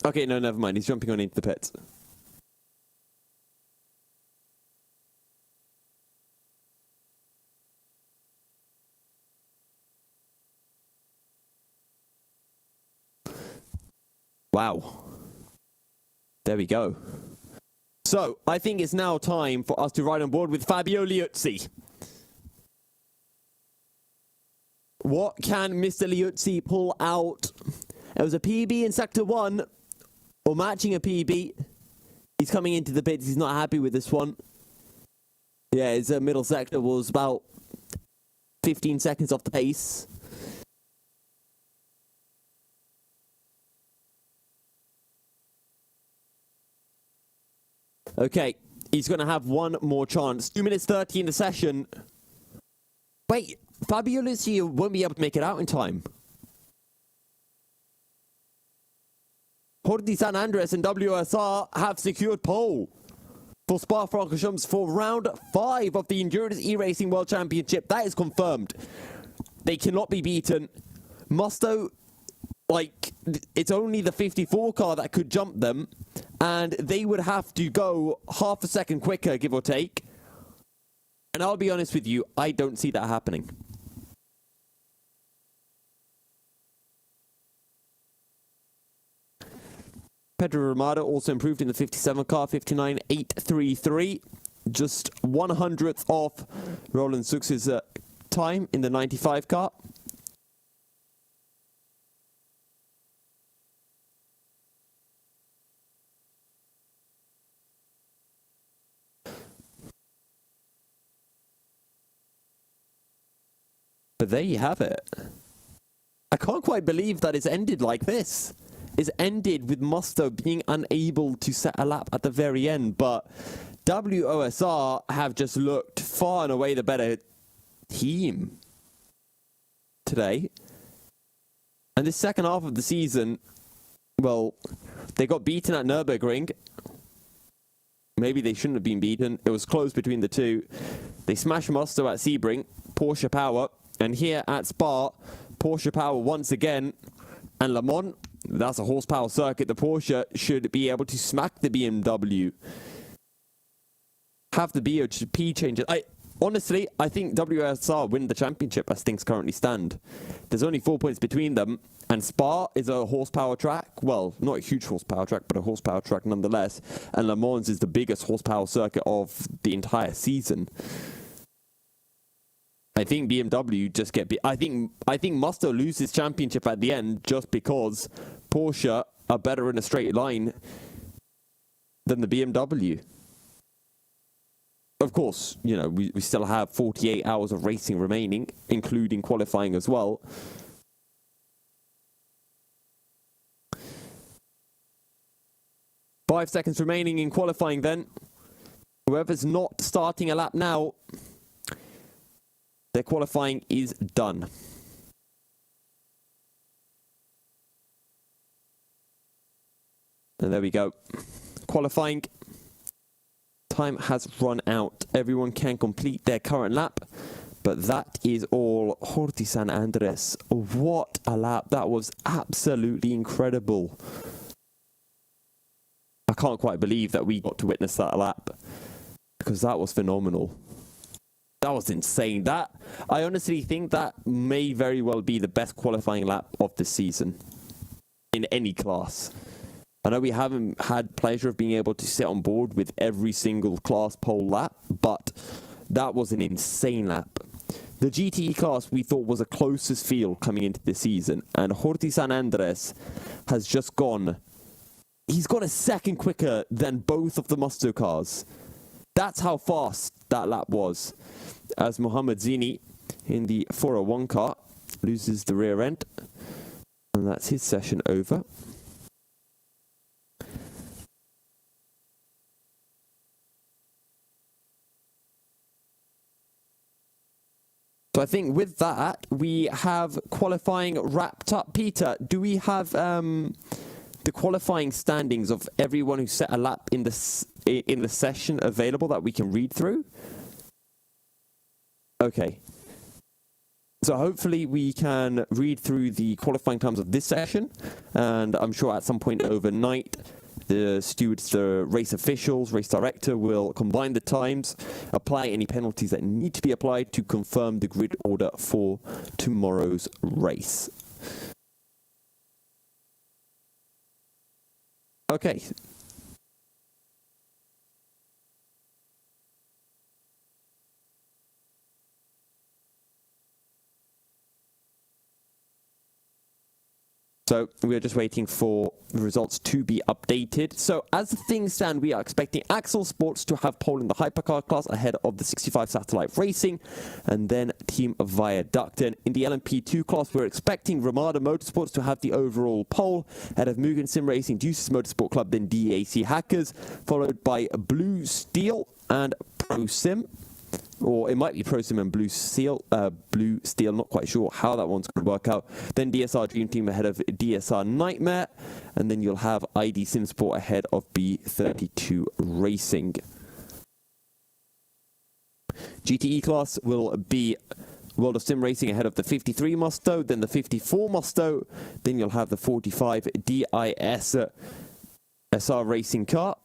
Okay, no, never mind. He's jumping on into the pits. Wow. There we go. So, I think it's now time for us to ride on board with Fabio Liuzzi. What can Mr. Liuzzi pull out? It was a PB in Sector 1, or matching a PB. He's coming into the pits. He's not happy with this one. Yeah, his middle sector was about 15 seconds off the pace. Okay, he's going to have one more chance. 2 minutes 30 in the session. Wait, Fabio Liuzzi won't be able to make it out in time. Jordi San Andres and WSR have secured pole for Spa-Francorchamps for round 5 of the Endurance E-Racing World Championship. That is confirmed. They cannot be beaten. Musto, like, it's only the 54 car that could jump them, and they would have to go half a second quicker, give or take. And I'll be honest with you, I don't see that happening. Pedro Ramada also improved in the 57 car, 59.833. Just 1/100th off Roland Sux's time in the 95 car. But there you have it. I can't quite believe that it's ended like this. It's ended with Musto being unable to set a lap at the very end, but WOSR have just looked far and away the better team today. And this second half of the season, well, they got beaten at Nürburgring. Maybe they shouldn't have been beaten. It was close between the two. They smashed Musto at Sebring, Porsche Power. And here at Spa, Porsche Power once again. And Le Mans, that's a horsepower circuit. The Porsche should be able to smack the BMW. Have the BOP changes. Honestly, I think WSR win the championship as things currently stand. There's only 4 points between them. And Spa is a horsepower track. Well, not a huge horsepower track, but a horsepower track nonetheless. And Le Mans is the biggest horsepower circuit of the entire season. I think BMW just get beat. I think Musto loses championship at the end just because Porsche are better in a straight line than the BMW. Of course, you know, we still have 48 hours of racing remaining, including qualifying as well. Five seconds remaining in qualifying then. Whoever's not starting a lap now, their qualifying is done. And there we go. Qualifying time has run out. Everyone can complete their current lap, but that is all. Jordi San Andres, what a lap. That was absolutely incredible. I can't quite believe that we got to witness that lap, because that was phenomenal. That was insane. I honestly think that may very well be the best qualifying lap of the season in any class. I know we haven't had pleasure of being able to sit on board with every single class pole lap, but that was an insane lap. The GTE class we thought was the closest field coming into the season, and Jordi San Andres has just gone. He's got a second quicker than both of the Musto cars. That's how fast that lap was. As Mohamed Zini in the 401 car loses the rear end. And that's his session over. So I think with that, we have qualifying wrapped up. Peter, do we have the qualifying standings of everyone who set a lap in the session available that we can read through? Okay. So hopefully we can read through the qualifying times of this session, and I'm sure at some point overnight the stewards, the race officials, race director will combine the times, apply any penalties that need to be applied to confirm the grid order for tomorrow's race. Okay. So we're just waiting for the results to be updated. So as things stand, we are expecting Axel Sports to have pole in the hypercar class ahead of the 65 Satellite Racing, and then Team Viaduct. And in the LMP2 class, we're expecting Ramada Motorsports to have the overall pole ahead of Mugen Sim Racing, Deuces Motorsport Club, then DAC Hackers, followed by Blue Steel and Pro Sim. Or it might be Pro Sim and Blue Steel, not quite sure how that one's going to work out. Then DSR Dream Team ahead of DSR Nightmare, and then you'll have ID SimSport ahead of B32 Racing. GTE class will be World of Sim Racing ahead of the 53 Musto, then the 54 Musto, then you'll have the 45 DIS SR Racing Car.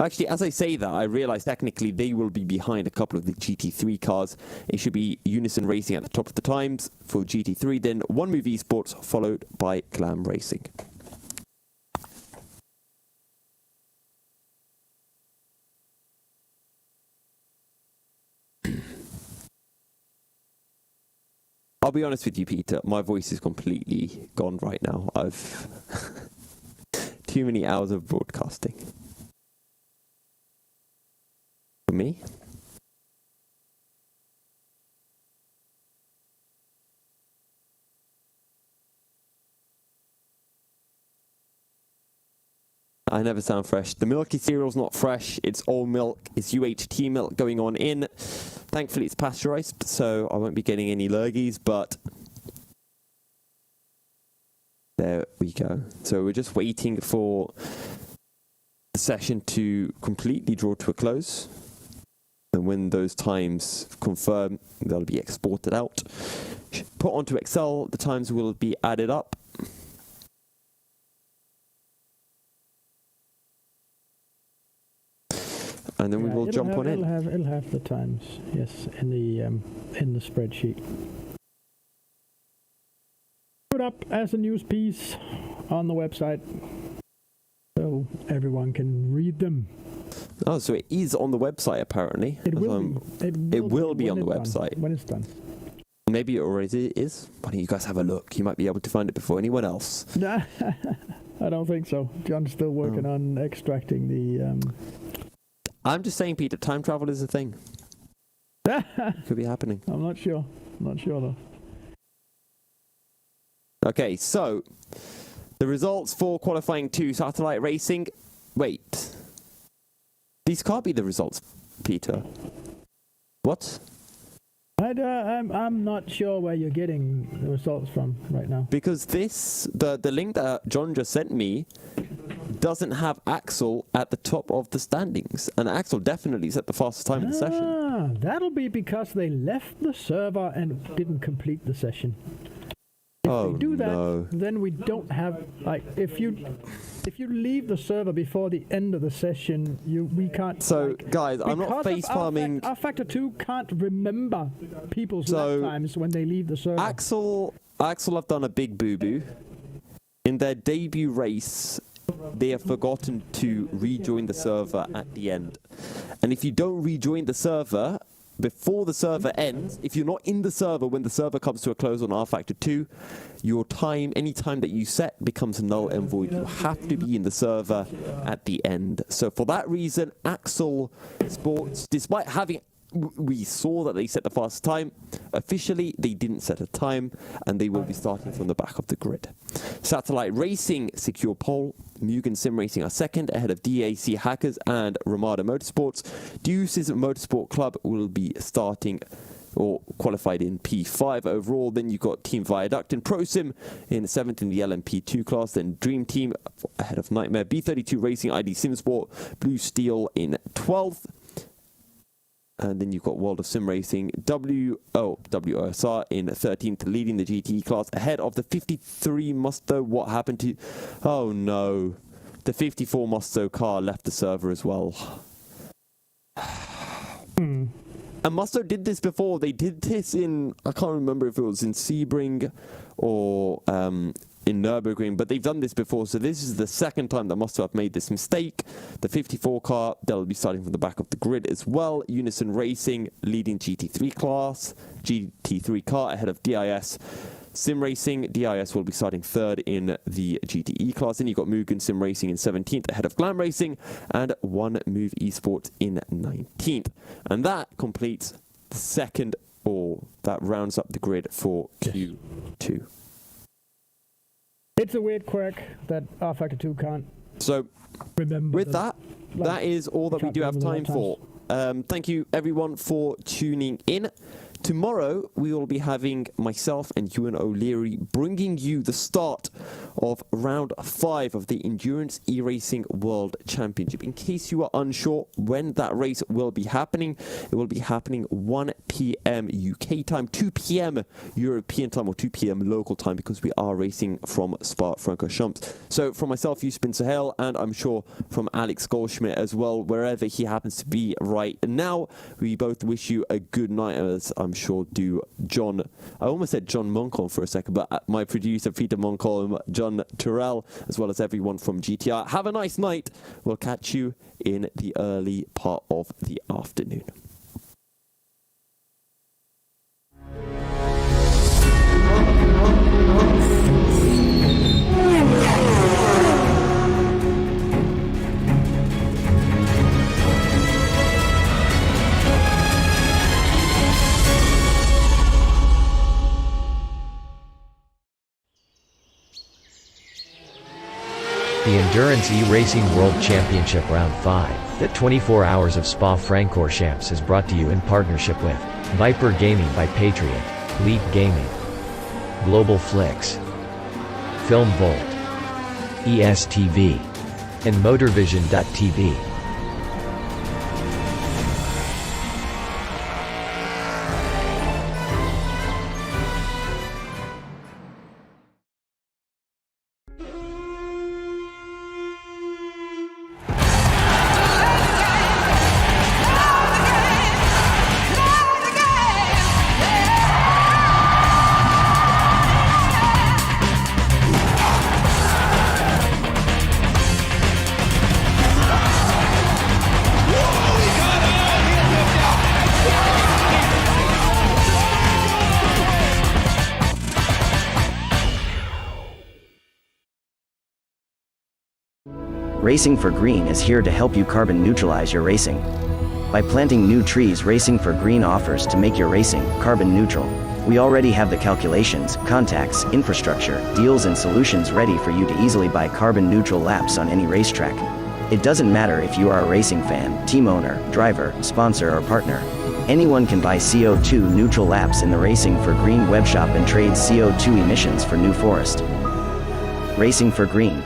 Actually, as I say that, I realise technically they will be behind a couple of the GT3 cars. It should be Unison Racing at the top of the times for GT3, then One Move Esports, followed by Glam Racing. I'll be honest with you, Peter, my voice is completely gone right now. I've too many hours of broadcasting. For me? I never sound fresh. The milky cereal's not fresh. It's old milk. It's UHT milk going on in. Thankfully, it's pasteurized, so I won't be getting any lurgies, but there we go. So we're just waiting for the session to completely draw to a close. And when those times confirm, they'll be exported out. Put onto Excel, the times will be added up. And then we will jump on in. It'll have the times, yes, in the spreadsheet. Put up as a news piece on the website, so everyone can read them. Oh, so it is on the website apparently. It will be on the website when it's done. Maybe it already is. Why don't you guys have a look? You might be able to find it before anyone else. I don't think so. John's still working on extracting the. I'm just saying, Peter, time travel is a thing. Could be happening. I'm not sure. Though. Okay, so the results for qualifying 2 Satellite Racing. Wait. These can't be the results, Peter. What? I'm not sure where you're getting the results from right now. Because the link that John just sent me doesn't have Axel at the top of the standings. And Axel definitely set the fastest time in the session. That'll be because they left the server and didn't complete the session. If they do that, then we don't have, like, if you leave the server before the end of the session, we can't. So, guys, I'm not face palming. Our Factor 2 can't remember people's lap times when they leave the server. Axel have done a big boo-boo. In their debut race, they have forgotten to rejoin the server at the end. And if you don't rejoin the server before the server ends, if you're not in the server when the server comes to a close on R Factor 2, your time, any time that you set, becomes null and void. You have to be in the server at the end. So for that reason, Axel Sports, despite having, we saw that they set the fastest time, officially they didn't set a time, and they will be starting from the back of the grid. Satellite Racing secure pole. Mugen Sim Racing are second, ahead of DAC Hackers and Ramada Motorsports. Deuces Motorsport Club will be starting or qualified in P5 overall. Then you've got Team Viaduct and Pro Sim in 7th in the LMP2 class. Then Dream Team ahead of Nightmare. B32 Racing, ID SimSport, Blue Steel in 12th. And then you've got World of Sim Racing, WOSR in 13th, leading the GTE class ahead of the 53 Musto. What happened to... Oh no. The 54 Musto car left the server as well. And Musto did this before. They did this in... I can't remember if it was in Sebring or in Nürburgring, but they've done this before, so this is the second time that Mosto have made this mistake. The 54 car, they'll be starting from the back of the grid as well. Unison Racing leading GT3 car ahead of DIS. Sim Racing, DIS will be starting third in the GTE class. Then you've got Mugen Sim Racing in 17th ahead of Glam Racing, and One Move Esports in 19th. And that completes the second, or that rounds up the grid for Q2. It's a weird quirk that R-Factor 2 can't remember. With that is all that we do have time for. Thank you everyone for tuning in. Tomorrow we will be having myself and Ewan O'Leary bringing you the start of round 5 of the Endurance E-Racing World Championship. In case you are unsure when that race will be happening, it will be happening 1 p.m. UK time, 2 p.m. European time, or 2 p.m. local time, because we are racing from Spa-Francorchamps. So from myself, Yusuf bin Sahel, and I'm sure from Alex Goldschmidt as well, wherever he happens to be right now, we both wish you a good night, as I'm sure do John. I almost said John Moncon for a second, but my producer Peter Moncon, John Terrell, as well as everyone from GTR. Have a nice night. We'll catch you in the early part of the afternoon. The Endurance E-Racing World Championship Round 5, the 24 Hours of Spa-Francorchamps, is brought to you in partnership with Viper Gaming by Patriot, Leap Gaming, Global Flix, Film Volt, ESTV, and Motorvision.tv. Racing for Green is here to help you carbon neutralize your racing. By planting new trees, Racing for Green offers to make your racing carbon neutral. We already have the calculations, contacts, infrastructure, deals and solutions ready for you to easily buy carbon neutral laps on any racetrack. It doesn't matter if you are a racing fan, team owner, driver, sponsor or partner. Anyone can buy CO2 neutral laps in the Racing for Green webshop and trade CO2 emissions for New Forest. Racing for Green.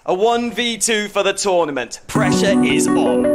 A 1v2 for the tournament. Pressure is on.